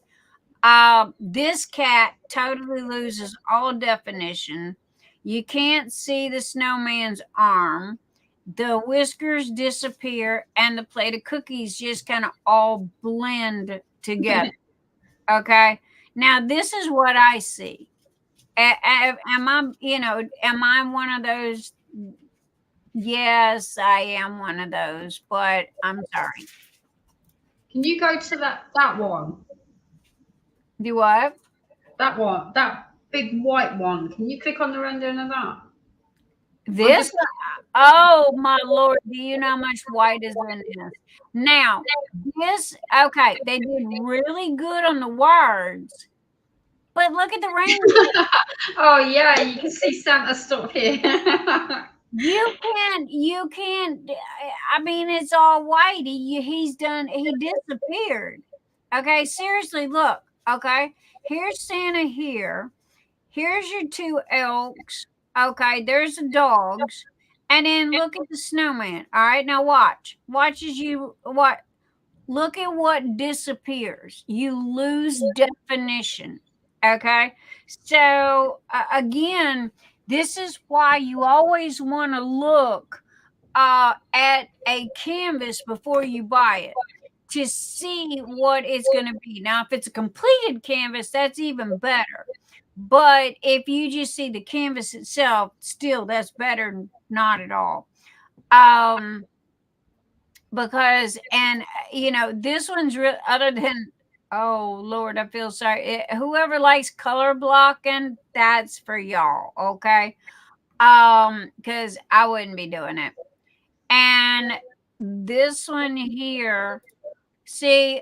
This cat totally loses all definition. You can't see the snowman's arm. The whiskers disappear and the plate of cookies just kind of all blend together. Okay. Now this is what I see. Am I one of those? Yes, I am one of those, but I'm sorry. Can you go to that one? Do what? That one, that big white one. Can you click on the rendering of that? This? Oh my Lord! Do you know how much white is in this? Now, this okay. They did really good on the words, but look at the rainbow. Oh yeah, you can see Santa stuff here. You can't. I mean, it's all white. He disappeared. Okay, seriously, look. Okay, here's Santa here. Here's your two elks. Okay, there's the dogs. And then look at the snowman. All right, now watch. Watch as you what. Look at what disappears. You lose definition. Okay, so again, this is why you always want to look at a canvas before you buy it to see what it's going to be. Now, if it's a completed canvas, that's even better. But if you just see the canvas itself, still that's better than not at all. Because, and this one's real, other than, oh Lord, I feel sorry. Whoever likes color blocking, that's for y'all, okay? Because I wouldn't be doing it. And this one here, see,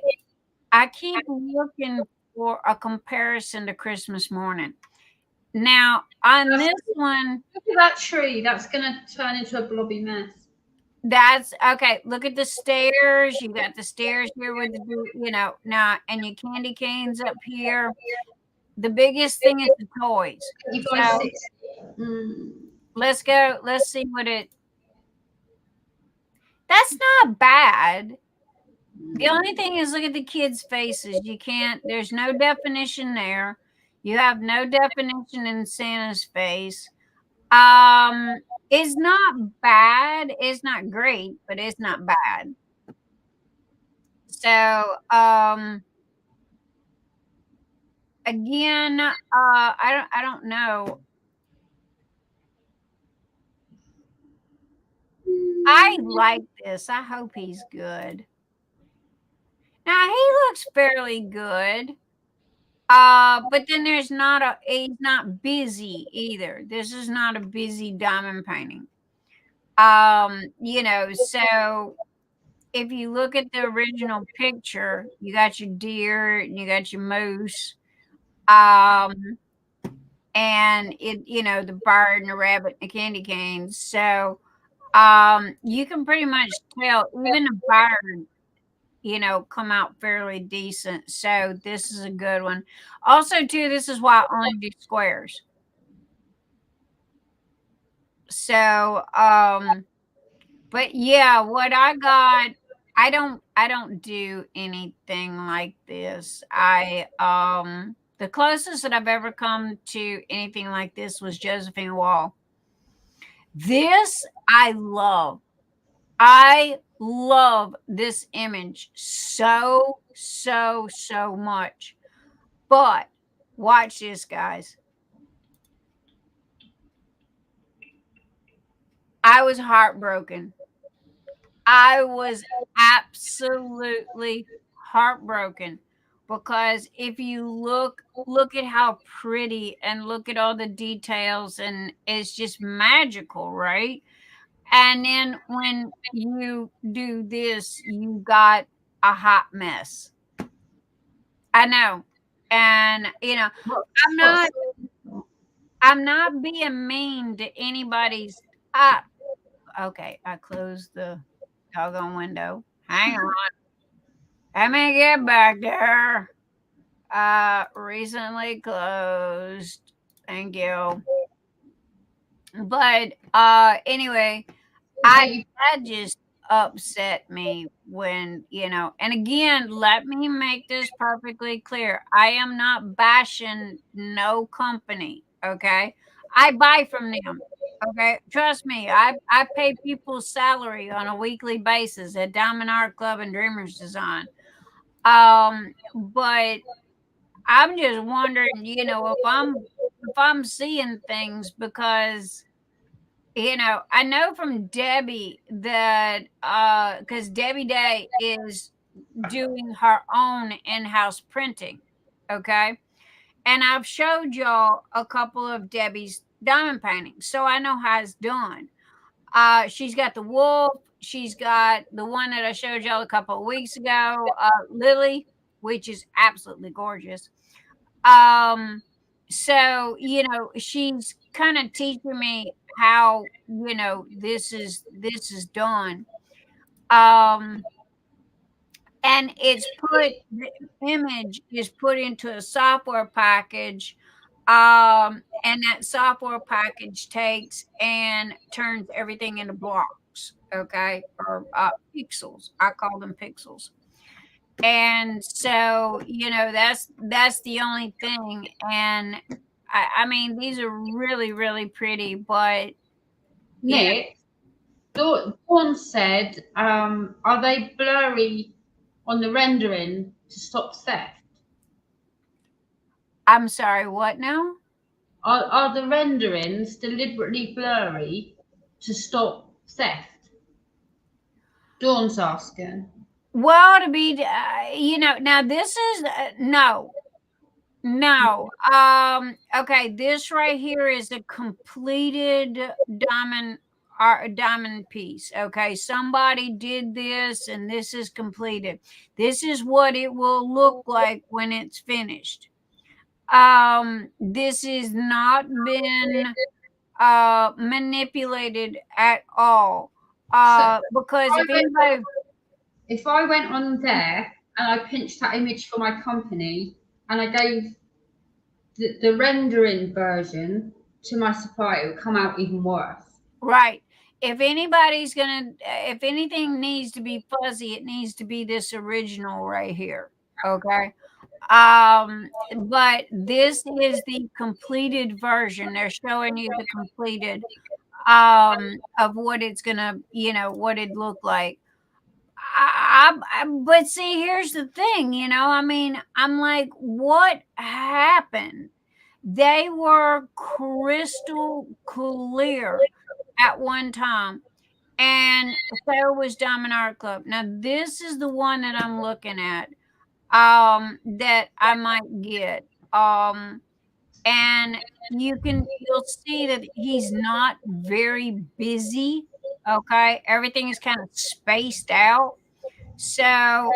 I keep looking for a comparison to Christmas morning. Now, on this one, look at that tree. That's going to turn into a blobby mess. That's okay. Look at the stairs. You got the stairs here with the, now, and your candy canes up here. The biggest thing is the toys. You So guys 60. Mm. let's go. Let's see what it. That's not bad. The only thing is, look at the kids' faces. You can't. There's no definition there. You have no definition in Santa's face. It's not bad. It's not great, but it's not bad. So, again, I don't know. I like this. I hope he's good. Now he looks fairly good. But then he's not busy either. This is not a busy diamond painting. So if you look at the original picture, you got your deer and you got your moose. And the bird and the rabbit and the candy canes. So you can pretty much tell even the bird, come out fairly decent. So this is a good one. Also, too, this is why I only do squares. So, but yeah, what I got, I don't do anything like this. The closest that I've ever come to anything like this was Josephine Wall. This I love. I love this image so, so, so much. But watch this, guys. I was heartbroken. I was absolutely heartbroken because if you look at how pretty and look at all the details, and it's just magical, right? And then when you do this, you got a hot mess. I know. And I'm not I'm not being mean to anybody's okay, I closed the doggone window. Hang on. Let me get back there. Recently closed. Thank you. But anyway, that just upset me when, and again, let me make this perfectly clear. I am not bashing no company, okay? I buy from them. Okay, trust me, I pay people's salary on a weekly basis at Diamond Art Club and Dreamers Design. But I'm just wondering, if I'm seeing things because I know from Debbie that because Debbie Day is doing her own in-house printing, okay? And I've showed y'all a couple of Debbie's diamond paintings, so I know how it's done. She's got the wolf. She's got the one that I showed y'all a couple of weeks ago, Lily, which is absolutely gorgeous. So she's kind of teaching me how this is done. And the image is put into a software package. And that software package takes and turns everything into blocks, okay, or pixels. I call them pixels. And so that's the only thing. And I mean, these are really, really pretty, but Nick, Dawn said, are they blurry on the rendering to stop theft? I'm sorry, what now? Are the renderings deliberately blurry to stop theft? Dawn's asking. Well, to be, now this is no. Okay, this right here is a completed diamond piece. Okay, somebody did this, and this is completed. This is what it will look like when it's finished. This has not been manipulated at all. Because if anybody, if I went on there and I pinched that image for my company and I gave the rendering version to my supplier, it would come out even worse. right. If anybody's gonna, if anything needs to be fuzzy, it needs to be this original right here. Okay. But this is the completed version. They're showing you the completed of what it's gonna, what it looked like. But see, here's the thing, I mean, I'm like, what happened? They were crystal clear at one time, and so was Diamond Art Club. Now, this is the one that I'm looking at, that I might get. And you'll see that he's not very busy. Okay, everything is kind of spaced out. So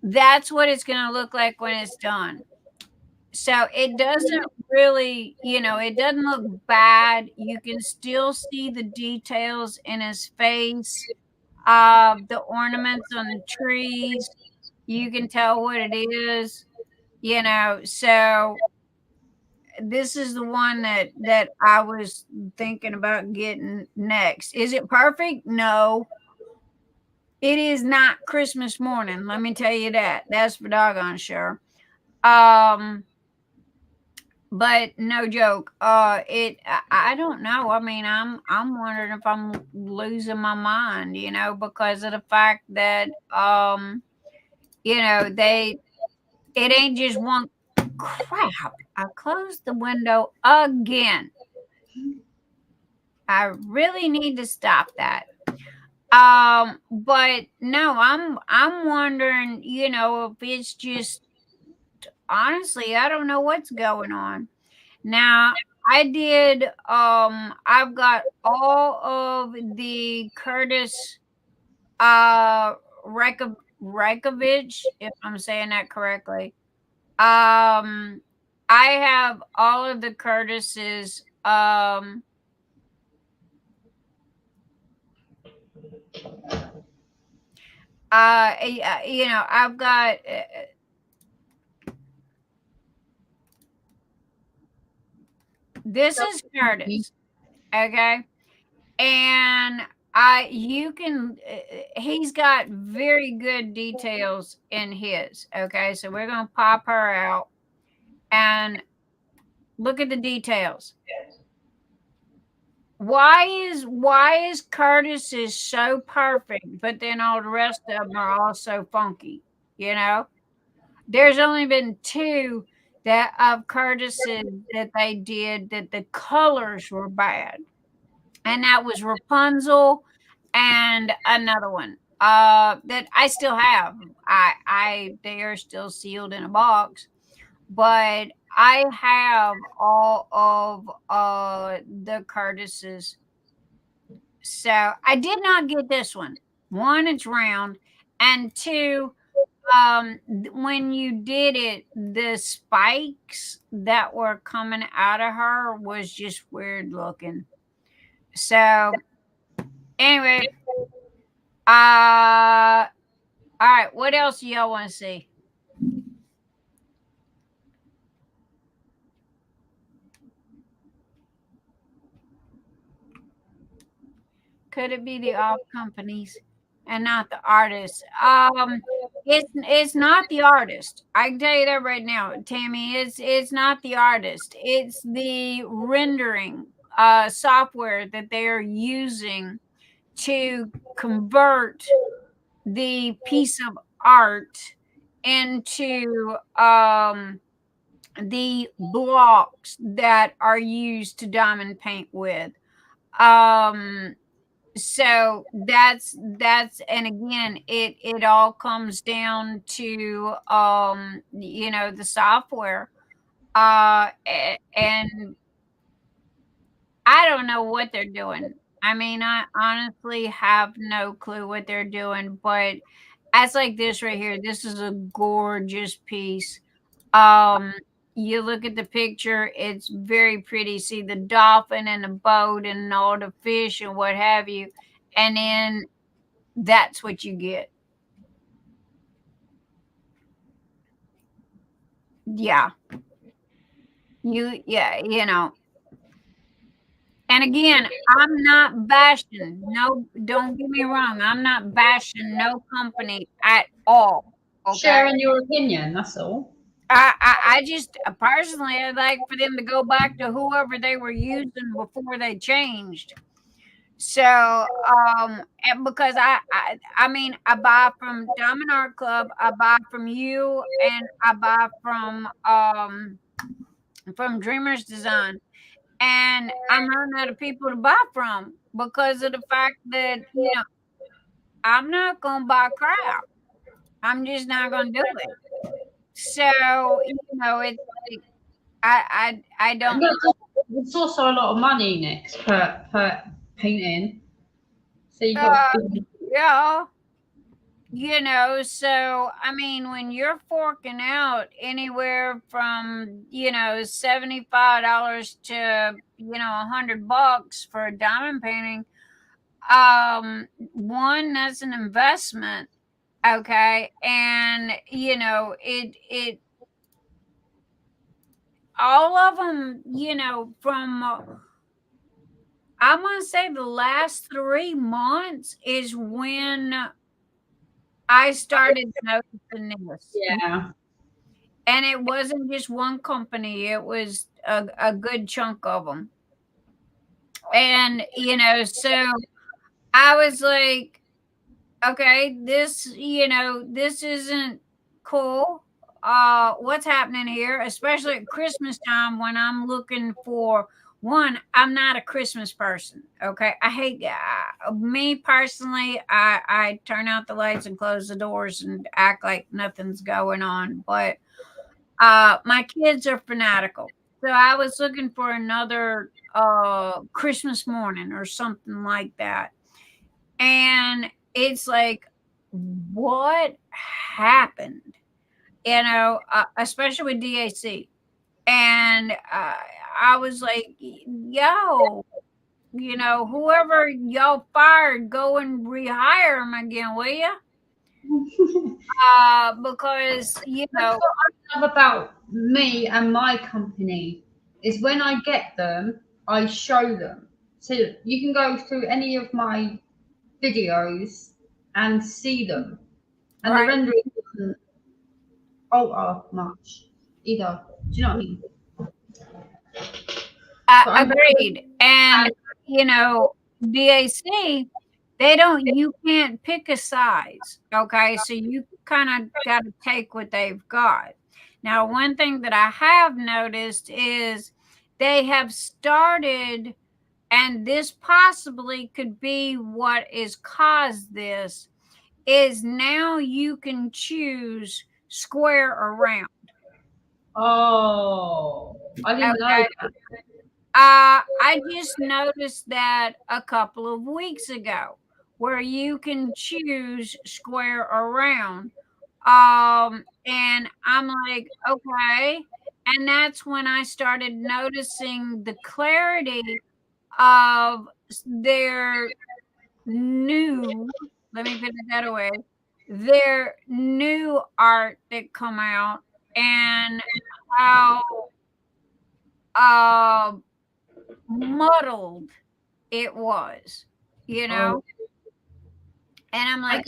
that's what it's going to look like when it's done. So it doesn't really, it doesn't look bad. You can still see the details in his face, the ornaments on the trees. You can tell what it is, so this is the one that I was thinking about getting next. Is it perfect? No. It is not Christmas morning, let me tell you that. That's for doggone sure. But no joke. I don't know. I mean, I'm wondering if I'm losing my mind, because of the fact that it ain't just one. Crap. I closed the window again. I really need to stop that. But no, I'm wondering, if it's just, honestly, I don't know what's going on. Now, I've got all of the Curtis Rekovich, if I'm saying that correctly. I have all of the Curtis's I've got this is Curtis, okay, and he's got very good details in his, okay, so we're gonna pop her out and look at the details. Why is Curtis's so perfect, but then all the rest of them are all so funky? There's only been 2 that of Curtis's that they did that the colors were bad, and that was Rapunzel and another one that I still have. They are still sealed in a box, but I have all of the Curtis's. So I did not get this one. 1, it's round, and 2, when you did it, the spikes that were coming out of her was just weird looking. So anyway, all right, what else do y'all want to see? Could it be the off companies and not the artists? It's not the artist. I can tell you that right now, Tammy. It's not the artist. It's the rendering software that they are using to convert the piece of art into the blocks that are used to diamond paint with. So that's and again, it all comes down to the software, and I don't know what they're doing. I mean, I honestly have no clue what they're doing, but as like this right here, this is a gorgeous piece. You look at the picture, it's very pretty. See the dolphin and the boat and all the fish and what have you. and then that's what you get. Yeah. You know. And again, I'm not bashing. No, don't get me wrong. I'm not bashing no company at all. Okay. Sharing your opinion, that's all. I just personally, I'd like for them to go back to whoever they were using before they changed. So, and because I mean, I buy from Diamond Art Club, I buy from you, and I buy from Dreamers Design, and I'm running out of people to buy from because of the fact that I'm not gonna buy crap. I'm just not gonna do it. So it's like I don't. It's also a lot of money, Nick, per painting. So you got Yeah. So I mean, when you're forking out anywhere from $75 to $100 for a diamond painting, one, that's an investment, okay, and it all of them, from I'm gonna say the last 3 months is when I started noticing this. yeah. And it wasn't just one company, it was a good chunk of them. And, so I was like, okay, this isn't cool. What's happening here? Especially at Christmas time when I'm looking for one. I'm not a Christmas person. Okay. I hate me personally. I turn out the lights and close the doors and act like nothing's going on. But my kids are fanatical. So I was looking for another Christmas morning or something like that. And it's like, what happened? Especially with DAC. And I was like, yo, whoever y'all fired, go and rehire them again, will you? Because That's what I love about me and my company is when I get them, I show them. So you can go through any of my videos and see them, and the rendering doesn't alter much either. Do you know what I mean? agreed. And DAC, you can't pick a size. Okay, so you kind of got to take what they've got. Now, one thing that I have noticed is they have started, and this possibly could be what is caused this, is now you can choose square or round. Oh, I didn't know Okay. that. I just noticed that a couple of weeks ago, where you can choose square or round. And I'm like, okay. And that's when I started noticing the clarity of their new, let me put it that way, their new art that come out, and how muddled it was, Oh, and I'm like,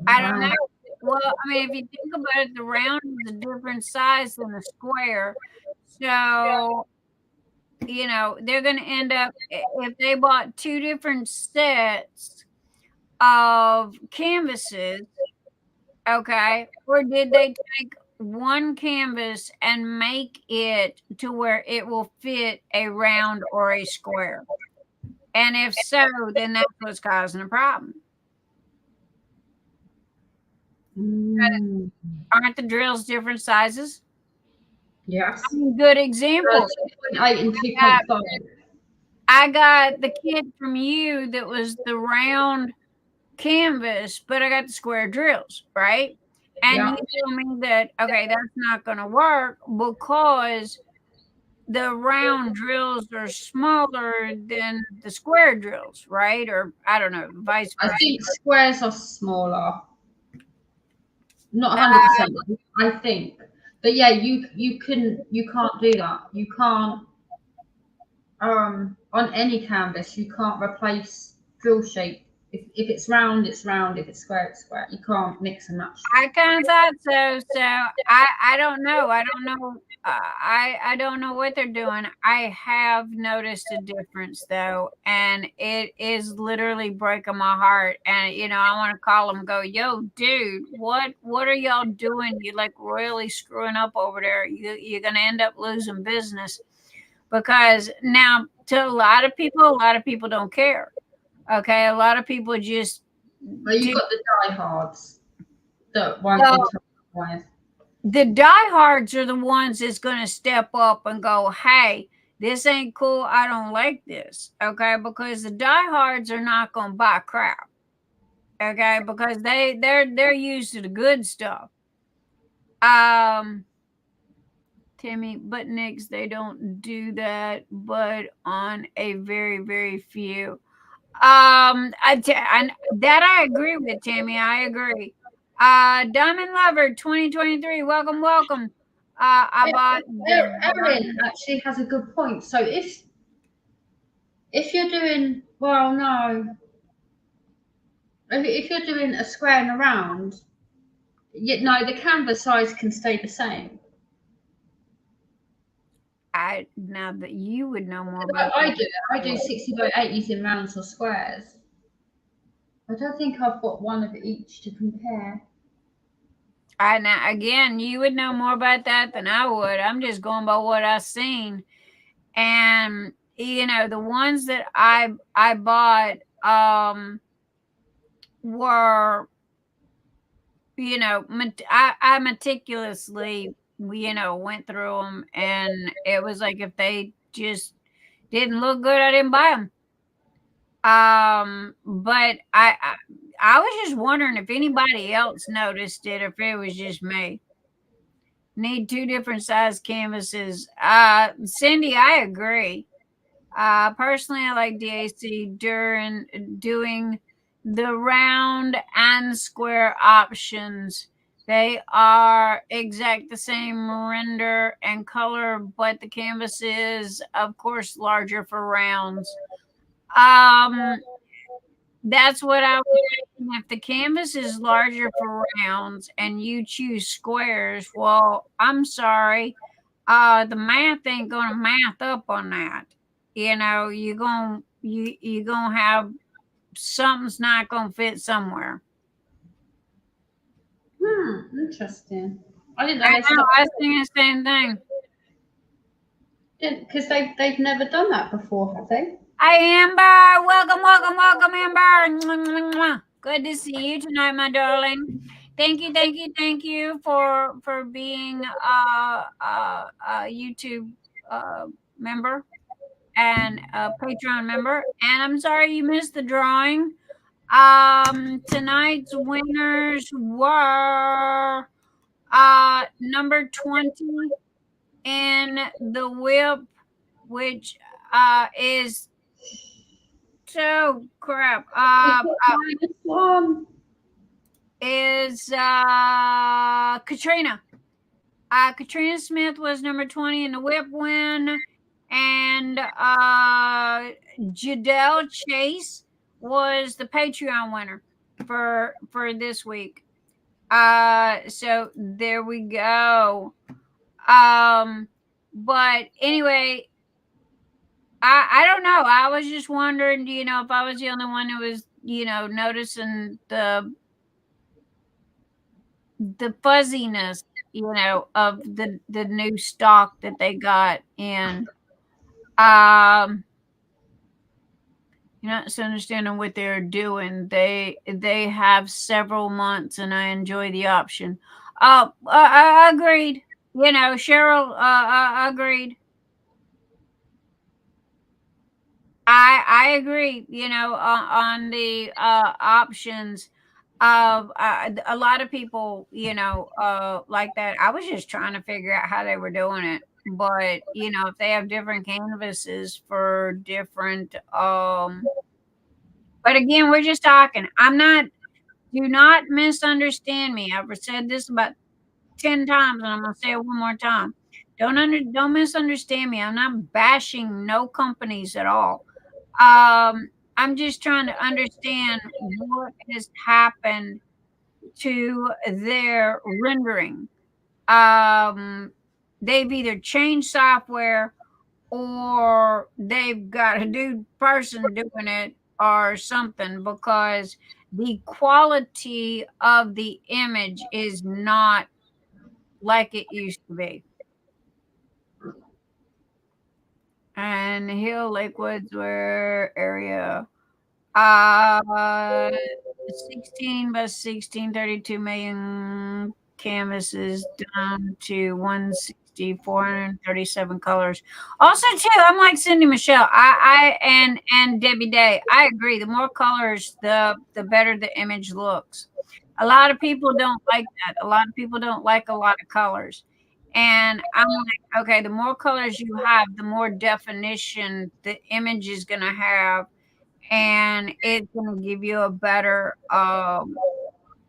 I don't know. Well, I mean, if you think about it, the round is a different size than the square. So, they're going to end up, if they bought 2 different sets of canvases, okay, or did they take one canvas and make it to where it will fit a round or a square? And if so, then that's what's causing a problem. Aren't the drills different sizes? yes. Good example. 2.8 and 2.5. I got the kit from you that was the round canvas, but I got the square drills, right? And you told me that, okay, that's not going to work because the round drills are smaller than the square drills, right? Or I don't know, vice I versa. think squares are smaller. Not Uh, 100%, I think. But yeah, you can't do that. You can't on any canvas you can't replace drill shape. If it's round, it's round. If it's square, it's square. You can't mix and match. I kind of thought so. So I don't know. I don't know. I don't know what they're doing. I have noticed a difference though, and it is literally breaking my heart. And I want to call them, and go, yo, dude, what are y'all doing? You like really screwing up over there. You're gonna end up losing business because now to a lot of people don't care. Okay, a lot of people just But you've do. got the diehards that won't Well, be otherwise. the diehards are the ones that's going to step up and go, hey, this ain't cool. I don't like this. Okay. Because the diehards are not going to buy crap. Okay. Because they're used to the good stuff. Timmy, but Nicks, they don't do that, but on a very, very few. That I agree with, Tammy. I agree. Diamond Lover 2023. Welcome, welcome. I bought the Erin actually has a good point. So if you're doing no, if you're doing a square and a round, no, the canvas size can stay the same. now that you would know more about I do 60 by 80s in rounds or squares. I don't think I've got one of each to compare. Now again, you would know more about that than I would. I'm just going by what I've seen. And the ones that I bought were I meticulously went through them, and it was like if they just didn't look good, I didn't buy them. But I was just wondering if anybody else noticed it, or if it was just me. Need 2 different size canvases. Cindi, I agree. Personally, I like DAC doing the round and square options. They are exact the same render and color, but the canvas is, of course, larger for rounds. That's what I would. If the canvas is larger for rounds and you choose squares, well, I'm sorry, the math ain't gonna math up on that. You're gonna have something's not gonna fit somewhere. Interesting. I didn't know I they know. stopped. I was thinking the same thing. Because they've never done that before, have they? Hi, Amber. Welcome, welcome, welcome, Amber. Good to see you tonight, my darling. Thank you for being a YouTube member and a Patreon member. And I'm sorry you missed the drawing. Tonight's winners were number 20 in the whip, which is so crap. Is Katrina. Katrina Smith was number 20 in the whip win, and Judell Chase was the Patreon winner for this week. So there we go. But anyway, I don't know. I was just wondering, if I was the only one who was, noticing the fuzziness, of the new stock that they got in. You're not understanding what they're doing. They have several months, and I enjoy the option. I agreed. Cheryl, agreed. I agree. On the options of a lot of people, like that. I was just trying to figure out how they were doing it. but you know, if they have different canvases for different but again, we're just talking. Do not misunderstand me. I've said this about 10 times and I'm gonna say it one more time. Don't misunderstand me. I'm not bashing no companies at all. I'm just trying to understand what has happened to their rendering. They've either changed software or they've got a new person doing it or something, because the quality of the image is not like it used to be. And Hill Lake Woods where area 16 by 16, 32 million canvases down to 160, 437 colors. Also, too, I'm like Cindy Michelle. And Debbie Day. I agree. The more colors, the better the image looks. A lot of people don't like that. A lot of people don't like a lot of colors. And I'm like, okay, the more colors you have, the more definition the image is going to have, and it's going to give you a better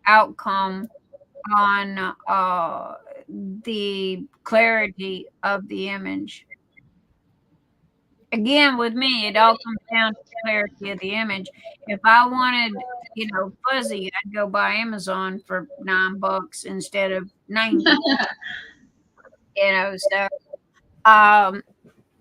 outcome on the clarity of the image. Again, with me, it all comes down to clarity of the image. If I wanted, you know, fuzzy, I'd go buy Amazon for $9 instead of 90. You know, so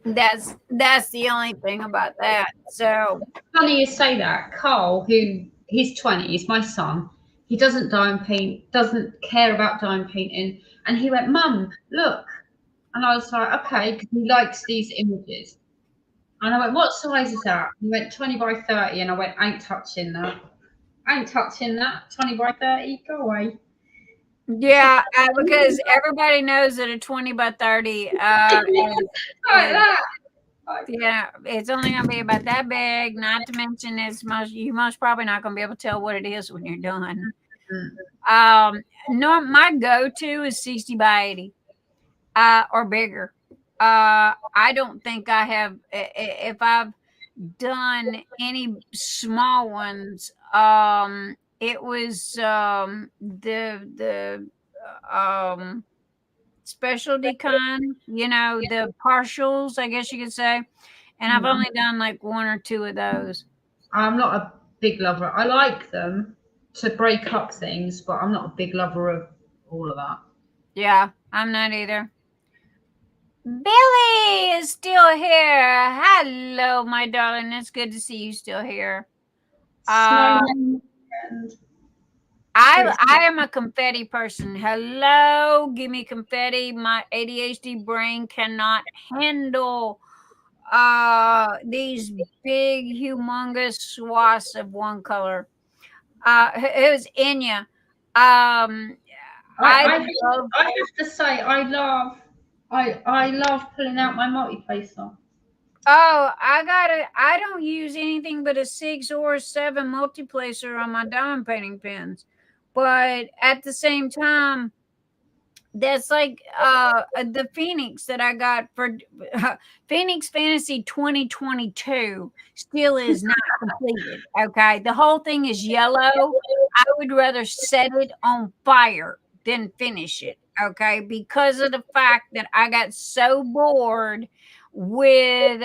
that's the only thing about that. So Funny you say that. Carl, he's 20, he's my son. He doesn't dye and paint, doesn't care about dye and painting. And he went, Mum, look. And I was like, okay, because he likes these images. And I went, what size is that? He went 20 by 30. And I went, ain't touching that. Ain't touching that. 20 by 30, go away. yeah, because everybody knows that a 20 by 30 Like that. yeah, it's only gonna be about that big. Not to mention, you most probably not gonna be able to tell what it is when you're done. No, my go-to is 60 by 80, or bigger. I don't think I have. If I've done any small ones, it was the specialty kind, you know, the partials, I guess you could say. And I've only done like one or two of those. I'm not a big lover. I like them to break up things, but I'm not a big lover of all of that. Yeah, I'm not either. Billy is still here. Hello, my darling. It's good to see you still here. Snowman. I am a confetti person. Hello, give me confetti. My ADHD brain cannot handle these big, humongous swaths of one color. It was Enya. I have to say, I love pulling out my multiplacer. Oh, I don't use anything but a 6 or 7 multiplacer on my diamond painting pens. But at the same time, that's like the Phoenix that I got for Phoenix Fantasy 2022 still is not completed. Okay, the whole thing is yellow. I would rather set it on fire than finish it. Okay, because of the fact that I got so bored with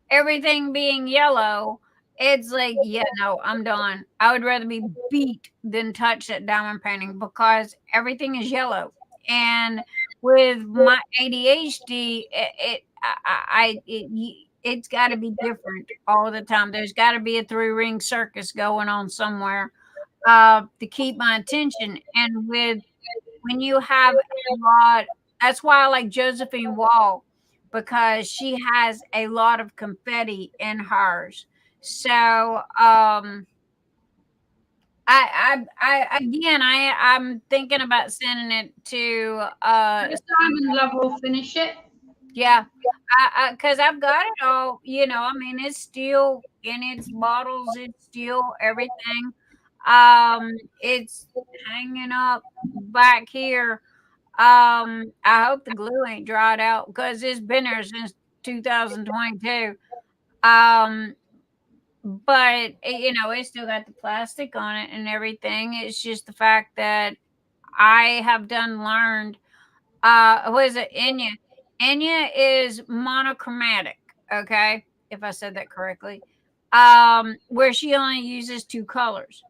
everything being yellow. It's like, yeah, no, I'm done. I would rather be beat than touch that diamond painting because everything is yellow. And with my ADHD, it's got to be different all the time. There's got to be a 3-ring circus going on somewhere to keep my attention. And when you have a lot, that's why I like Josephine Wall, because she has a lot of confetti in hers. So I'm thinking about sending it to Diamond Love will finish it. yeah, because I've got it all. You know, I mean, it's still in its bottles. It's still everything. It's hanging up back here. I hope the glue ain't dried out because it's been there since 2022. But it's still got the plastic on it and everything. It's just the fact that I have learned. What is it? Enya. Enya is monochromatic. Okay, if I said that correctly. Where she only uses 2 colors.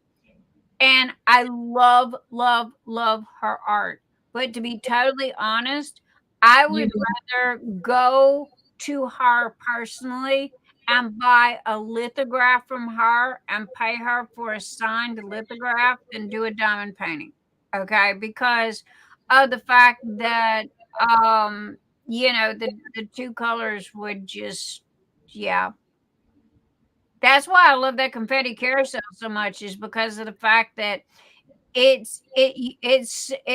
And I love, love, love her art. But to be totally honest, I would rather go to her personally and buy a lithograph from her and pay her for a signed lithograph than do a diamond painting. Okay, because of the fact that the 2 colors would just, yeah. That's why I love that confetti carousel so much, is because of the fact that it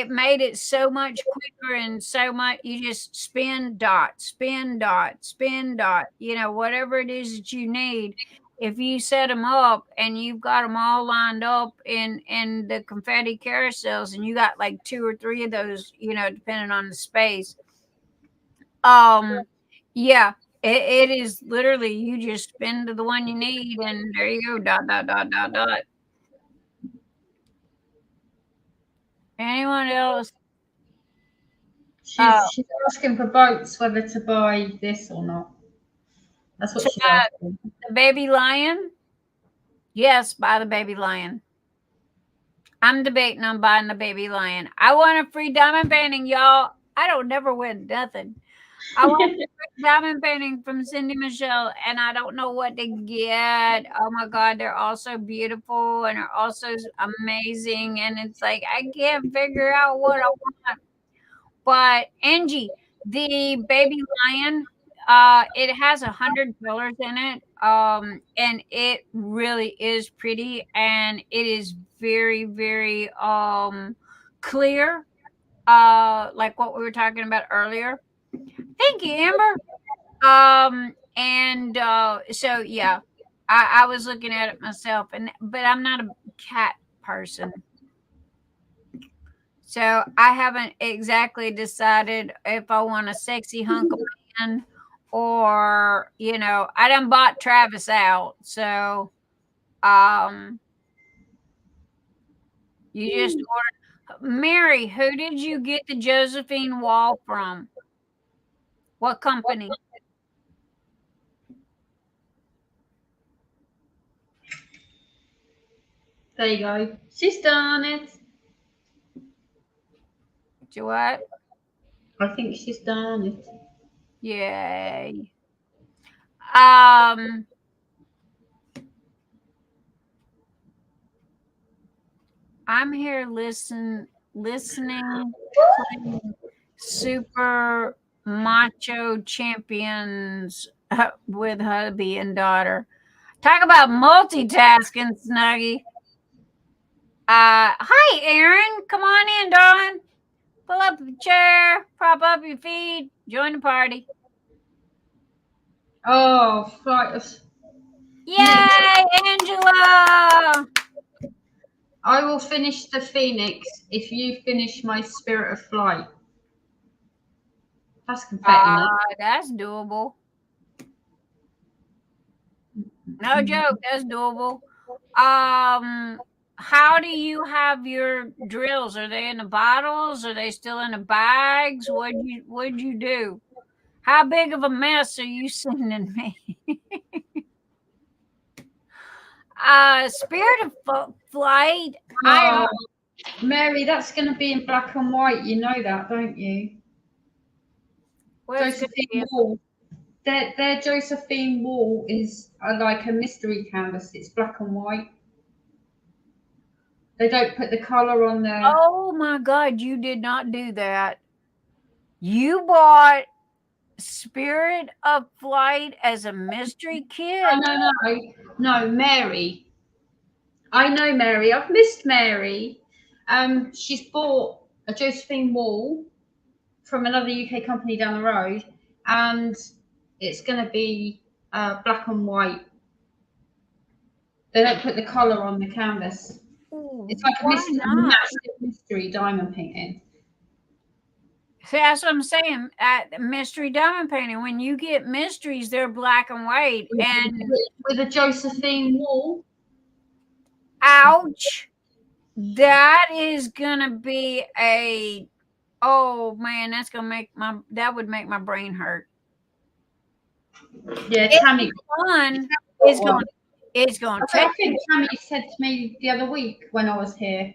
made it so much quicker and so much. You just spin dot, spin dot, spin dot, whatever it is that you need. If you set them up and you've got them all lined up in the confetti carousels, and you got like 2 or 3 of those, depending on the space. Yeah, it is literally, you just spin to the one you need, and there you go, dot, dot, dot, dot, dot. Anyone else? She's asking for votes whether to buy this or not. That's what she's asking. The baby lion? Yes, buy the baby lion. I'm debating on buying the baby lion. I want a free diamond painting, y'all. I don't never win nothing. I want a free diamond painting from Cindy Michelle, and I don't know what to get. Oh my God, they're all so beautiful and are also amazing. And it's like, I can't figure out what I want. But Angie, the baby lion, it has 100 colors in it. And it really is pretty, and it is very, very clear. Like what we were talking about earlier. Thank you, Amber. And so yeah, I was looking at it myself, but I'm not a cat person. So I haven't exactly decided if I want a sexy hunk of man, or I done bought Travis out. So you just ordered. Mary, who did you get the Josephine wall from? What company? There you go. She's done it. To what? I think she's done it. Yay. I'm here listening to Super Macho Champions with hubby and daughter. Talk about multitasking, Snuggie. Hi, Aaron. Come on in, darling. Pull up a chair, prop up your feet, join the party. Oh, flight. Yay, Angela! I will finish the Phoenix if you finish my Spirit of Flight. That's confetti. That's doable. No joke, that's doable. How do you have your drills? Are they in the bottles? Are they still in the bags? What'd you do? How big of a mess are you sending me? Spirit of Flight. Mary, that's going to be in black and white. You know that, don't you? Josephine Wall. Their Josephine Wall is like a mystery canvas. It's black and white. They don't put the colour on there. Oh my God, you did not do that. You bought Spirit of Flight as a mystery kit? No, Mary. I know Mary. I've missed Mary. She's bought a Josephine Wall from another UK company down the road, and it's going to be black and white. They don't put the colour on the canvas. It's like a massive mystery diamond painting. See, that's what I'm saying. Mystery diamond painting. When you get mysteries, they're black and white. And with a Josephine wall. ouch, that is gonna be a. Oh man, that's gonna make that would make my brain hurt. Yeah, Tammy. Fun. It's going to I think Tammy said to me the other week when I was here,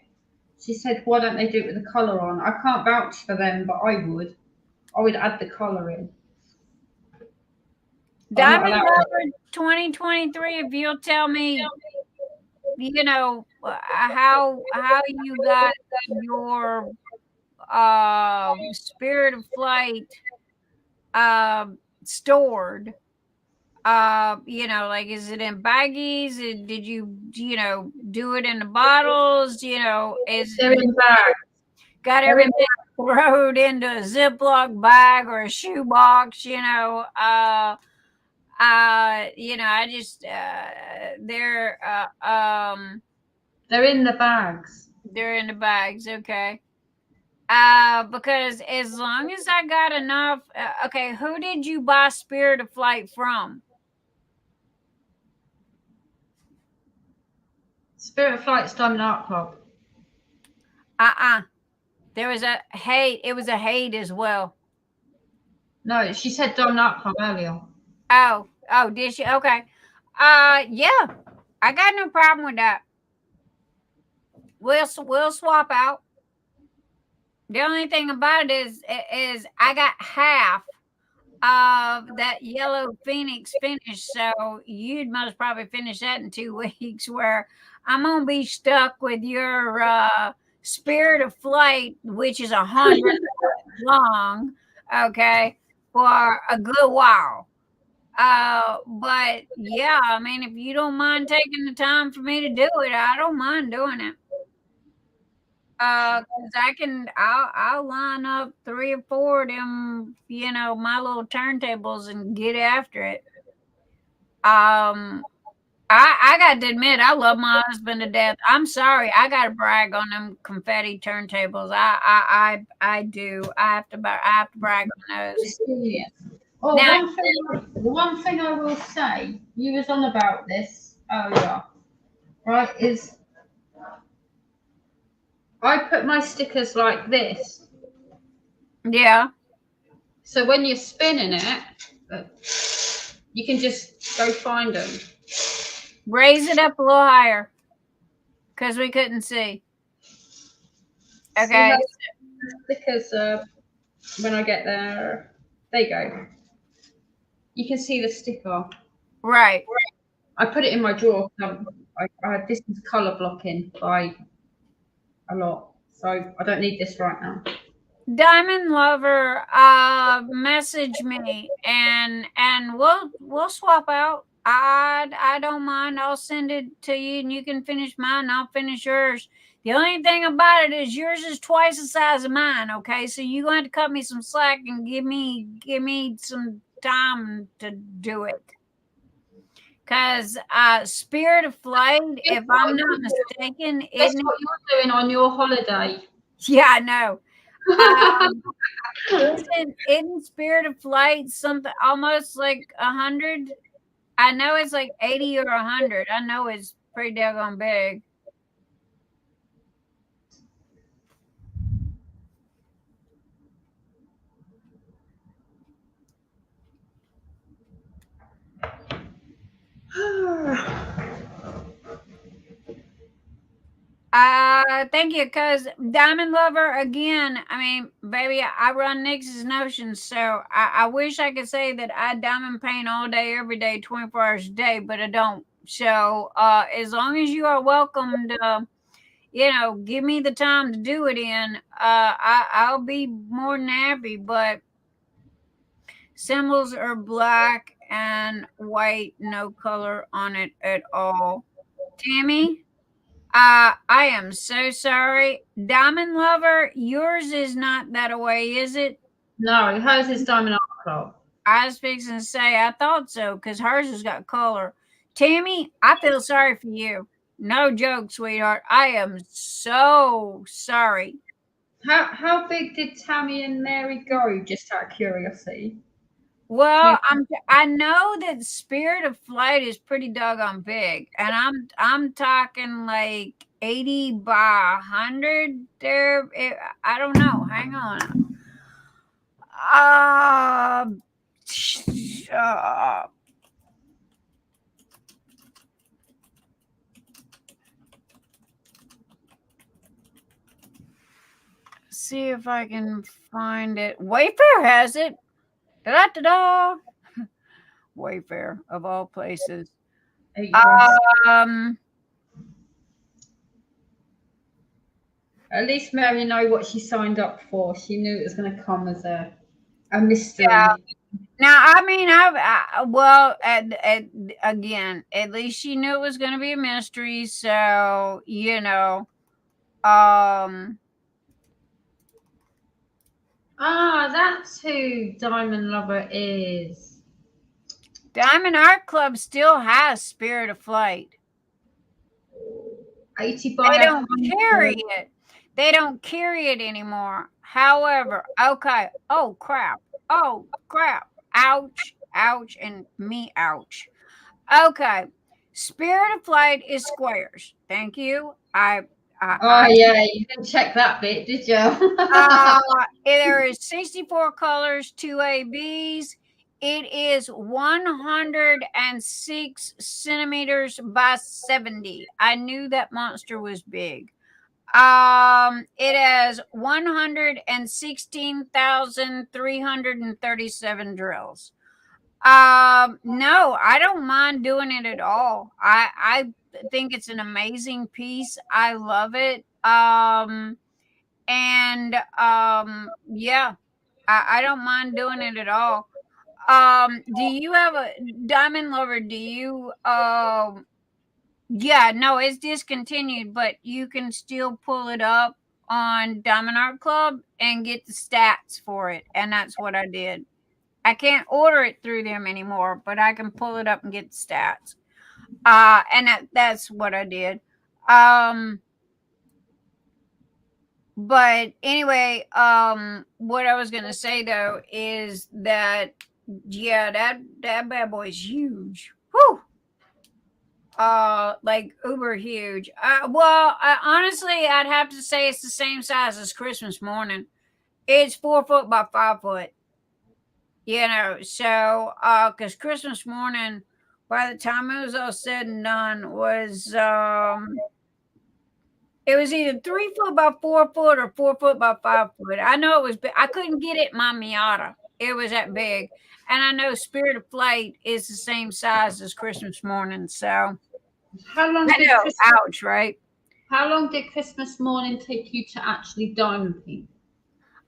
she said, why don't they do it with the colour on? I can't vouch for them, but I would. I would add the colour in. Diamond Lover 2023, if you'll tell me, you know, how you got your Spirit of Flight stored. You know, like, is it in baggies? Did you do it in the bottles? You know, they're in bags. Got everything thrown into a Ziploc bag or a shoebox? You know, I just they're in the bags. They're in the bags, okay. Because as long as I got enough, okay. Who did you buy Spirit of Flight from? Spirit of Flight's Diamond Art Club. There was a hate. It was a hate as well. No, she said Diamond Art Club earlier. Oh, did she? Okay. Yeah, I got no problem with that. We'll swap out. The only thing about it is I got half of that Yellow Phoenix finish, so you'd most probably finish that in 2 weeks. Where I'm gonna be stuck with your Spirit of Flight, which is 100 long, okay, for a good while. But yeah, I mean, if you don't mind taking the time for me to do it, I don't mind doing it. Cause I'll line up 3 or 4 of them, my little turntables and get after it. I got to admit, I love my husband to death. I'm sorry, I got to brag on them confetti turntables. I do. I have to brag on those. Oh, now, one thing I will say, you was on about this earlier, right? Is I put my stickers like this. Yeah. So when you're spinning it, you can just go find them. Raise it up a little higher, because we couldn't see. Okay. Stickers, when I get there, there you go. You can see the sticker. Right. I put it in my drawer. This is colour blocking by a lot, so I don't need this right now. Diamond Lover, message me and we'll swap out. I don't mind. I'll send it to you and you can finish mine and I'll finish yours. The only thing about it is yours is twice the size of mine, okay? So you're going to have to cut me some slack and give me some time to do it. Because Spirit of Flight, if I'm not mistaken, that's what you're doing on your holiday. Yeah, I know. Isn't Spirit of Flight something almost like 100? I know it's like 80 or 100. I know it's pretty daggone big. Thank you, because Diamond Lover, again, I mean, baby, I run Nix's Notions, so I wish I could say that I diamond paint all day, every day, 24 hours a day, but I don't. So as long as you are welcome to, give me the time to do it in, I'll be more than happy, but symbols are black and white, no color on it at all. Tammy? I am so sorry. Diamond Lover, yours is not that way, is it? No, hers is Diamond Art Club. I was fixing to say, I thought so, because hers has got color. Tammy, I feel sorry for you. No joke, sweetheart. I am so sorry. How big did Tammy and Mary go? Just out of curiosity. Well, I know that Spirit of Flight is pretty doggone big, and I'm talking like 80 by 100 there. I don't know. Hang on. Uh, see if I can find it. Wayfair has it. Da da da. Wayfair of all places. At least Mary know what she signed up for. She knew it was going to come as a mystery. Yeah. Now, I mean, well, again, at least she knew it was going to be a mystery. So, that's who Diamond Lover is. Diamond Art Club still has Spirit of Flight. 80 by They don't carry it. They don't carry it anymore. However, okay. Oh, crap. Oh, crap. Ouch, ouch, and me, ouch. Okay. Spirit of Flight is squares. Thank you. Yeah, you didn't check that bit, did you? There is 64 colors, 2 ABs. It is 106 centimeters by 70. I knew that monster was big. It has 116,337 drills. No, I don't mind doing it at all. I think it's an amazing piece. I love it. Yeah, I don't mind doing it at all. Do you have a Diamond Lover? Do you yeah, no, it's discontinued, but you can still pull it up on Diamond Art Club and get the stats for it, and that's what I did. I can't order it through them anymore, but I can pull it up and get the stats. And that's what I did. But anyway, what I was gonna say though is that that bad boy is huge. Whew. Like uber huge. Honestly, I'd have to say it's the same size as Christmas Morning. It's 4 foot by 5 foot. So because Christmas Morning, by the time it was all said and done, was it was either 3 foot by 4 foot or 4 foot by 5 foot. I know it was big. I couldn't get it in my Miata. It was that big. And I know Spirit of Flight is the same size as Christmas Morning. So how long ouch, right? How long did Christmas Morning take you to actually diamond paint?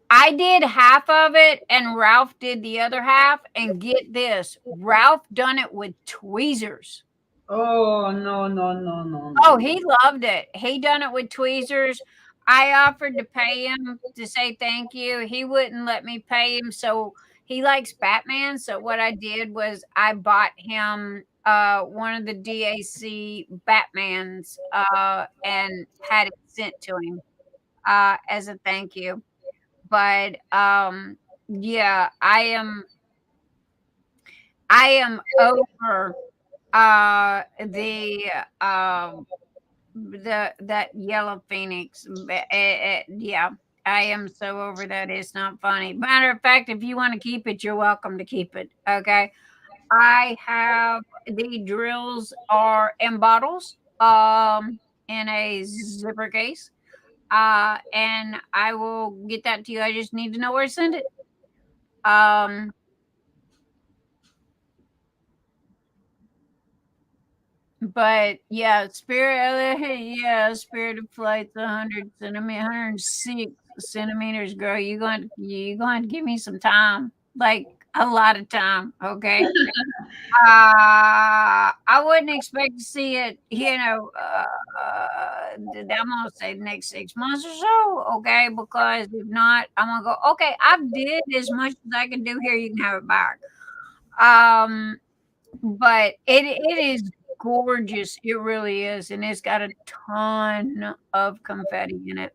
I did half of it and Ralph did the other half. And get this, Ralph done it with tweezers. Oh, no. Oh, he loved it. He done it with tweezers. I offered to pay him to say thank you. He wouldn't let me pay him. So he likes Batman. So what I did was I bought him one of the DAC Batmans and had it sent to him as a thank you. But yeah, I am over that yellow phoenix. Yeah, I am so over that. It's not funny. Matter of fact, if you want to keep it, you're welcome to keep it. Okay. I have the drills are in bottles in a zipper case. And I will get that to you. I just need to know where to send it. But yeah, Spirit of Flight's 106 centimeters, girl. You going to give me some time, like a lot of time, okay? I wouldn't expect to see it, I'm gonna say the next 6 months or so, okay? Because if not, I'm gonna go, okay, I've did as much as I can do here, you can have it back. But it is gorgeous. It really is, and it's got a ton of confetti in it.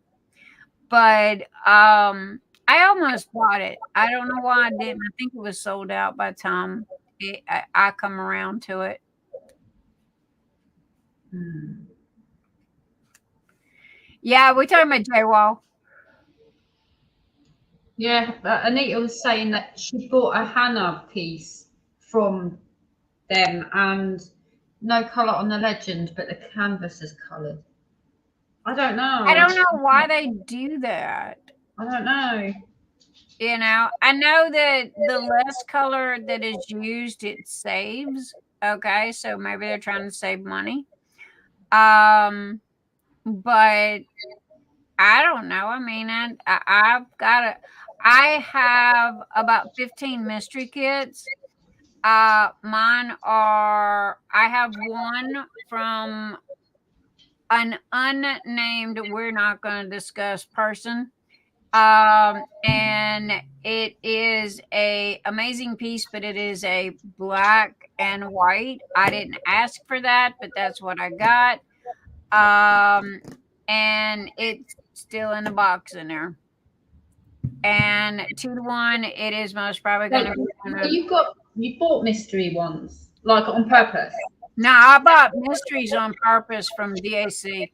But I almost bought it. I don't know why I didn't. I think it was sold out by the time I come around to it. Yeah, we're talking about J-Wall. Yeah, Anita was saying that she bought a Hannah piece from them and no colour on the legend, but the canvas is coloured. I don't know. I don't know why they do that. I don't know. You know, I know that the less color that is used, it saves. Okay, so maybe they're trying to save money. But I don't know. I mean, I have about 15 mystery kits. Mine are, I have one from an unnamed, we're not going to discuss person. And it is a amazing piece, but it is a black and white. I didn't ask for that, but that's what I got. And it's still in the box in there. And 2-to-1, it is most probably going to be. You bought mystery ones, like on purpose. No, I bought mysteries on purpose from DAC.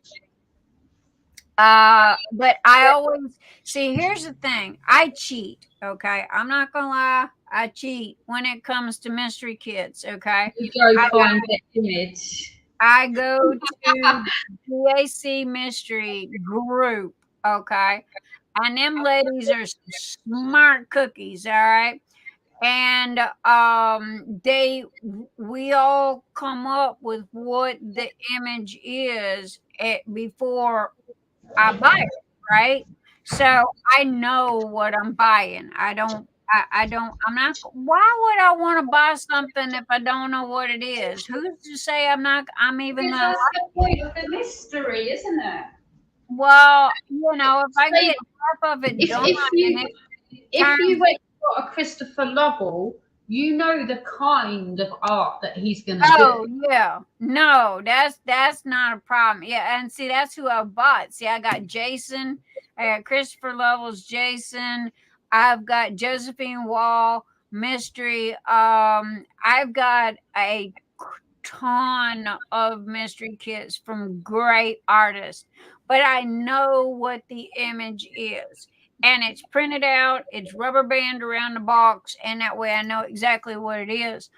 But I always see, here's the thing. I cheat, okay? I'm not gonna lie, I cheat when it comes to mystery kits, okay? You go find the image. I go to DAC mystery group, okay? And them ladies are smart cookies, all right? And we all come up with what the image is before I buy it, right? So I know what I'm buying. I'm not, why would I want to buy something if I don't know what it is? Who's to say I'm even Because that's the point of the mystery, isn't it? Well, you know, if I get half of it done, if you went for a Christopher Lovell, you know the kind of art that he's going to do. Oh, yeah. No, that's not a problem. Yeah, and see, that's who I bought. See, I got Jason. I got Christopher Lovell's Jason. I've got Josephine Wall, mystery. I've got a ton of mystery kits from great artists, but I know what the image is. And it's printed out, it's rubber band around the box, and that way I know exactly what it is.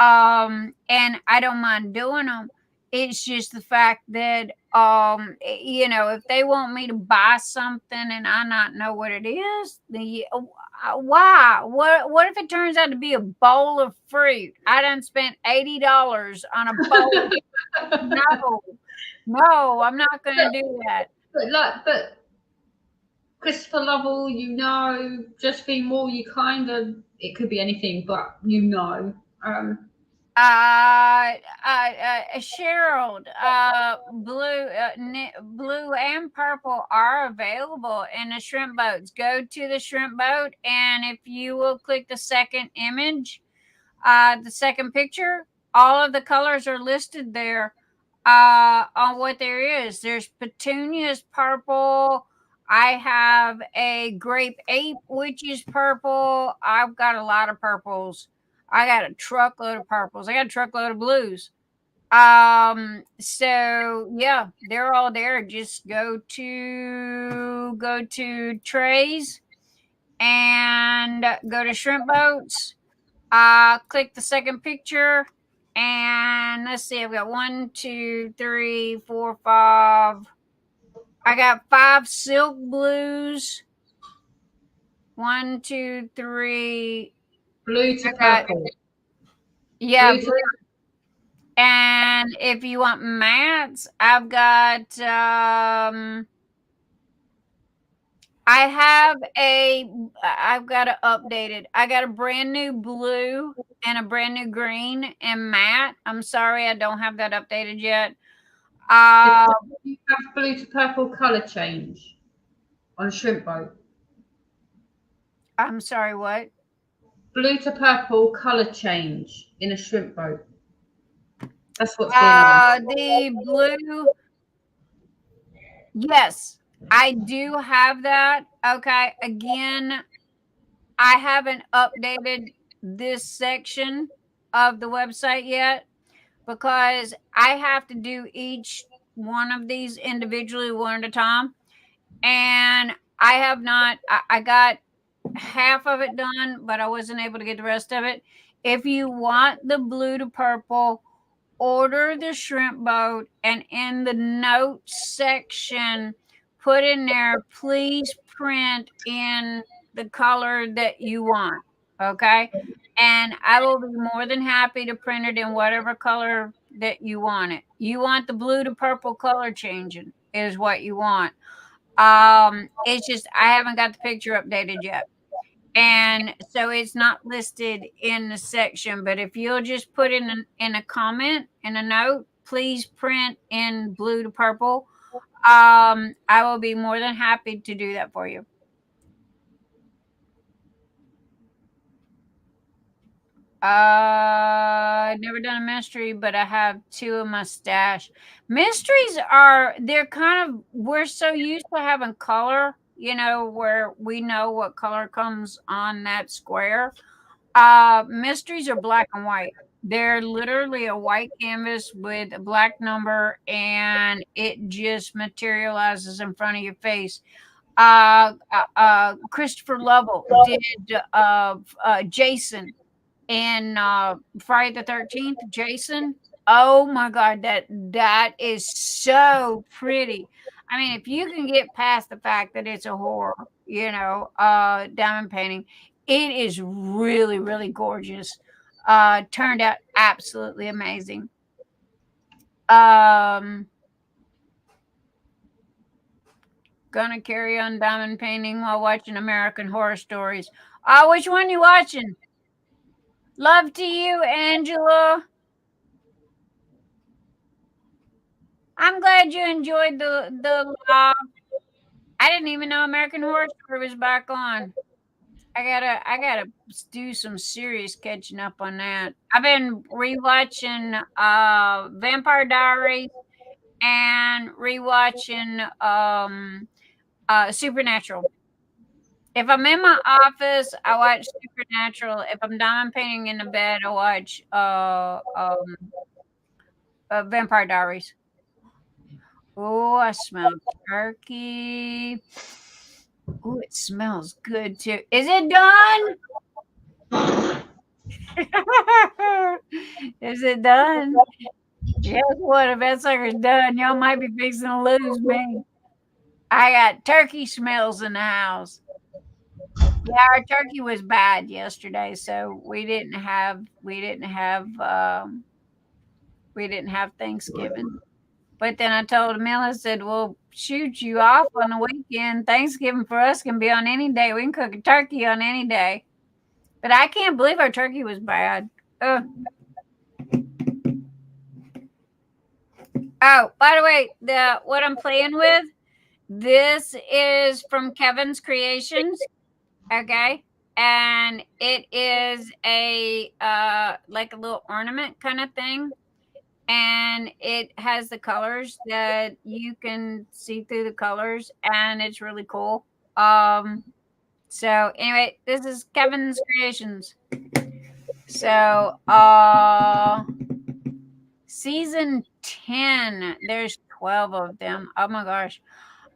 And I don't mind doing them. It's just the fact that, you know, if they want me to buy something and I not know what it is, why? What if it turns out to be a bowl of fruit? I done spent $80 on a bowl. No, I'm not going to do that. But Christopher Lovell, you know, Josephine Wall, you kind of, it could be anything, but you know. Cheryl, blue and purple are available in the shrimp boats. Go to the shrimp boat, and if you will click the second image, the second picture, all of the colors are listed there on what there is. There's petunias purple. I have a grape ape, which is purple. I've got a lot of purples. I got a truckload of purples. I got a truckload of blues. So yeah, they're all there. Just go to trays and go to shrimp boats. Click the second picture, and let's see, I've got 1, 2, 3, 4, 5. I got 5 silk blues. 1, 2, 3. Blue to purple. Yeah. Blue. And if you want mats, I've got I've got to update it. I got a brand new blue and a brand new green and matte. I'm sorry, I don't have that updated yet. You have blue to purple color change on a shrimp boat. I'm sorry, what? Blue to purple color change in a shrimp boat. That's what's going on. The blue. Yes, I do have that. Okay. Again, I haven't updated this section of the website yet because I have to do each one of these individually one at a time. And I have not, I got half of it done, but I wasn't able to get the rest of it. If you want the blue to purple, order the shrimp boat, and in the notes section, put in there, please print in the color that you want. Okay. And I will be more than happy to print it in whatever color that you want it. You want the blue to purple color changing, is what you want. It's just I haven't got the picture updated yet. And so it's not listed in the section, but if you'll just put in a comment, in a note, please print in blue to purple. I will be more than happy to do that for you. Never done a mystery, but I have 2 in my stash. Mysteries they're kind of, we're so used to having color, where we know what color comes on that square. Mysteries are black and white. They're literally a white canvas with a black number, and it just materializes in front of your face. Christopher Lovell did Jason in Friday the 13th. Jason. Oh my God, that is so pretty. I mean, if you can get past the fact that it's a horror, diamond painting, it is really, really gorgeous. Turned out absolutely amazing. Gonna carry on diamond painting while watching American Horror Stories. Which one you watching? Love to you, Angela. I'm glad you enjoyed the I didn't even know American Horror Story was back on. I gotta do some serious catching up on that. I've been rewatching Vampire Diaries and rewatching Supernatural. If I'm in my office, I watch Supernatural. If I'm diamond painting in the bed, I watch Vampire Diaries. Oh, I smell turkey. Oh, it smells good too. Is it done? Is it done? Guess what? If that sucker's done, y'all might be fixing to lose me. I got turkey smells in the house. Yeah, our turkey was bad yesterday, so we didn't have Thanksgiving. But then I told Emil, I said, "Well, shoot you off on the weekend. Thanksgiving for us can be on any day. We can cook a turkey on any day." But I can't believe our turkey was bad. Ugh. Oh, by the way, what I'm playing with, this is from Kevin's Kreations. Okay. And it is a like a little ornament kind of thing. And it has the colors that you can see through the colors, and it's really cool. So anyway, this is Kevin's Kreations. So season 10, there's 12 of them. Oh my gosh.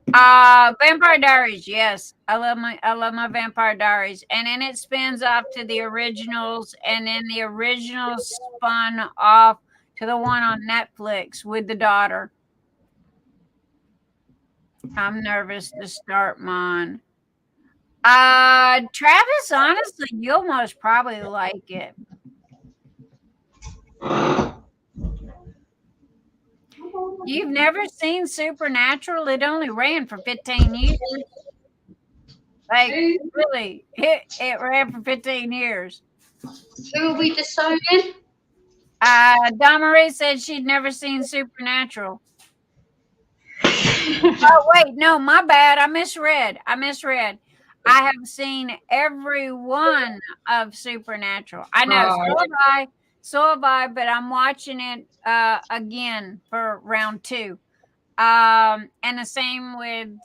Vampire Diaries, yes. I love my Vampire Diaries. And then it spins off to the originals, and then the originals spun off to the one on Netflix with the daughter. I'm nervous to start mine. Travis, honestly, you'll most probably like it. You've never seen Supernatural? It only ran for 15 years. Like, really, it ran for 15 years. Who are we deciding? Dawnmarie said she'd never seen Supernatural. Oh, wait, no, my bad. I misread. I have seen every one of Supernatural. I know, so have I, but I'm watching it again for round 2. And the same with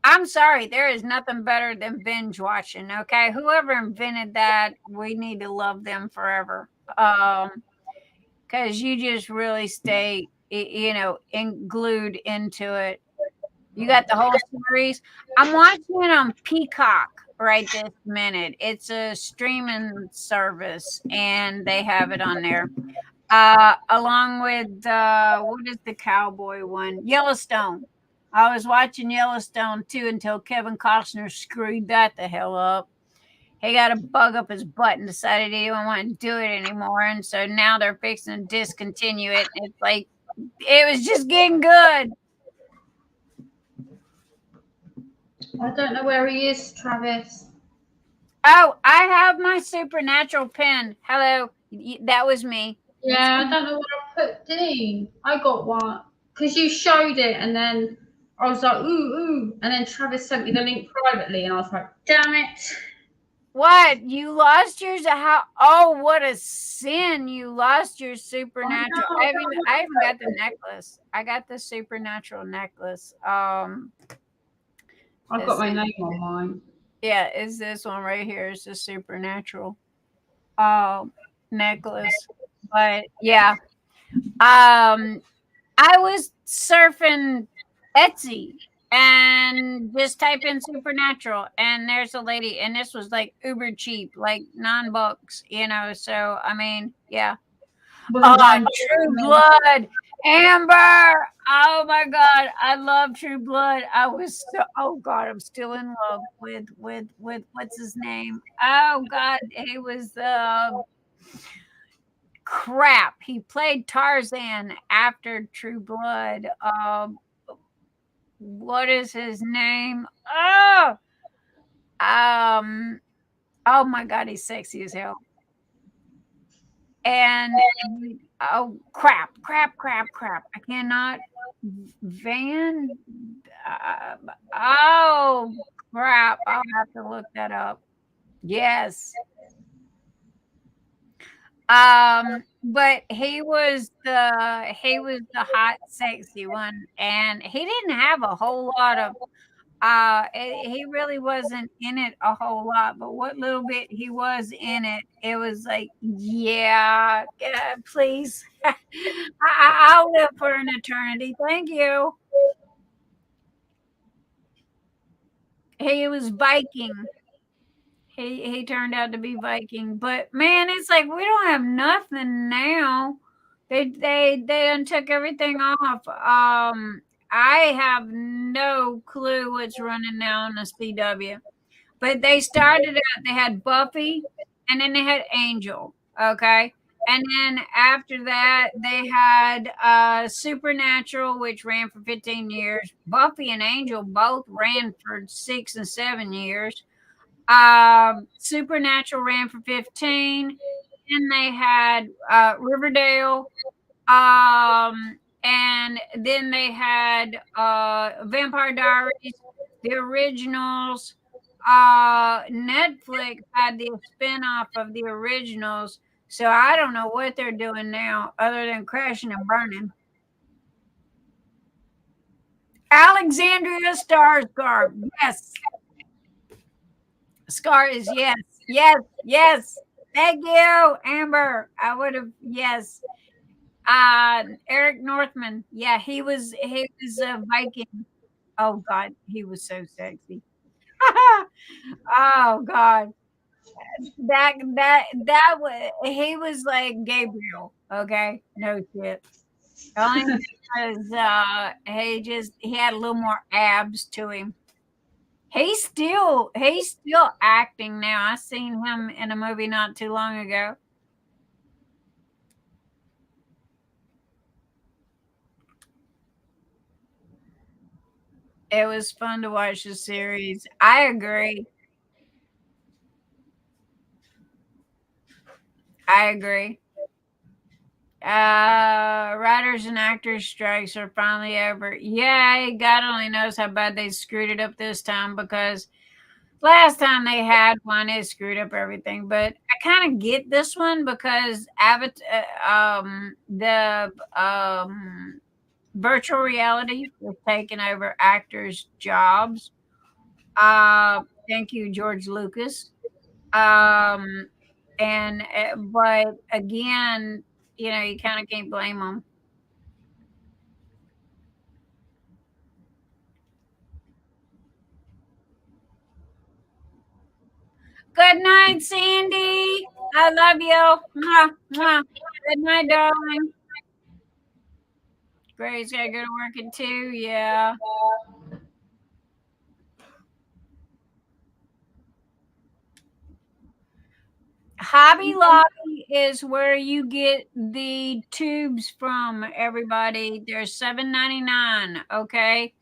I'm sorry, there is nothing better than binge watching. Okay, whoever invented that, we need to love them forever. Because you just really stay, glued into it. You got the whole series. I'm watching it on Peacock right this minute. It's a streaming service, and they have it on there. Along with what is the cowboy one? Yellowstone. I was watching Yellowstone too until Kevin Costner screwed that the hell up. He got a bug up his butt and decided he didn't want to do it anymore, and so now they're fixing to discontinue it. It's like it was just getting good. I don't know where he is, Travis. Oh, I have my supernatural pen. Hello, that was me. Yeah, I don't know what I put Dean. I got one because you showed it, and then I was like, ooh, and then Travis sent me the link privately, and I was like, damn it. What? You lost yours? How? Oh, what a sin! You lost your supernatural. I haven't got the necklace. I got the supernatural necklace. I've got my name on mine. Yeah, is this one right here? Is the supernatural necklace. But yeah. I was surfing Etsy and just type in supernatural, and there's a lady, and this was like uber cheap, like $9, so I mean, yeah. True Blood, Amber. Oh my God, I love True Blood. Oh God, I'm still in love with what's his name? Oh God, he was crap. He played Tarzan after True Blood. What is his name? Oh my God, he's sexy as hell. And crap. I cannot. Van. Oh crap! I'll have to look that up. Yes. But he was the hot, sexy one, and he didn't have a whole lot of. He really wasn't in it a whole lot, but what little bit he was in it, it was like, yeah, please, I'll live for an eternity. Thank you. He was Viking. He turned out to be Viking, but man, it's like we don't have nothing now. They done took everything off. I have no clue what's running now on the CW, but they started out. They had Buffy, and then they had Angel. Okay, and then after that, they had Supernatural, which ran for 15 years. Buffy and Angel both ran for 6 and 7 years. Supernatural ran for 15. Then they had Riverdale. And then they had Vampire Diaries, the originals. Netflix had the spinoff of the originals. So I don't know what they're doing now other than crashing and burning. Alexandria Skarsgård. Yes. Scar is yes. Thank you, Amber. I would have yes. Eric Northman. Yeah, he was a Viking. Oh God, he was so sexy. Oh God, that was he was like Gabriel. Okay, no shit. Only because he had a little more abs to him. He's still acting now. I seen him in a movie not too long ago. It was fun to watch the series. I agree. Writers and actors strikes are finally over. Yeah, God only knows how bad they screwed it up this time, because last time they had one, it screwed up everything. But I kind of get this one because the virtual reality was taking over actors' jobs. Thank you, George Lucas. But again, you know, you kind of can't blame them. Good night, Sandy. I love you. Mwah, mwah. Good night, darling. Grace gotta go to work at 2. Yeah. Hobby Lobby is where you get the tubes from, everybody. They're $7.99. Okay.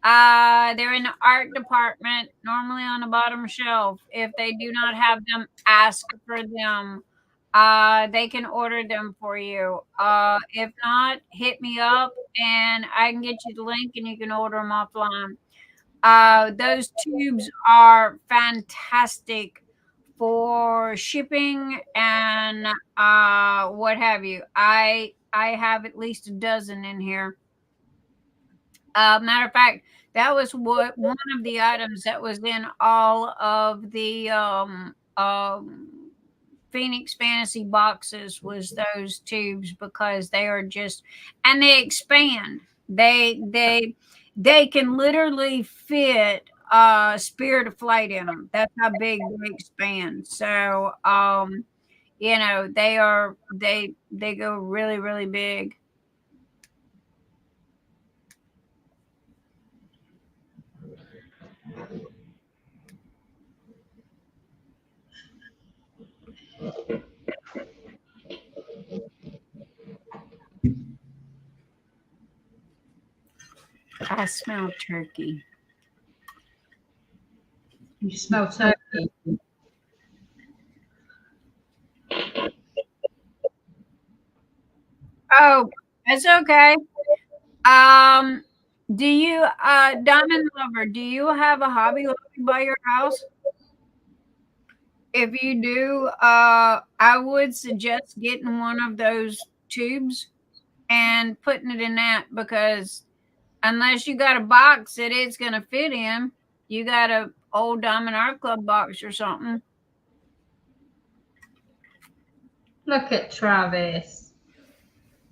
They're in the art department, normally on the bottom shelf. If they do not have them, ask for them. They can order them for you. If not, hit me up and I can get you the link and you can order them offline. Those tubes are fantastic for shipping and what have you. I have at least a dozen in here. Matter of fact, that was one of the items that was in all of the Phoenix Fantasy boxes was those tubes because they are just, and they expand. They can literally fit Spirit of Flight in them. That's how big they expand. So you know, they go really, really big. I smell turkey. You smell turkey. Oh, it's okay. Do you, Diamond Lover, do you have a Hobby Lobby by your house? If you do, I would suggest getting one of those tubes and putting it in that because unless you got a box that it's going to fit in, you got a old Diamond Art Club box or something. Look at Travis.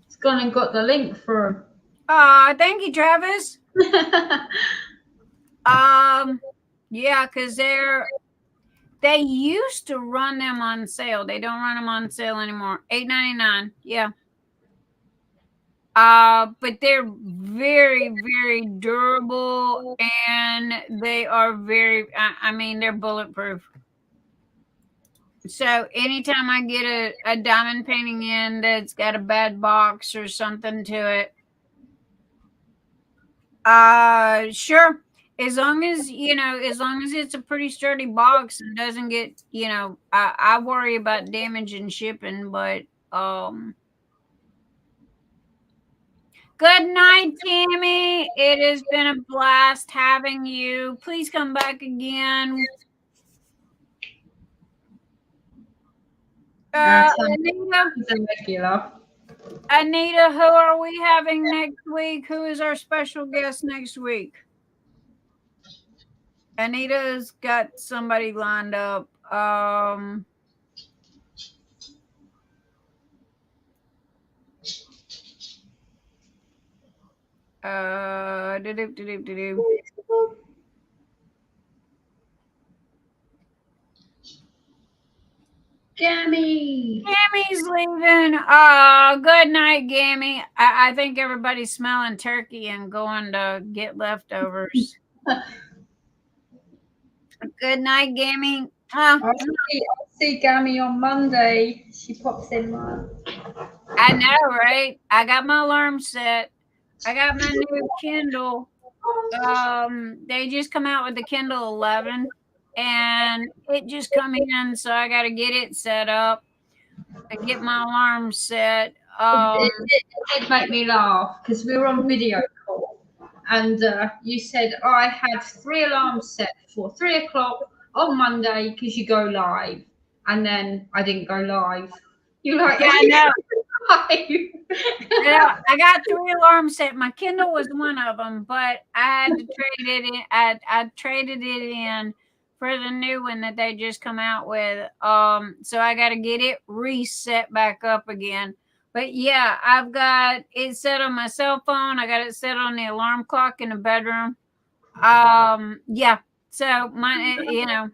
He's gone and got the link for him. Thank you, Travis. Yeah, because they used to run them on sale. They don't run them on sale anymore. $8.99. Yeah. But they're very, very durable and they are very, I mean, they're bulletproof. So anytime I get a diamond painting in that's got a bad box or something to it, sure. As long as, you know, as long as it's a pretty sturdy box and doesn't get, you know, I worry about damage and shipping, but, good night, Tammy. It has been a blast having you. Please come back again. Anita, Anita, who are we having next week? Who is our special guest next week? Anita's got somebody lined up. Gammy. Gammy's leaving. Good night, Gammy. I think everybody's smelling turkey and going to get leftovers. Good night, Gammy. I'll see Gammy on Monday. She pops in mine. I know, right? I got my alarm set. I got my new Kindle. They just come out with the Kindle 11, and it just come in, so I got to get it set up and get my alarm set. It did make me laugh because we were on video call, and you said I had 3 alarms set for 3 o'clock on Monday because you go live, and then I didn't go live. You like? Yeah, I know. live? I got 3 alarms set. My Kindle was one of them, but I had to trade it in. I traded it in for the new one that they just come out with. So I got to get it reset back up again. But yeah, I've got it set on my cell phone. I got it set on the alarm clock in the bedroom. Yeah. So my, you know.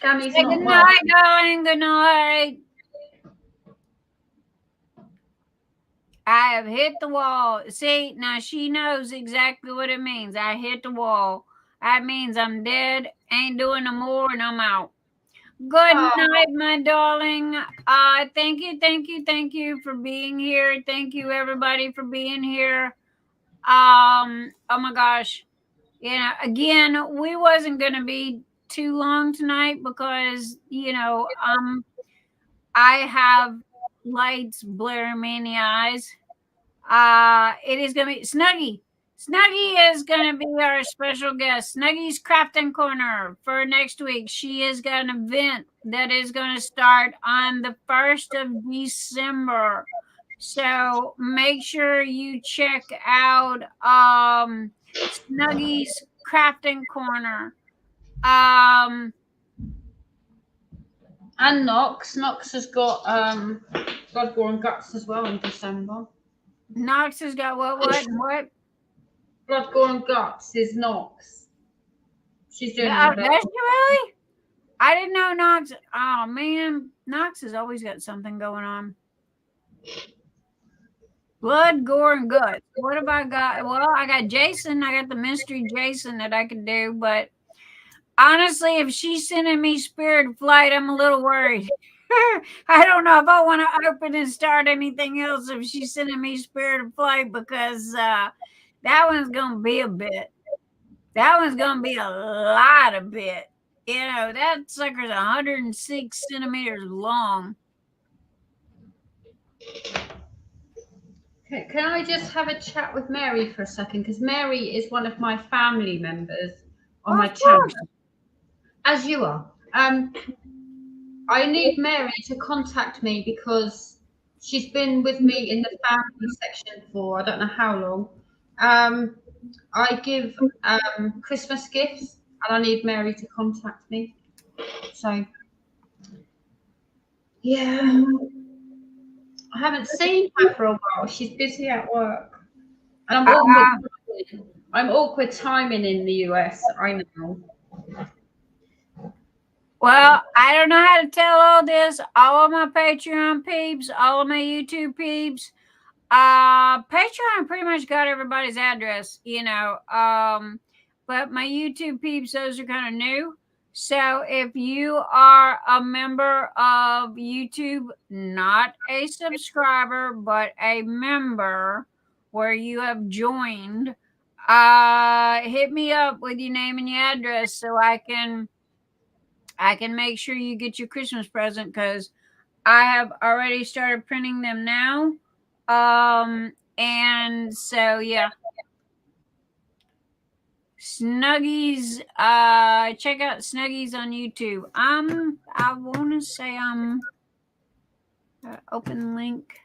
Gammy's Say not good well. night, darling. Good night. I have hit the wall. See, now she knows exactly what it means. I hit the wall. That means I'm dead, ain't doing no more, and I'm out. Good night, my darling. Thank you for being here. Thank you, everybody, for being here. Oh my gosh. You know, again, we wasn't gonna be too long tonight because, you know, I have lights blaring me in the eyes. It is going to be Snuggie. Snuggie is going to be our special guest. Snuggie's Crafting Corner for next week. She has got an event that is going to start on the 1st of December. So make sure you check out Snuggie's Crafting Corner. And Knox. Knox has got Bloodborne Guts as well in December. Knox has got what? Bloodborne Guts is Knox. She's doing Does she really? I didn't know Knox. Oh man, Knox has always got something going on. Blood, gore, and guts. What have I got? Well, I got Jason. I got the mystery Jason that I can do, but honestly, if she's sending me Spirit Flight, I'm a little worried. I don't know if I want to open and start anything else if she's sending me Spirit of Flight because that one's going to be a bit. That one's going to be a lot of bit. You know, that sucker's 106 centimeters long. Can I just have a chat with Mary for a second? Because Mary is one of my family members on my channel, as you are. I need Mary to contact me because she's been with me in the family section for I don't know how long. I give Christmas gifts and I need Mary to contact me. So, yeah. I haven't seen her for a while. She's busy at work. And I'm awkward timing in the US, I know. Well, I don't know how to tell all this. All of my Patreon peeps, all of my YouTube peeps. Patreon pretty much got everybody's address, you know. But my YouTube peeps, those are kind of new. So if you are a member of YouTube, not a subscriber, but a member where you have joined, hit me up with your name and your address so I can make sure you get your Christmas present because I have already started printing them now. And so, yeah. Snuggies, check out Snuggies on YouTube. I want to say open link.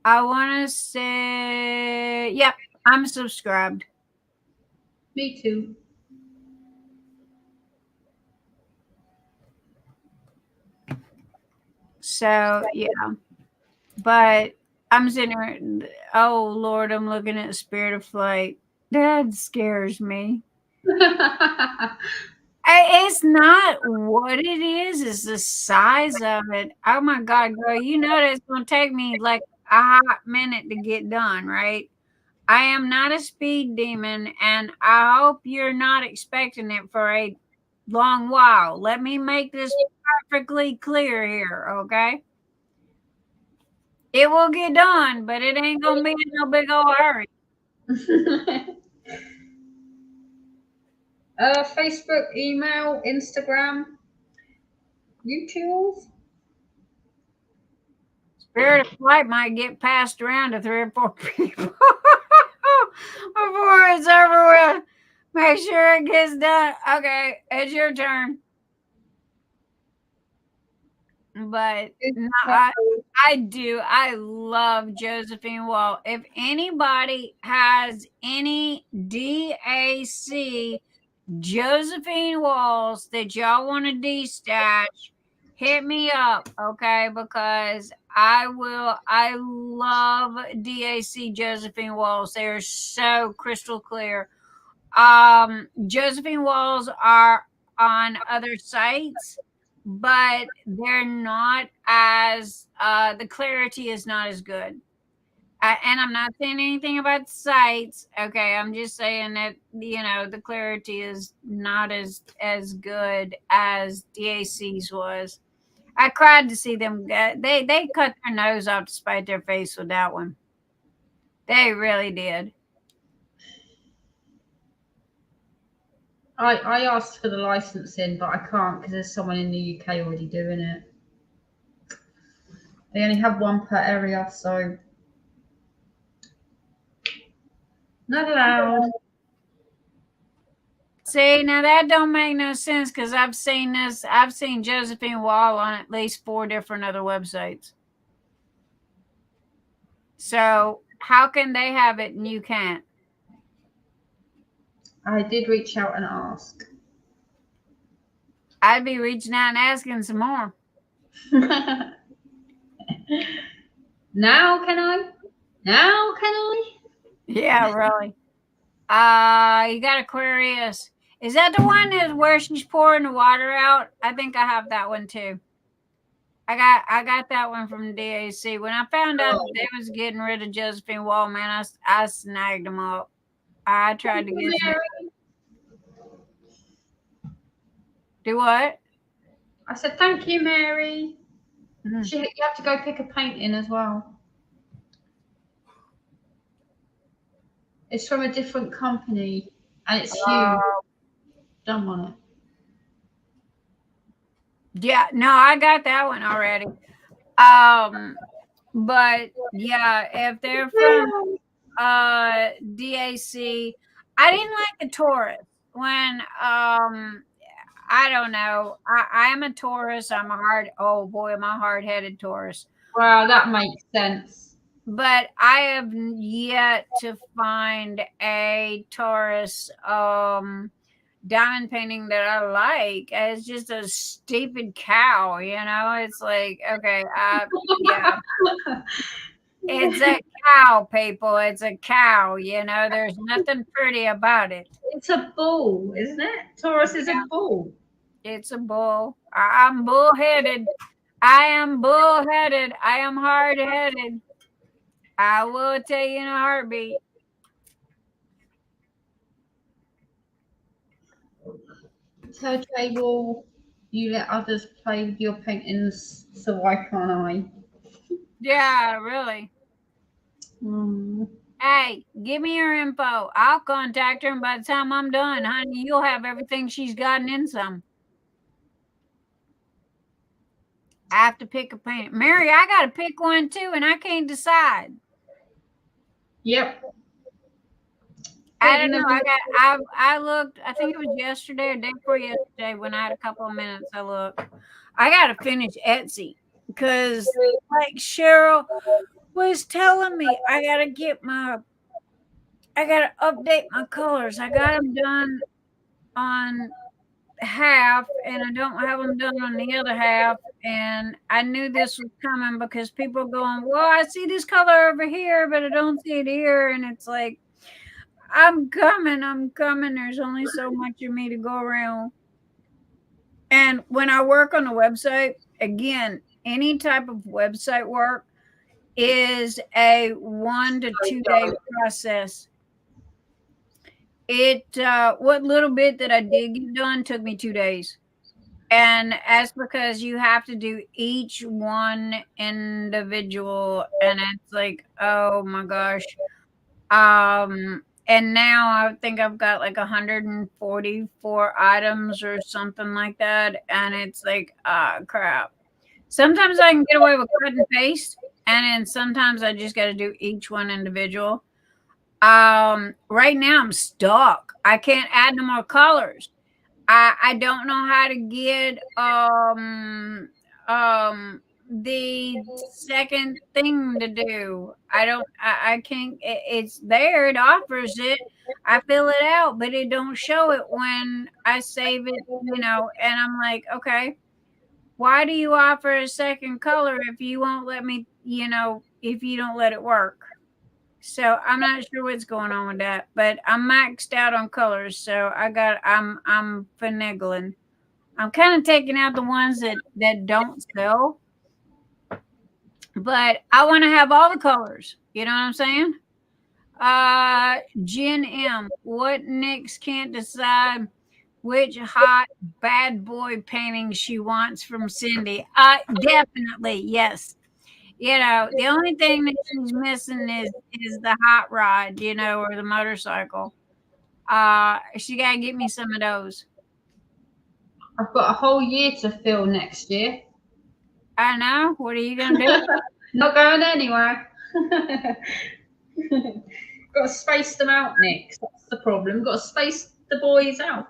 I want to say, yep, I'm subscribed. Me too. So, yeah. But I'm sitting here, oh, Lord, I'm looking at Spirit of Flight. That scares me. It's not what it is, it's the size of it. Oh, my God, girl, you know that's going to take me like a hot minute to get done, right? I am not a speed demon, and I hope you're not expecting it for a long while. Let me make this perfectly clear here, okay? It will get done, but it ain't gonna be in no big old hurry. Facebook, email, Instagram, YouTube. Spirit of Flight might get passed around to 3 or 4 people before it's over with. Make sure it gets done. Okay, it's your turn. But no, So, I do. I love Josephine Wall. If anybody has any DAC Josephine Walls that y'all want to destash, hit me up, okay? Because I love DAC Josephine Walls. They're so crystal clear. Josephine Walls are on other sites, but they're not as the clarity is not as good. And I'm not saying anything about sites. Okay, I'm just saying that the clarity is not as good as DAC's was. I cried to see them. They cut their nose off to spite their face with that one. They really did. I asked for the licensing, but I can't because there's someone in the UK already doing it. They only have one per area, so not allowed. See, now that don't make no sense because I've seen this. I've seen Josephine Wall on at least 4 different other websites. So how can they have it and you can't? I did reach out and ask. I'd be reaching out and asking some more. Now can I? Now can I? Yeah, really. You got Aquarius. Is that the one that where she's pouring the water out? I think I have that one too. I got that one from DAC. When I found out that they was getting rid of Josephine Wall, man, I snagged them up. I tried to get them. Do what? I said thank you, Mary. Mm-hmm. You have to go pick a painting as well. It's from a different company and it's huge. Don't want it. Yeah, no, I got that one already. But yeah, if they're from DAC, I didn't like the Taurus when I don't know. I am a Taurus. I'm a hard-headed Taurus. Wow, that makes sense. But I have yet to find a Taurus diamond painting that I like. It's just a stupid cow, It's like, okay, yeah. It's a cow, people. It's a cow, There's nothing pretty about it. It's a bull, isn't it? Taurus is a bull. It's a bull. I'm bullheaded. I am bullheaded. I am hard-headed. I will tell you in a heartbeat. So, Table, you let others play with your paintings, so why can't I? Yeah, really. Hey, give me your info. I'll contact her, and by the time I'm done, honey, you'll have everything she's gotten in some. I have to pick a painting. Mary, I got to pick one too, and I can't decide. Yep. I don't know. I looked, I think it was yesterday or day before yesterday when I had a couple of minutes. I looked. I got to finish Etsy because, like Cheryl was telling me, I got to update my colors. I got them done on half and I don't have them done on the other half. And I knew this was coming because people are going, well, I see this color over here, but I don't see it here. And it's like, I'm coming. There's only so much of me to go around. And when I work on a website, again, any type of website work is a 1 to 2 day process. What little bit that I did get done took me 2 days. And that's because you have to do each one individual. And it's like, oh my gosh. And now I think I've got like 144 items or something like that. And it's like, crap. Sometimes I can get away with cut and paste. And then sometimes I just got to do each one individual. Right now I'm stuck. I can't add no more colors. I don't know how to get the second thing to do. I can't, it's there, it offers it. I fill it out, but it don't show it when I save it, and I'm like, okay, why do you offer a second color if you won't let me, if you don't let it work? So I'm not sure what's going on with that, but I'm maxed out on colors, so I'm finagling. I'm kind of taking out the ones that don't sell, but I want to have all the colors. You know what I'm saying? Jen M. What Nix can't decide which hot bad boy painting she wants from Cindi. Definitely, yes. The only thing that she's missing is the hot rod, or the motorcycle. She gotta get me some of those. I've got a whole year to fill next year. I know. What are you gonna do? Not going anywhere. Got to space them out, Nick. That's the problem. Got to space the boys out.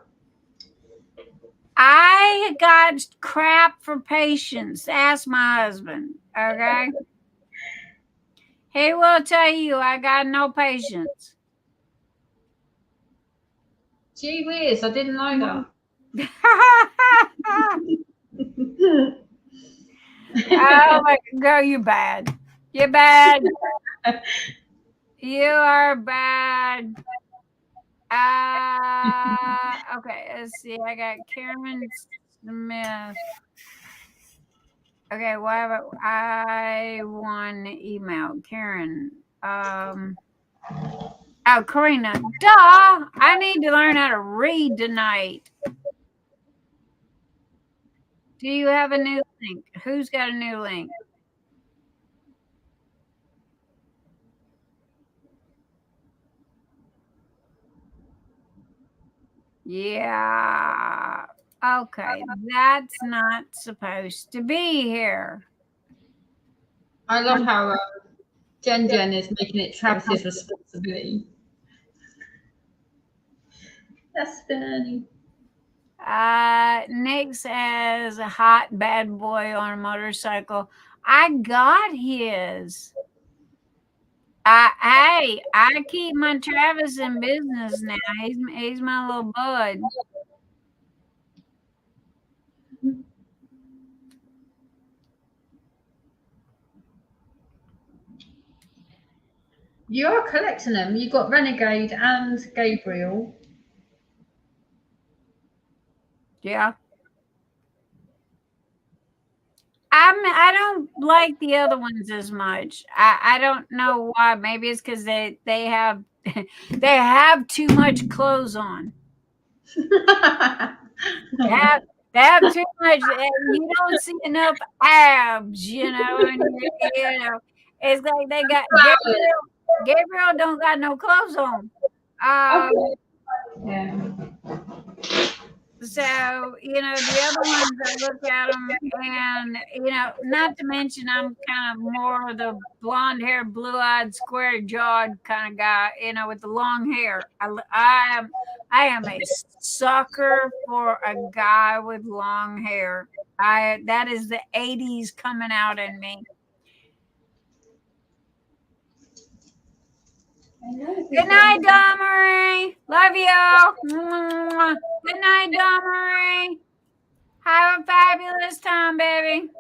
I got crap for patience. Ask my husband. Okay. He will tell you I got no patience. Gee whiz, I didn't know that. Oh my girl, you're bad. You're bad. You are bad. Okay, let's see. I got Karen Smith. Okay, I want email. Karen. Karina. Duh! I need to learn how to read tonight. Do you have a new link? Who's got a new link? Yeah. Okay, that's not supposed to be here. I love how Jen is making it Travis's responsibility. That's funny. Nick says a hot bad boy on a motorcycle. I got his. I keep my Travis in business now. He's my little bud. You're collecting them. You've got Renegade and Gabriel. Yeah. I don't like the other ones as much. I don't know why. Maybe it's because they have they have too much clothes on. They have too much. You don't see enough abs. It's like they got Gabriel don't got no clothes on. Yeah. So, the other ones, I look at them and, not to mention I'm kind of more of the blonde hair, blue-eyed, square-jawed kind of guy, with the long hair. I am a sucker for a guy with long hair. That is the 80s coming out in me. Good night, Dawnmarie. Love you. Good night, Dawnmarie. Have a fabulous time, baby.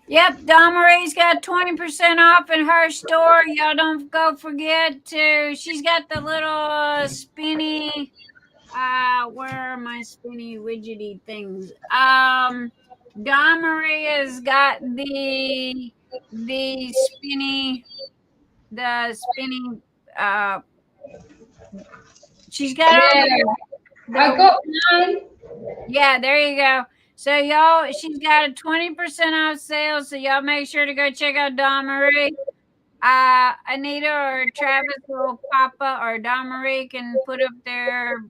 Yep, Dawnmarie's got 20% off in her store. Y'all don't go forget to. She's got the little spinny. Where are my spinny widgety things? Dawnmarie has got the spinny. She's got I got mine. Yeah, there you go. So y'all, she's got a 20% off sale. So y'all make sure to go check out Dawnmarie. Anita or Travis or Papa or Dawnmarie can put up their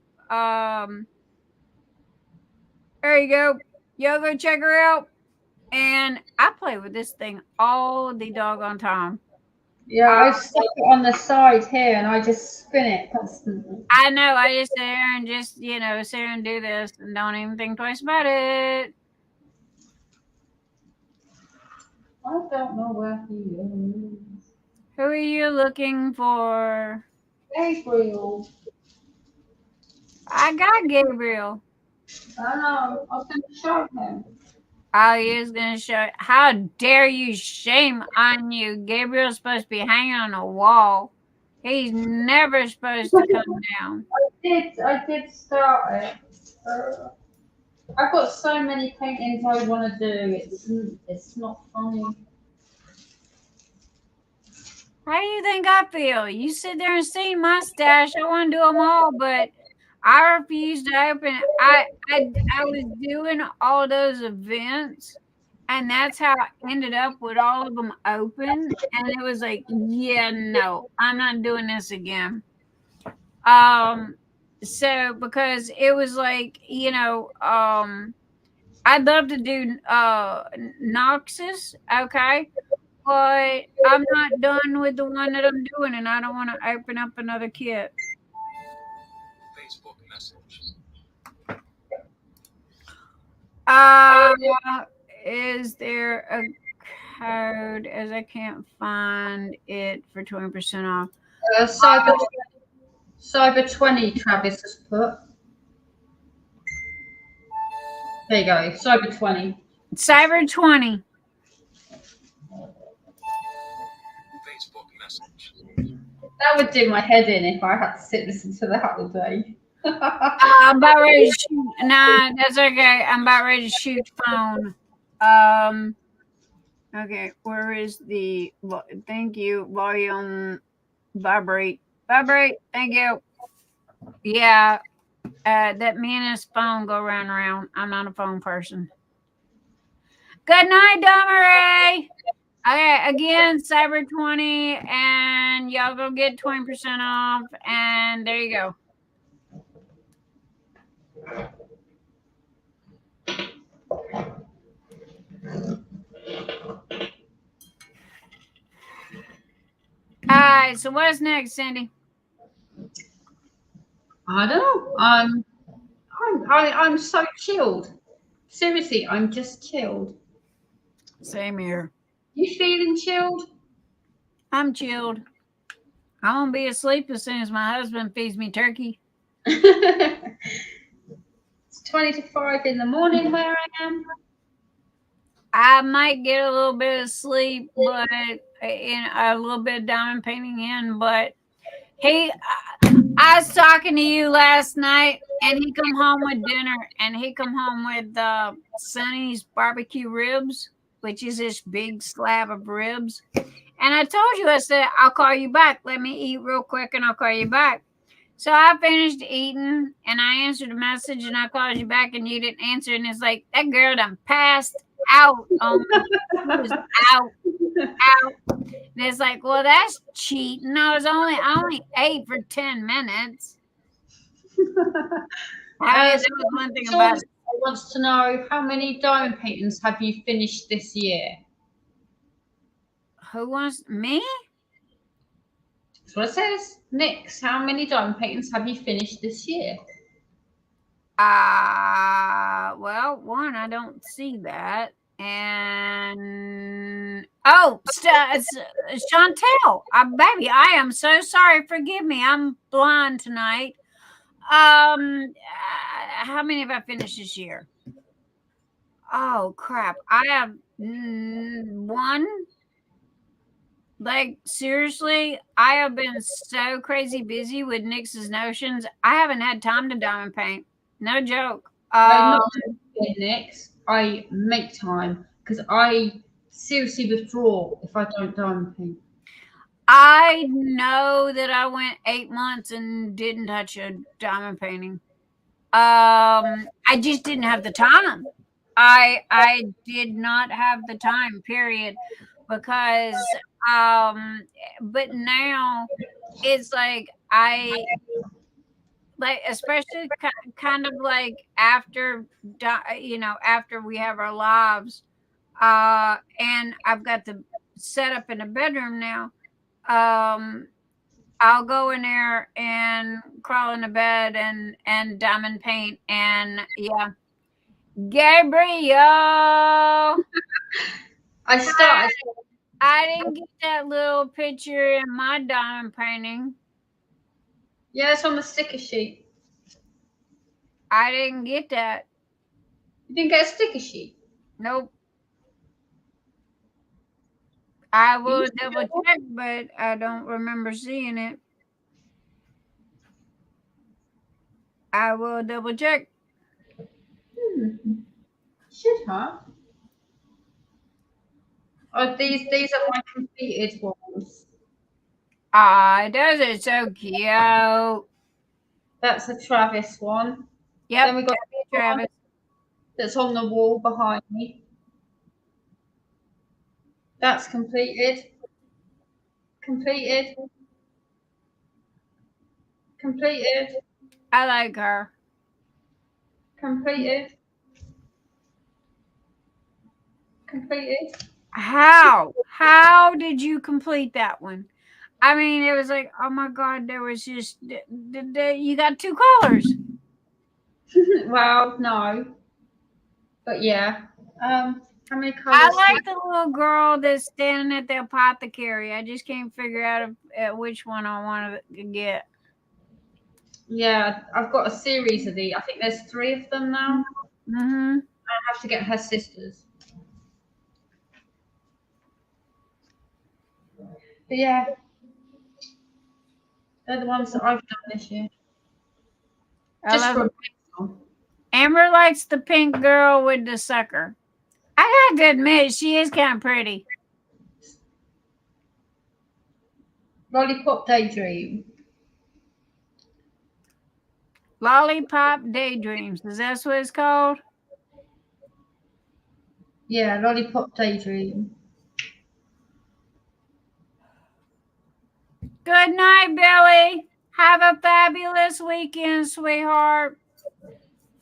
there you go. Y'all go check her out. And I play with this thing all the doggone time. Yeah, I stuck it on the side here and I just spin it constantly. I know. I just sit here and just, sit here and do this and don't even think twice about it. I don't know where he is. Who are you looking for? Gabriel. I got Gabriel. I know. I was going to show him. Oh, he is going to show. How dare you? Shame on you. Gabriel's supposed to be hanging on a wall. He's never supposed to come down. I did start it. I've got so many paintings I want to do. It's not funny. How do you think I feel? You sit there and see my stash. I want to do them all, but I refuse to open it. I was doing all those events, and that's how I ended up with all of them open. And it was like, yeah, no, I'm not doing this again. So because it was like, I'd love to do Noxus, okay, but I'm not done with the one that I'm doing, and I don't want to open up another kit. Facebook message. Is there a code? As I can't find it for 20% off. Cyber 20, Travis has put. There you go, Cyber 20. Cyber 20. Facebook message. That would do my head in if I had to sit and listen to that all day. I'm about ready to shoot. Nah, that's okay. I'm about ready to shoot phone. Okay, where is the? Thank you. Volume. Vibrate. Thank you. Yeah. That me and his phone go round and round. I'm not a phone person. Good night, Dawnmarie. Okay, again, Cyber 20, and y'all go get 20% off, and there you go. All right, so what's next, Cindy? I don't know. I'm so chilled. Seriously, I'm just chilled. Same here. You feeling chilled? I'm chilled. I'm gonna be asleep as soon as my husband feeds me turkey. It's 20 to 5 in the morning where I am. I might get a little bit of sleep, but a little bit of diamond painting in. But I was talking to you last night, and he come home with dinner, and he come home with Sonny's barbecue ribs, which is this big slab of ribs. And I told you, I said, I'll call you back. Let me eat real quick, and I'll call you back. So I finished eating, and I answered a message, and I called you back, and you didn't answer. And it's like, that girl done passed out. She was out. And it's like, well, that's cheating. I only ate for 10 minutes. That was one thing about it. Wants to know, how many diamond paintings have you finished this year? Who wants me? That's what it says. Nix, how many diamond paintings have you finished this year? Well, one, I don't see that. And Chantel, baby, I am so sorry. Forgive me. I'm blind tonight. How many have I finished this year? Oh crap! I have one. Like, seriously, I have been so crazy busy with Nix's notions. I haven't had time to diamond paint. No joke. Nix, I make time because I seriously withdraw if I don't diamond paint. I know that I went 8 months and didn't touch a diamond painting. I just didn't have the time. I did not have the time, period. Because but now it's like especially kind of like after after we have our lives, and I've got the setup in the bedroom now. I'll go in there and crawl into bed and diamond paint and yeah. Gabriel, I didn't get that little picture in my diamond painting. Yeah, it's on the sticker sheet. I didn't get that. You didn't get a sticker sheet? Nope. I You will sure? double check, but I don't remember seeing it. I will double check. Should have. Oh, these are my completed ones. Ah, those are so cute. That's a Travis one. Yep. Then we got Travis. that's on the wall behind me. That's completed. Completed. Completed. I like her. Completed. Completed. How? How did you complete that one? I mean, it was like, oh my God, there was just, you got two colors. Well, no. But yeah. How many colors? I like the little girl that's standing at the apothecary. I just can't figure out which one I want to get. Yeah, I've got a series of these. I think there's 3 of them now. Mm-hmm. I have to get her sisters. But yeah, they're the ones that I've done this year. Just for Amber likes the pink girl with the sucker. I got to admit, she is kind of pretty. Lollipop Daydream. Lollipop Daydreams. Is that what it's called? Yeah, Lollipop Daydream. Good night, Billy. Have a fabulous weekend, sweetheart.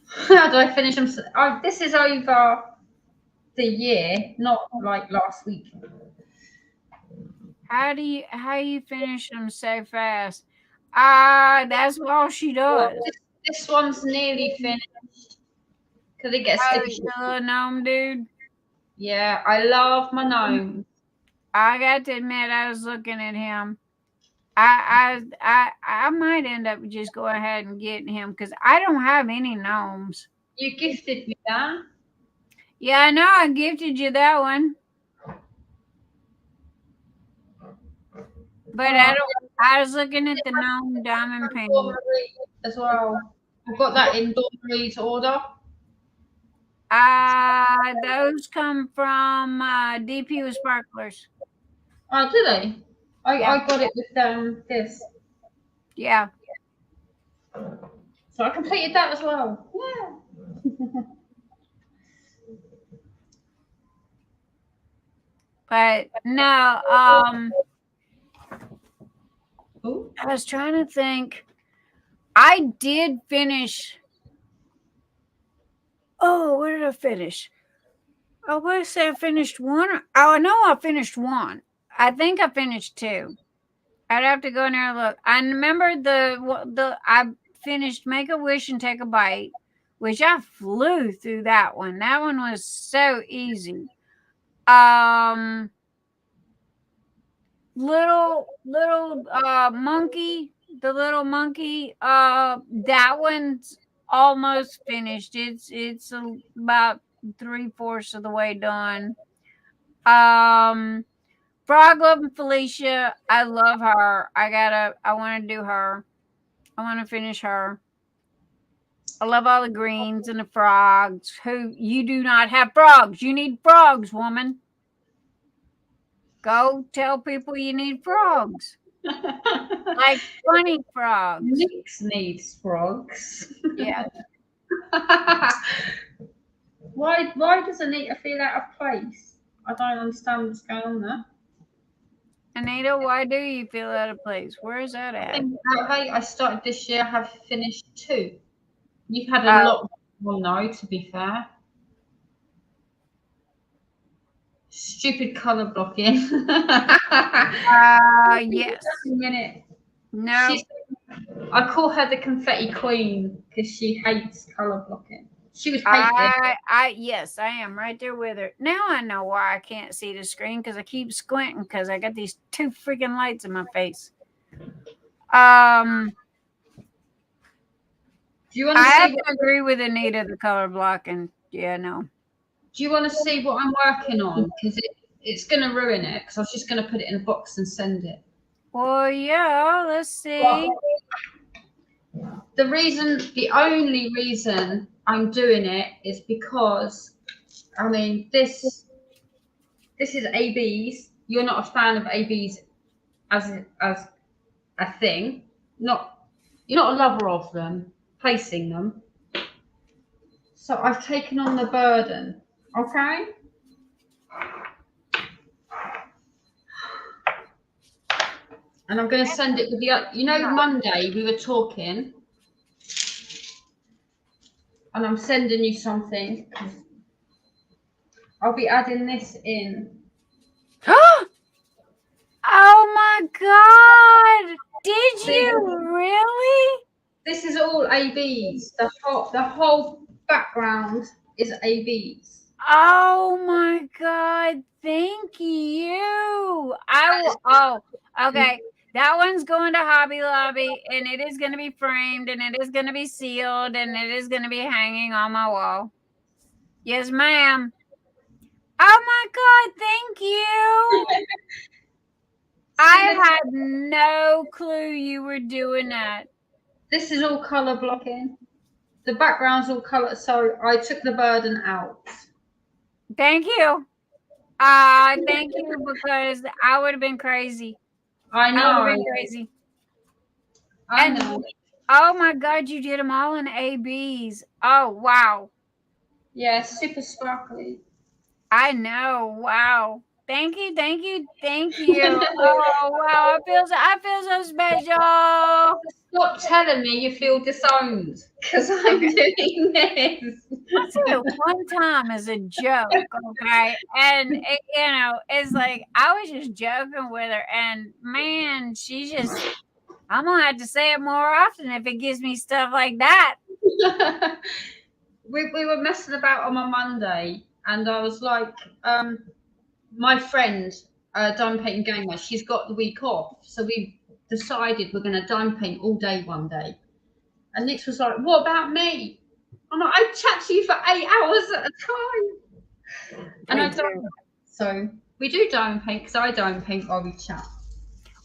How do I finish them? This is over the year, not like last week. How you finish them so fast? That's all she does. Well, this one's nearly finished because it gets little gnome dude. Yeah, I love my gnome. I got to admit, I was looking at him. I might end up just go ahead and getting him because I don't have any gnomes. You gifted me that. Yeah, I know. I gifted you that one. But I was looking at the gnome diamond painting as well. I've got that in Dawnmarie's order. Those come from DP with Sparklers. Oh, do they? I got it with this. Yeah. So I completed that as well. Yeah. But no, Ooh. I was trying to think. I did finish. Oh, what did I finish? I want to say I finished one. Oh, I know I finished one. I think I finished 2. I'd have to go in there and look. I remember I finished Make a Wish and Take a Bite, which I flew through that one. That one was so easy. Little monkey, the little monkey. That one's almost finished. It's about 3/4 of the way done. Frog Love Felicia, I love her. I want to do her. I want to finish her. I love all the greens and the frogs. Who you do not have frogs. You need frogs, woman. Go tell people you need frogs. Like funny frogs. Nix needs frogs. Yeah. Why does Anita feel out of place? I don't understand what's going on there. Anita, why do you feel out of place? Where is that at? Out of 8 I started this year, I have finished 2. You've had a lot more, though, to be fair. Stupid colour blocking. Yes. A minute. No. I call her the confetti queen because she hates colour blocking. She would hate this. Yes, I am right there with her. Now I know why I can't see the screen because I keep squinting because I got these 2 freaking lights in my face. Do you want I to have see? to agree with Anita, the color blocking. Yeah, no. Do you want to see what I'm working on? Because it's going to ruin it. Because I was just going to put it in a box and send it. Well, yeah. Let's see. Well, the only reason I'm doing it is because, I mean, this is ABs. You're not a fan of ABs as a thing. You're not a lover of them, placing them. So I've taken on the burden. Okay. And I'm going to send it with Monday we were talking, and I'm sending you something. I'll be adding this in. Oh my God! Did you really? This is all ABs. The whole background is ABs. Oh my God! Thank you. I will. Oh, okay. That one's going to Hobby Lobby, and it is going to be framed, and it is going to be sealed, and it is going to be hanging on my wall. Yes, ma'am. Oh my God! Thank you. I had no clue you were doing that. This is all color blocking. The background's all color, so I took the burden out. Thank you. Thank you, because I would have been crazy. I know. I would have been crazy. I know. Oh my God, you did them all in ABs. Oh wow. Yeah, super sparkly. I know. Wow. Thank you. Thank you. Thank you. Oh wow. I feel so special. Stop telling me you feel disowned because I'm doing this. I said it one time as a joke, okay? And it, it's like I was just joking with her, and man, I'm gonna have to say it more often if it gives me stuff like that. we were messing about on a Monday, and I was like, my friend, Diamond Painting Gamer, she's got the week off, so we decided we're going to diamond paint all day one day. And Nick was like, "What about me?" I'm like, "I chat to you for 8 hours at a time." And I don't. So we do diamond paint because I diamond paint while we chat.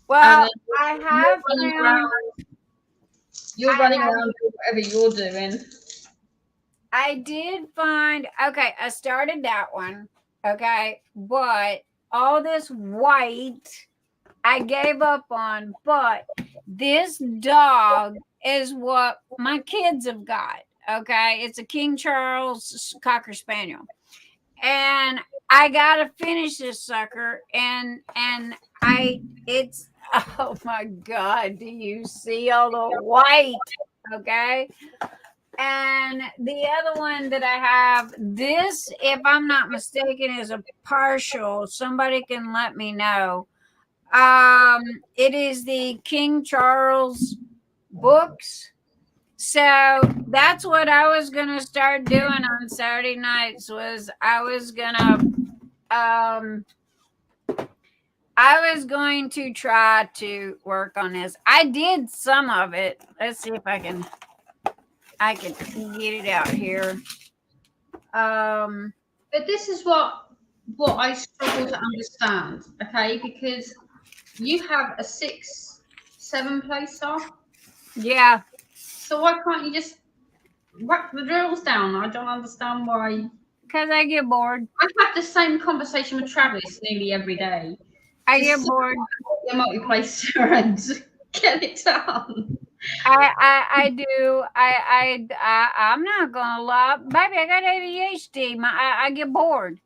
Well, I have You're running around doing whatever you're doing. I did find, okay, I started that one, okay, but all this white I gave up on, but this dog is what my kids have got, okay? It's a King Charles Cocker Spaniel. And I got to finish this sucker, and it's, oh my God, do you see all the white, okay? And the other one that I have, this, if I'm not mistaken, is a partial. Somebody can let me know. It is the King Charles books. So that's what I was gonna start doing on Saturday nights. I was going to try to work on this. I did some of it. Let's see if I can get it out here. But this is what I struggle to understand, okay? Because you have a 6-7 placer. Yeah. So why can't you just whack the drills down? I don't understand why. Because I get bored. I have the same conversation with Travis nearly every day. I get bored. Your multi-placer and get it done. I do. I'm not gonna lie, baby. I got ADHD. I get bored.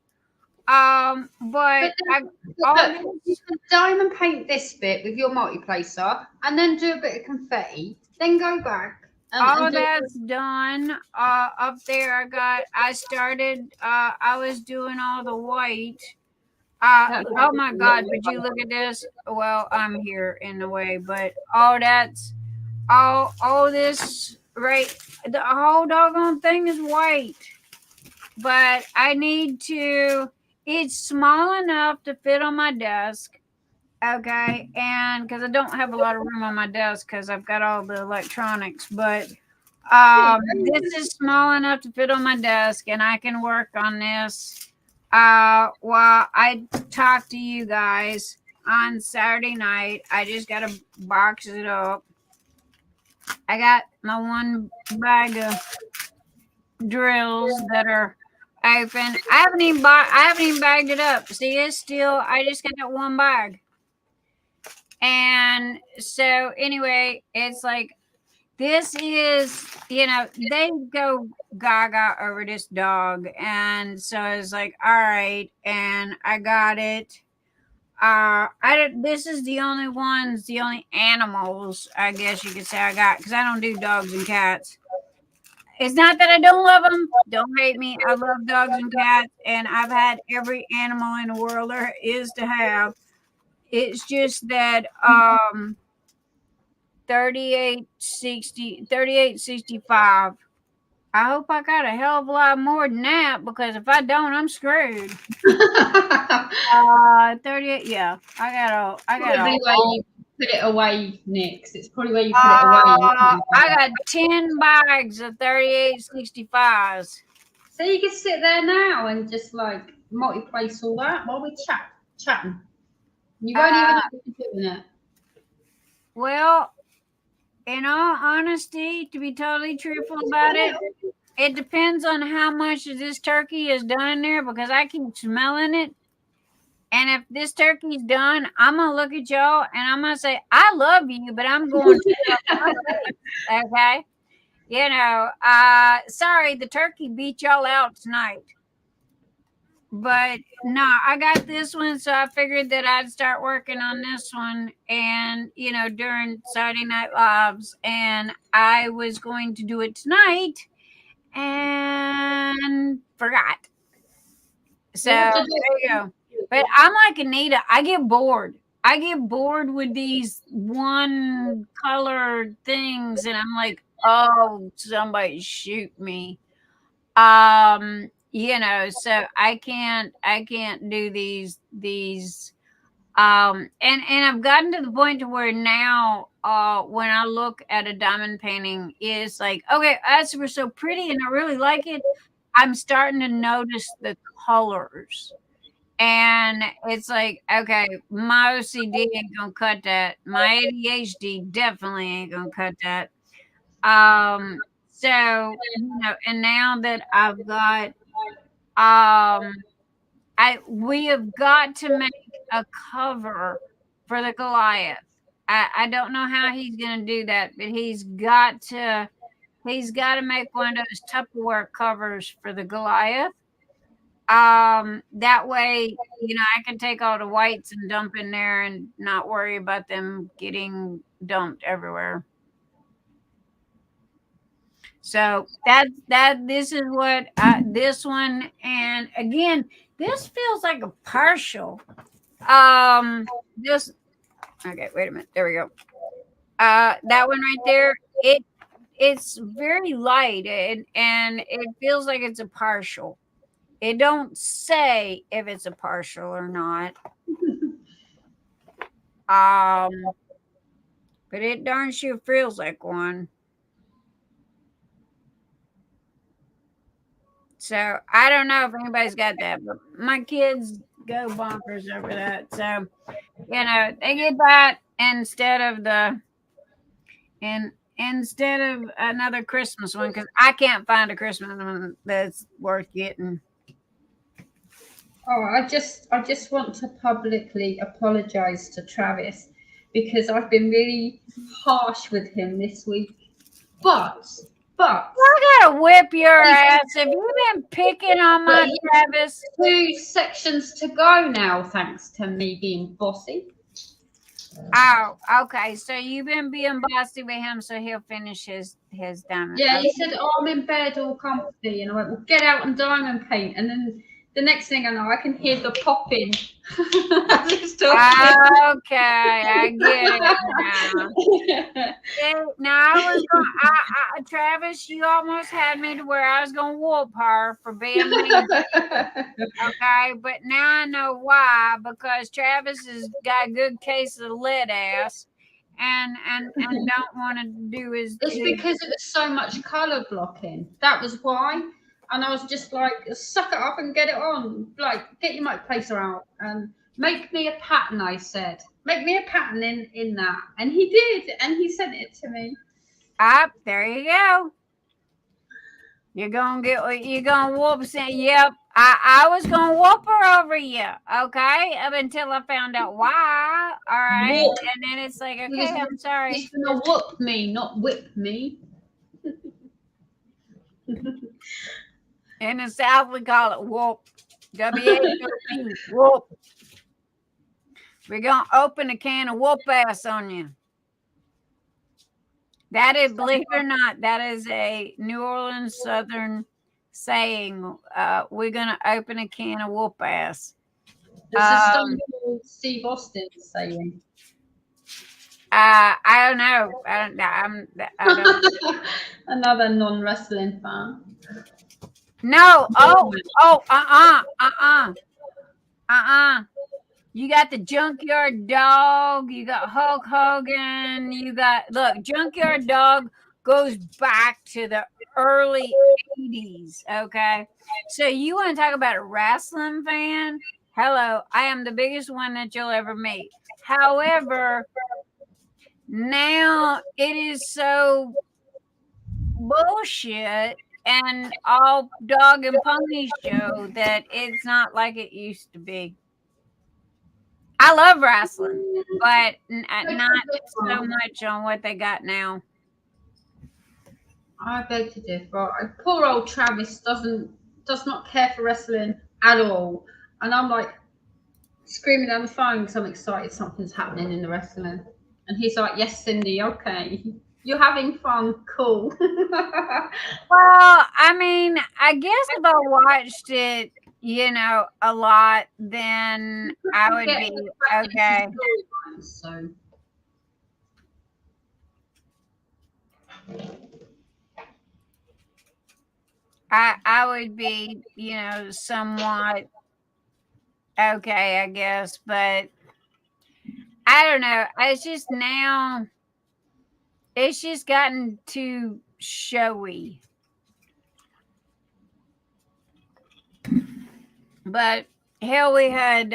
But you can diamond paint this bit with your multi-placer, and then do a bit of confetti. Then go back. And that's done. Up there, I started. I was doing all the white. Oh my God! Would you look at this? Well, I'm here in the way, but that's all this right. The whole doggone thing is white, but I need to. It's small enough to fit on my desk. Okay, and because I don't have a lot of room on my desk because I've got all the electronics, but this is small enough to fit on my desk, and I can work on this while I talk to you guys on Saturday night. I just got to box it up. I got my one bag of drills that are open. I haven't even bagged it up. See, it's still. I just got that one bag. And so anyway, it's like this is, they go gaga over this dog. And so it's like, all right, and I got it. This is the only animals, I guess you could say, I got, because I don't do dogs and cats. It's not that I don't love them. Don't hate me. I love dogs and cats, and I've had every animal in the world there is to have. It's just that 3865. I hope I got a hell of a lot more than that, because if I don't, I'm screwed. 38. Yeah, I got Probably where you put it away, Nick. It's probably where you put it away. I got 10 bags of 3865s. So you can sit there now and just like multi-place all that while we chatting. You won't even know what you're doing it. Well, in all honesty, to be totally truthful about it, it depends on how much of this turkey is done in there, because I keep smelling it. And if this turkey's done, I'm going to look at y'all and I'm going to say, I love you, but I'm going to okay? Sorry, the turkey beat y'all out tonight. But no, I got this one, so I figured that I'd start working on this one, and during Saturday Night Lives, and I was going to do it tonight and forgot. So there you go. But I'm like Anita, I get bored. I get bored with these one color things, and I'm like, oh, somebody shoot me. So I can't do these and I've gotten to the point to where now when I look at a diamond painting, it's like, okay, that's so pretty and I really like it. I'm starting to notice the colors, and it's like, okay, my OCD ain't gonna cut that. My ADHD definitely ain't gonna cut that. So, and now that I've got, we have got to make a cover for the Goliath. I don't know how he's going to do that, but he's got to make one of those Tupperware covers for the Goliath. That way, I can take all the whites and dump in there and not worry about them getting dumped everywhere. So this is what this one, and again, this feels like a partial. Okay, wait a minute. There we go. That one right there, it's very light, and it feels like it's a partial. It don't say if it's a partial or not. But it darn sure feels like one. So I don't know if anybody's got that, but my kids go bonkers over that. So, they get that instead of another Christmas one, because I can't find a Christmas one that's worth getting. Oh, I just want to publicly apologize to Travis, because I've been really harsh with him this week. But I gotta whip your ass. Have you been picking on my Travis? 2 sections to go now, thanks to me being bossy. Oh, okay. So you've been being bossy with him, so he'll finish his diamond. Yeah, he said, "Oh, I'm in bed all comfy," and I went, "Well, get out and diamond paint." And then the next thing I know, I can hear the popping. As it's talking. Okay, I get it now. Yeah, now I was going. Travis, you almost had me to where I was going to whoop her for being mean. Okay, but now I know why, because Travis has got a good case of lead ass, and don't want to do his. It's because it was so much colour blocking. That was why. And I was just like, suck it up and get it on. Like, get your mic placer out and make me a pattern. I said, make me a pattern in that, and he did, and he sent it to me. There you go. You're gonna whoop. Say, yep. I was gonna whoop her over you, okay? Up until I found out why. All right, Whoop. and then it's like, okay, I'm sorry. He's gonna whoop me, not whip me. In the South, we call it whoop. W-H-O-P, whoop. We're gonna open a can of whoop ass on you. That is, believe it or not, that is a New Orleans Southern saying. We're gonna open a can of whoop ass. This is Stone Cold Steve Austin saying. I don't know. I don't. Another non-wrestling fan. No. You got the Junkyard Dog. You got Hulk Hogan. Look, Junkyard Dog goes back to the early 80s. Okay. So you want to talk about a wrestling fan? Hello. I am the biggest one that you'll ever meet. However, now it is so bullshit and all dog and pony show that it's not like it used to be. I love wrestling, but not so much on what they got now. I beg to differ. Poor old Travis does not care for wrestling at all, and I'm like screaming down the phone because I'm excited something's happening in the wrestling, and he's like, "Yes, Cindy, okay." You're having fun, cool. Well, I mean, I guess if I watched it, a lot, then I would be okay. So I would be, somewhat okay, I guess, but I don't know. It's just now. It's just gotten too showy. But hell, we had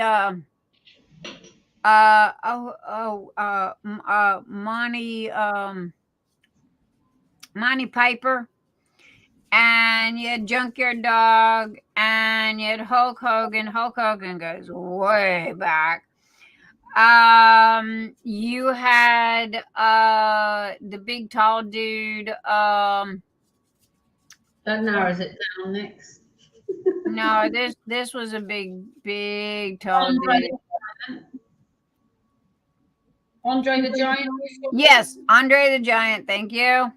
Monty Piper, and you had Junkyard Dog, and you had Hulk Hogan. Hulk Hogan goes way back. You had the big tall dude. That narrows it down next. No, this was a big tall dude. Andre the Giant. Yes, Andre the Giant. Thank you.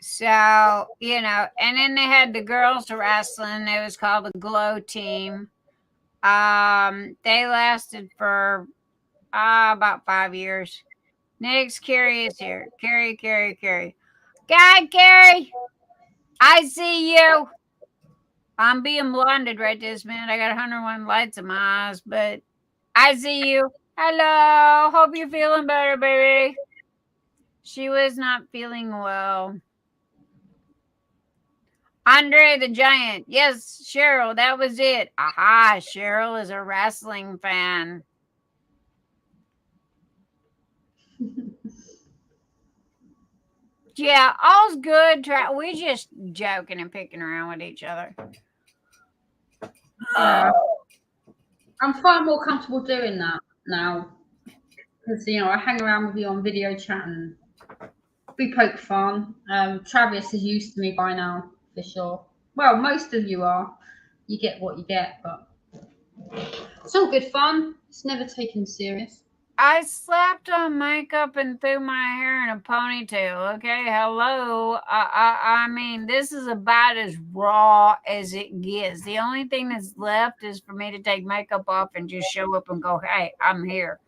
So, and then they had the girls wrestling. It was called the Glow Team. They lasted for about 5 years. Next, Carrie is here. Carrie. God, Carrie, I see you. I'm being blinded right this minute. I got 101 lights in my eyes, but I see you. Hello. Hope you're feeling better, baby. She was not feeling well. Andre the Giant. Yes, Cheryl, that was it. Aha, Cheryl is a wrestling fan. Yeah, all's good. We just joking and picking around with each other. I'm far more comfortable doing that now because I hang around with you on video chat and we poke fun. Travis is used to me by now for sure. Well, most of you are. You get what you get, but it's all good fun. It's never taken serious. I slapped on makeup and threw my hair in a ponytail. Okay, hello. I mean, this is about as raw as it gets. The only thing that's left is for me to take makeup off and just show up and go, "Hey, I'm here."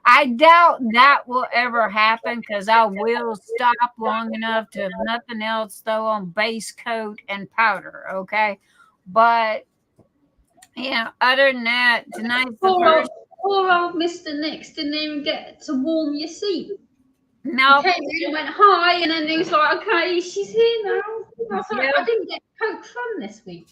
I doubt that will ever happen because I will stop long enough to, if nothing else, throw on base coat and powder. Okay, but other than that, tonight's the Poor first. old Mr. Nix didn't even get to warm your seat. He Nope. came in and went hi, and then he was like, okay, she's here now. I was like, Yep. I didn't get Coke Fun this week.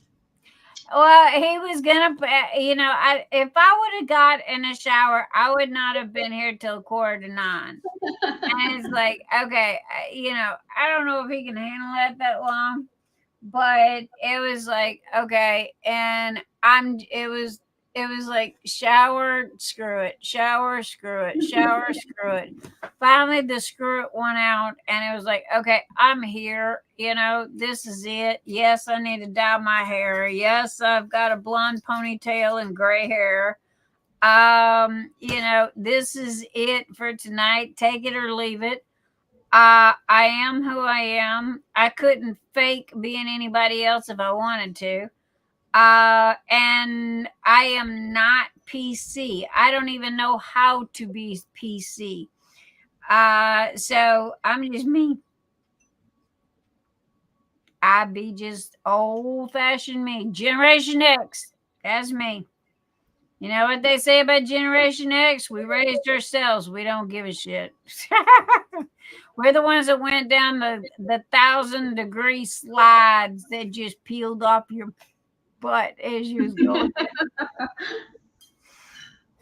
Well, he was gonna, if I would have got in a shower, I would not have been here till 8:45. And it's like, okay, I don't know if he can handle that long, but it was like, okay, and it was like shower, screw it, shower, screw it, shower, screw it. Finally, the screw it went out, and it was like, okay, I'm here. This is it. Yes, I need to dye my hair. Yes, I've got a blonde ponytail and gray hair. This is it for tonight. Take it or leave it. I am who I am. I couldn't fake being anybody else if I wanted to. And I am not PC. I don't even know how to be PC. So I'm just me. I be just old fashioned me. Generation X. That's me. You know what they say about Generation X? We raised ourselves. We don't give a shit. We're the ones that went down the 1,000-degree slides that just peeled off your butt as you was going.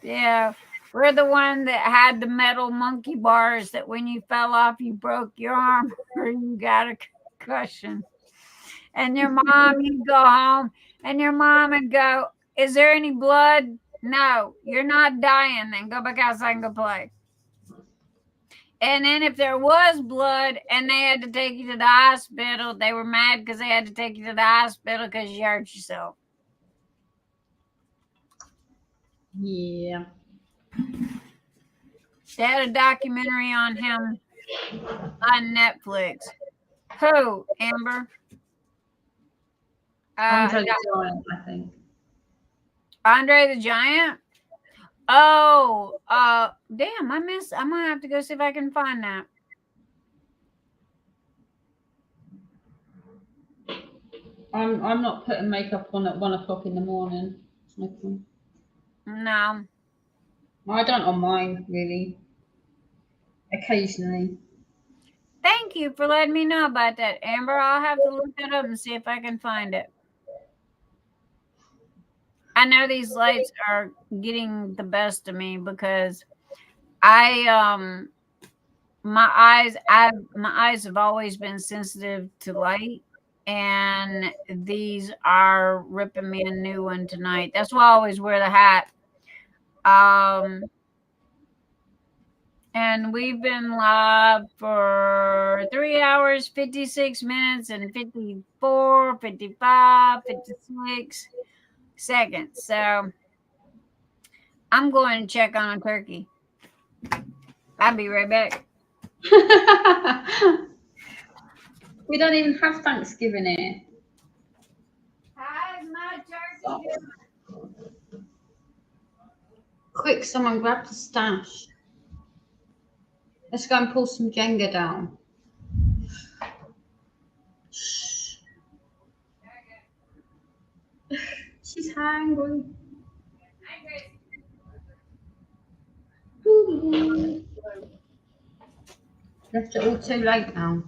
Yeah. We're the one that had the metal monkey bars that when you fell off, you broke your arm or you got a concussion. And your mom, you'd go home and your mom would go, is there any blood? No, you're not dying. Then go back outside and go play. And then if there was blood and they had to take you to the hospital, they were mad because they had to take you to the hospital because you hurt yourself. Yeah. They had a documentary on him on Netflix. Who, Amber? Andre the Giant, I think. Andre the Giant? Oh, damn, I'm gonna have to go see if I can find that. I'm not putting makeup on at 1 o'clock in the morning. No. I don't on mine, really. Occasionally. Thank you for letting me know about that, Amber. I'll have to look that up and see if I can find it. I know these lights are getting the best of me because my eyes have always been sensitive to light, and these are ripping me a new one tonight. That's why I always wear the hat. And we've been live for 3 hours, 56 minutes, and 54, 55, 56 seconds. So I'm going to check on a turkey. I'll be right back. We don't even have Thanksgiving here. How's my turkey doing? Quick, someone grab the stash. Let's go and pull some Jenga down. She's hungry. Left it all too late now.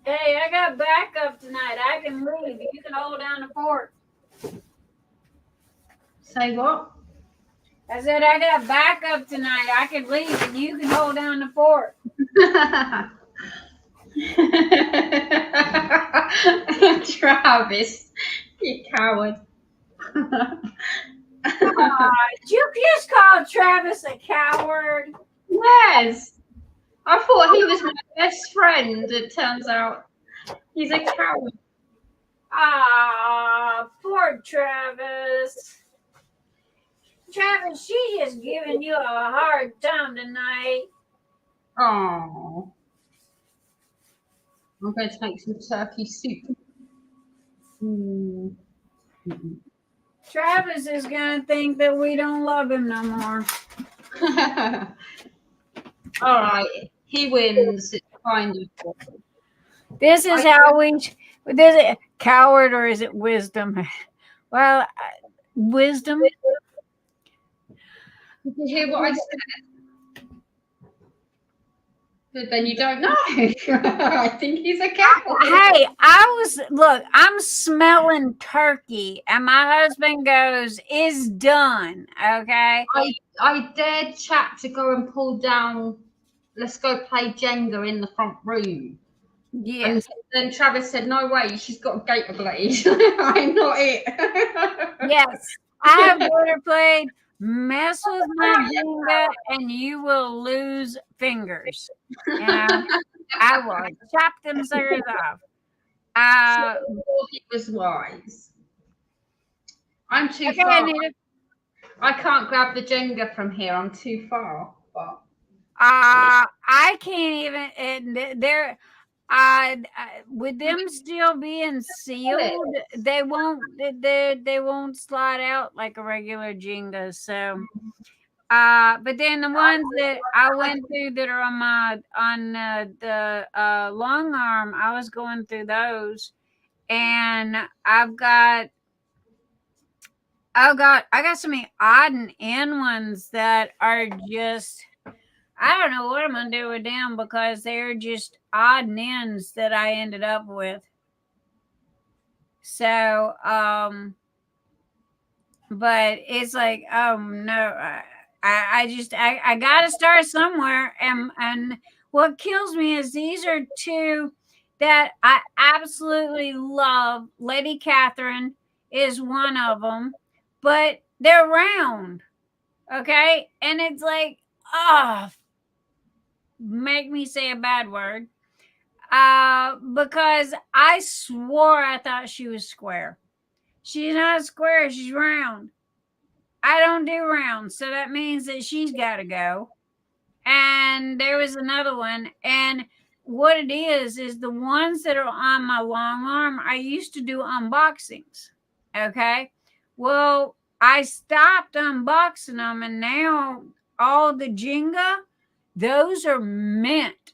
Hey, I got backup tonight. I can leave. You can hold down the fort. Say what? I said I got backup tonight. I can leave and you can hold down the fort. Travis, you coward. Did you just call Travis a coward? Yes. I thought he was my best friend. It turns out he's a coward. Poor Travis. Travis, she just giving you a hard time tonight. Oh. I'm going to make some turkey soup. Mm. Mm-mm. Travis is gonna think that we don't love him no more. All right, he wins. It's kind of. This is how we. This is coward or is it wisdom? Well, wisdom. Did you hear what I said? But then you don't know. I think he's a coward. Hey, I'm smelling turkey, and my husband goes, "It's done." Okay. I dared Chat to go and pull down. Let's go play Jenga in the front room. Yes. And then Travis said, "No way, she's got a gator blade." I'm not it. Yes. I have water played. Mess with my Jenga, and you will lose fingers. You know, I will chop them suckers off. He was wise. I'm too Okay, far. Anita. I can't grab the Jenga from here. I'm too far. But I can't even. They're. With them still being sealed, they won't slide out like a regular Jenga. So, but then the ones that I went through that are on the long arm, I was going through those, and I got some odd and end ones that are just. I don't know what I'm gonna do with them because they're just odd and ends that I ended up with. So, but it's like, oh no, I gotta start somewhere, and what kills me is these are two that I absolutely love. Lady Catherine is one of them, but they're round, okay, and it's like, oh. Make me say a bad word because I swore I thought she was square. She's not square, she's round. I don't do round, so that means that she's got to go. And there was another one, and what it is the ones that are on my long arm, I used to do unboxings. Okay, well, I stopped unboxing them, and now all the Jenga, those are mint.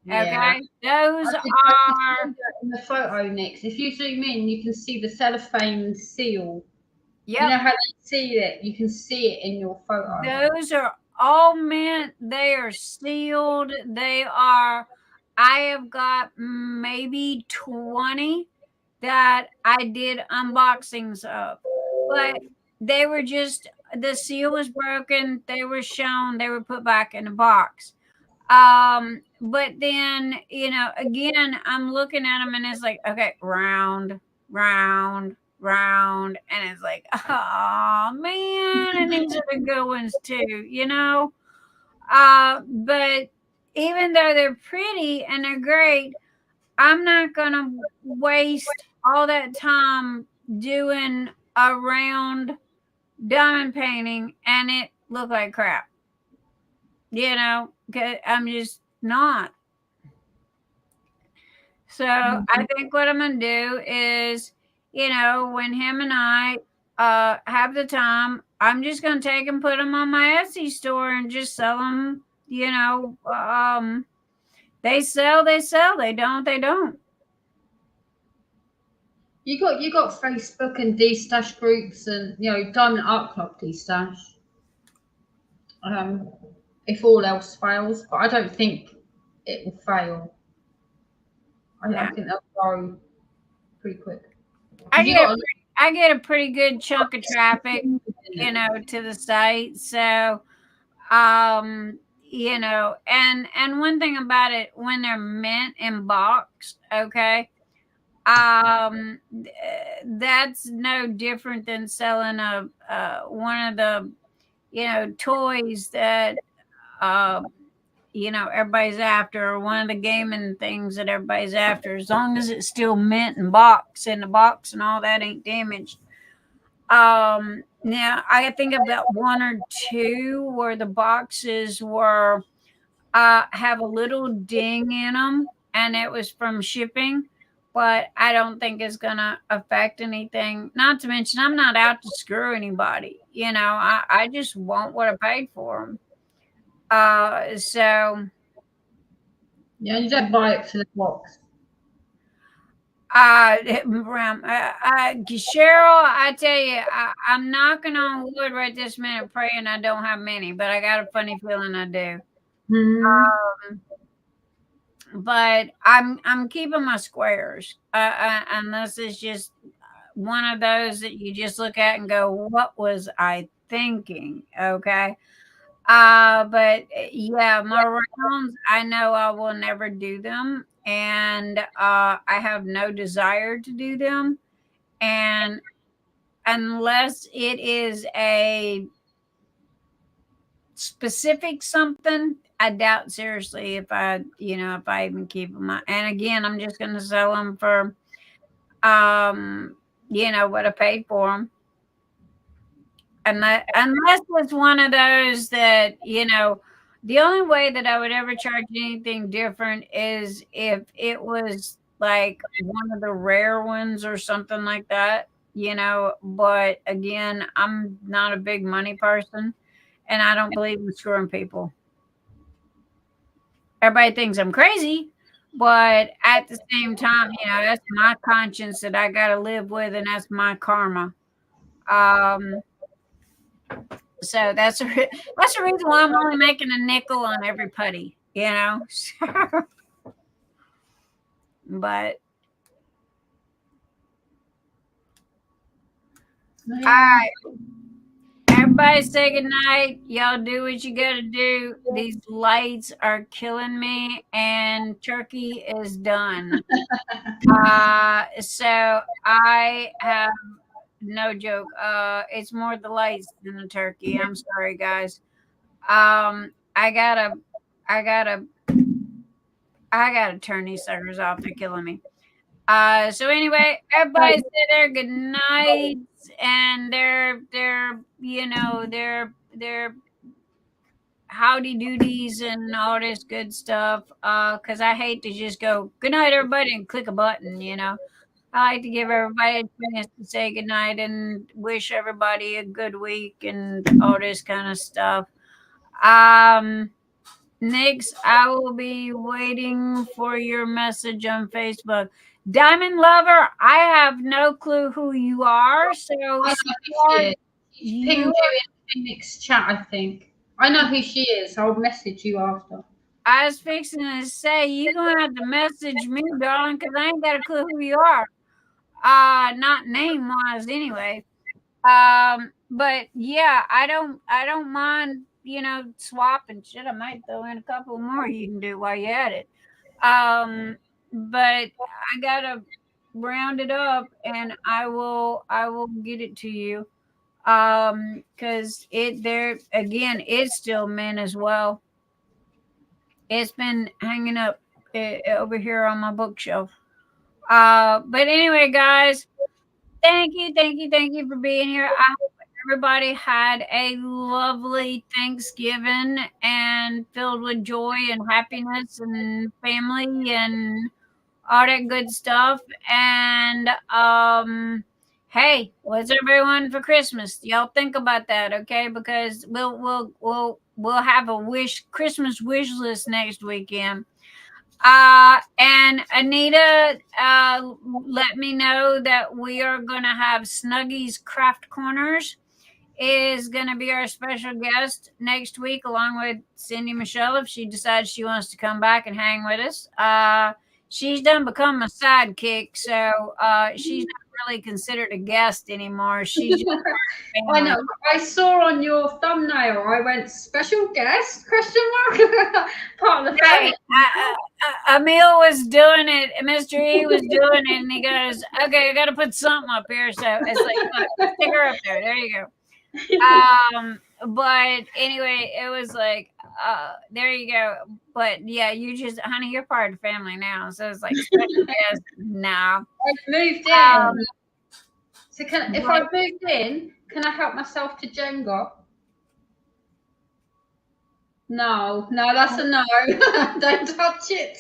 yeah. Okay, those are in the photo next. If you zoom in, you can see the cellophane seal. Yep. You know how they see it? You can see it in your photo. Those are all mint. They are sealed. They are. I have got maybe 20 that I did unboxings of, but they were just, the seal was broken. They were shown. They were put back in the box. But then, again, I'm looking at them and it's like, okay, round, round, round, and it's like, oh man, and these are the good ones too. But even though they're pretty and they're great, I'm not gonna waste all that time doing a round diamond painting and it look like crap. 'Cause I'm just not. So I think what I'm gonna do is, when him and I have the time, I'm just gonna take and put them on my Etsy store and just sell them. They sell, they don't. You got Facebook and D-Stash groups and Diamond Art Club D-Stash. If all else fails, but I don't think it will fail. I think they'll grow pretty quick. I get a pretty good chunk of traffic, to the site. So, and one thing about it, when they're mint in box, okay, that's no different than selling one of the, toys that, everybody's after, or one of the gaming things that everybody's after, as long as it's still mint and in the box and all that ain't damaged. Now I think about one or two where the boxes were have a little ding in them, and it was from shipping. But I don't think it's gonna affect anything. Not to mention, I'm not out to screw anybody. I just want what I paid for them. So Yeah, you don't buy it for the box. Cheryl, I tell you, I'm knocking on wood right this minute, praying I don't have many, but I got a funny feeling I do. Mm. But I'm keeping my squares, and this is just one of those that you just look at and go, "What was I thinking?" Okay. But yeah, my rounds, I know I will never do them, and I have no desire to do them, and unless it is a specific something, I doubt seriously if I even keep them. And again, I'm just going to sell them for, what I paid for them. Unless it's one of those that, the only way that I would ever charge anything different is if it was like one of the rare ones or something like that, But again, I'm not a big money person, and I don't believe in screwing people. Everybody thinks I'm crazy, but at the same time, that's my conscience that I got to live with, and that's my karma. Um, so that's that's the reason why I'm only making a nickel on every putty, But all right, everybody say good night. Y'all do what you gotta do. These lights are killing me, and turkey is done. So I have no joke. It's more the lights than the turkey. I'm sorry, guys. I gotta, I gotta, I gotta turn these suckers off. They're killing me. So anyway, everybody say their good nights and their howdy doodies and all this good stuff. Because I hate to just go good night, everybody, and click a button. I like to give everybody a chance to say good night and wish everybody a good week and all this kind of stuff. Next, I will be waiting for your message on Facebook. Diamond Lover, I have no clue who you are. So, She pinged you in Phoenix chat, I think. I know who she is. I'll message you after. I was fixing to say, you're going to have to message me, darling, because I ain't got a clue who you are. Not name-wise anyway. But yeah, I don't mind, swapping shit. I might throw in a couple more you can do while you're at it. But I gotta round it up, and I will get it to you. Because there again, it's still men as well. It's been hanging up over here on my bookshelf. But anyway, guys, thank you for being here. I hope everybody had a lovely Thanksgiving and filled with joy and happiness and family and all that good stuff. And hey, what's everybody wanting for Christmas? Y'all think about that, okay? Because we'll have a Christmas wish list next weekend. And Anita, let me know that we are going to have Snuggy's Craft Corners is going to be our special guest next week, along with Cindy Michelle, if she decides she wants to come back and hang with us. She's done become a sidekick, so she's not really considered a guest anymore. She's just I know. I saw on your thumbnail. I went special guest ? Part of the family. Emil was doing it. Mr. E was doing it, and he goes, "Okay, I got to put something up here." So it's like, look, stick her up there. There you go. But anyway, it was like, there you go. But yeah, honey, you're part of the family now. So it's like special guest now. I've moved in. So if I moved in, can I help myself to Jenga? No, that's a no. Don't touch it.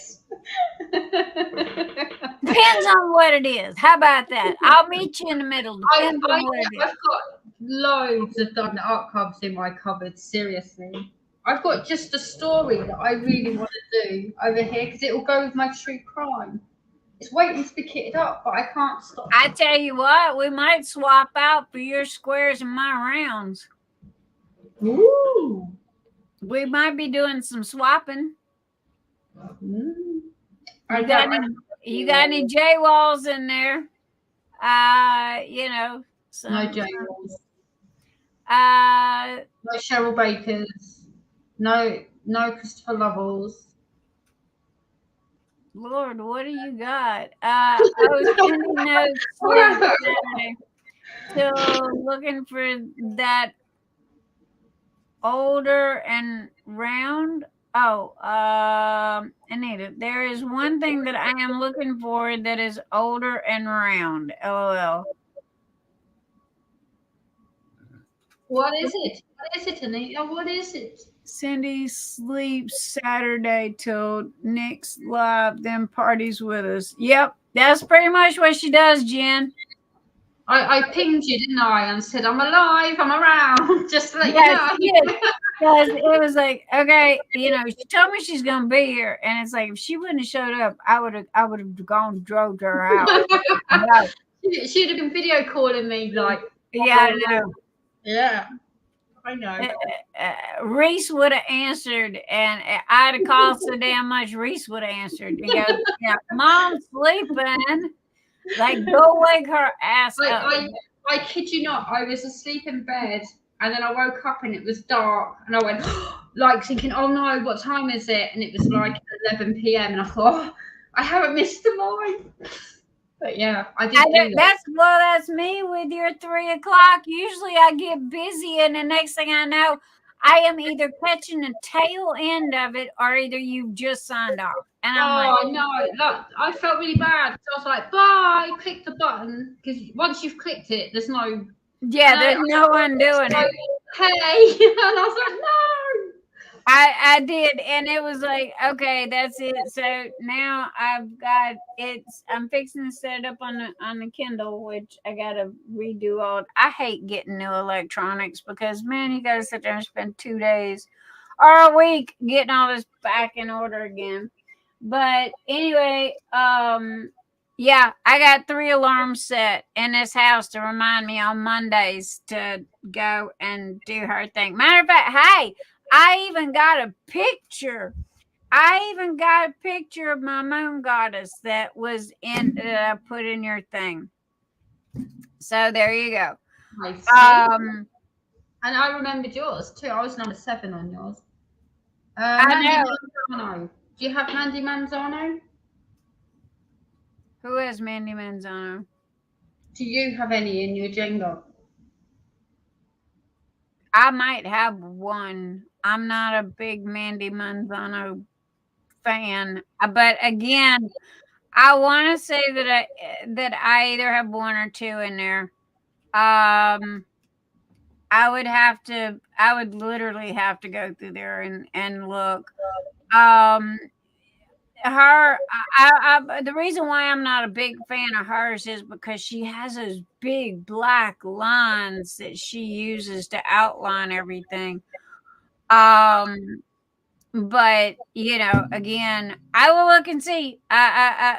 Depends on what it is. How about that? I'll meet you in the middle. Depends on what it is. I've got loads of done archives in my cupboard. Seriously, I've got just a story that I really want to do over here because it will go with my true crime. It's waiting to be kitted up, but I can't stop. I tell you what, we might swap out for your squares and my rounds. Ooh. We might be doing some swapping. You got any J walls in there? You know, No J walls. No Cheryl Bakers. No Christopher Lovels. Lord, what do you got? I was sending notes Saturday, still looking for that older and round. Oh, Anita, there is one thing that I am looking for that is older and round. LOL. What is it? What is it, Anita? What is it? Cindi sleeps Saturday till Nick's live, then parties with us. Yep, that's pretty much what she does, Jen. I pinged you, didn't I? And said, I'm alive, I'm around. Just to let you know. Because it was like, okay, you know, she told me she's gonna be here, and it's like if she wouldn't have showed up, I would have gone and drove her out. She'd have been video calling me, like, yeah, I know. Yeah, I know. Reese would have answered, and I'd have called so damn much. Reese would have answered and go, "Yeah, Mom's sleeping." Like, go wake her ass up. I kid you not, I was asleep in bed and then I woke up and it was dark and I went like thinking, oh no, what time is it? And it was like 11 p.m. and I thought, oh, I haven't missed the morning. But yeah, I did do that. That's me with your 3 o'clock. Usually I get busy and the next thing I know, I am either catching the tail end of it or either you've just signed off. And I'm no, look, I felt really bad. So I was like, bye, click the button. Because once you've clicked it, there's no... Yeah, there's no one doing it. Hey. And I was like, no. I did. And it was like, okay, that's it. So now I've got I'm fixing to set it up on the Kindle, which I got to redo all. I hate getting new electronics because, man, you got to sit there and spend 2 days or a week getting all this back in order again. But anyway, yeah, I got 3 alarms set in this house to remind me on Mondays to go and do her thing. Matter of fact, hey, I even got a picture. Of my moon goddess that was that I put in your thing. So there you go. And I remembered yours too. I was number 7 on yours. I know. Do you have Mandy Manzano? Who has Mandy Manzano? Do you have any in your Jenga? I might have one. I'm not a big Mandy Manzano fan, but again, I want to say that I either have 1 or 2 in there. I would literally have to go through there and look. The reason why I'm not a big fan of hers is because she has those big black lines that she uses to outline everything. But you know, again, I will look and see.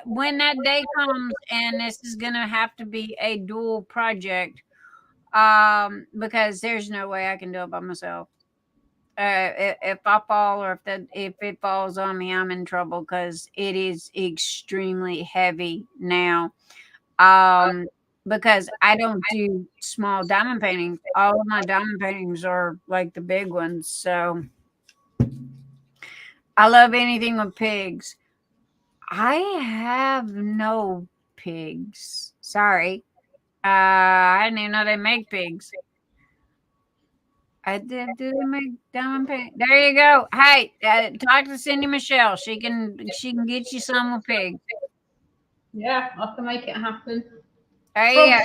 When that day comes, and this is gonna have to be a dual project, because there's no way I can do it by myself. If I fall or if it falls on me, I'm in trouble because it is extremely heavy now. Because I don't do small diamond paintings. All of my diamond paintings are like the big ones. So I love anything with pigs. I have no pigs. Sorry. I didn't even know they make pigs. I did. Do they make diamond paint? There you go. Hey, talk to Cindy Michelle. She can get you some with pigs. Yeah, I can make it happen. Yeah.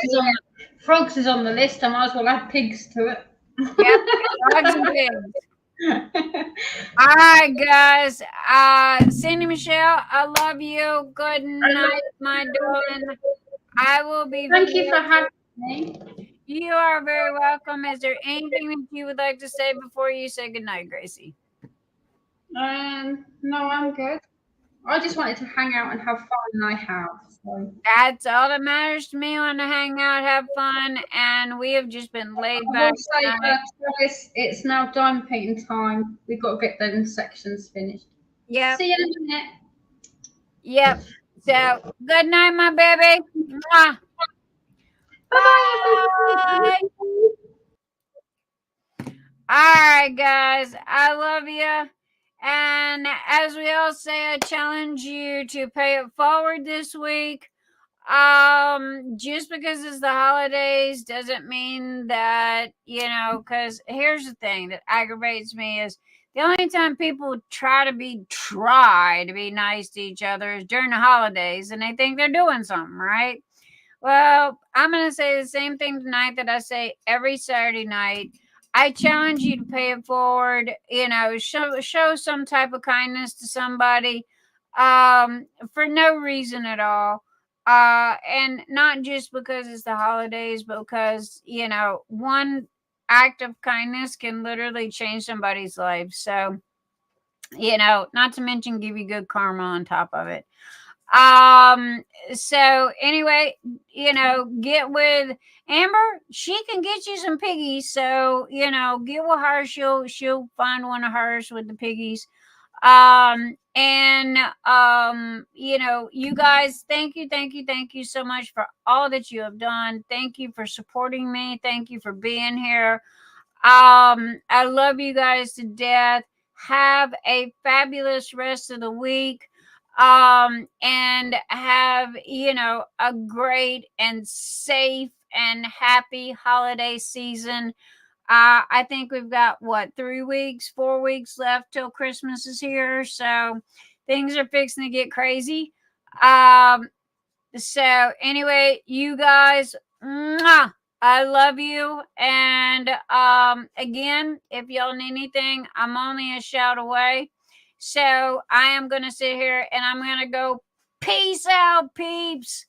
Frogs is on the list. I might as well add pigs to it. Yep. Frogs and pigs. All right, guys. Cindy Michelle, I love you. Good night, my darling. I will be. Thank you for having me. You are very welcome. Is there anything that you would like to say before you say goodnight, Gracie? No, I'm good. I just wanted to hang out and have fun, and I have. So. That's all that matters to me. I want to hang out, have fun, and we have just been laid I back. will say, Travis, it's now diamond painting time. We've got to get those sections finished. Yep. See you in a minute. Yep. So, good night, my baby. Mwah. Bye. All right, guys. I love you. And as we all say, I challenge you to pay it forward this week. Just because it's the holidays doesn't mean that, because here's the thing that aggravates me is the only time people try to be nice to each other is during the holidays, and they think they're doing something, right? Well, I'm going to say the same thing tonight that I say every Saturday night. I challenge you to pay it forward, show some type of kindness to somebody, for no reason at all. And not just because it's the holidays, but because, one act of kindness can literally change somebody's life. So, not to mention give you good karma on top of it. So anyway, get with Amber. She can get you some piggies. So, get with her. She'll find one of hers with the piggies. You guys, thank you so much for all that you have done. Thank you for supporting me. Thank you for being here. I love you guys to death. Have a fabulous rest of the week. And have, a great and safe and happy holiday season. I think we've got 4 weeks left till Christmas is here. So things are fixing to get crazy. So anyway, you guys, mwah, I love you. And again, if y'all need anything, I'm only a shout away. So I am going to sit here and I'm going to go. Peace out, peeps.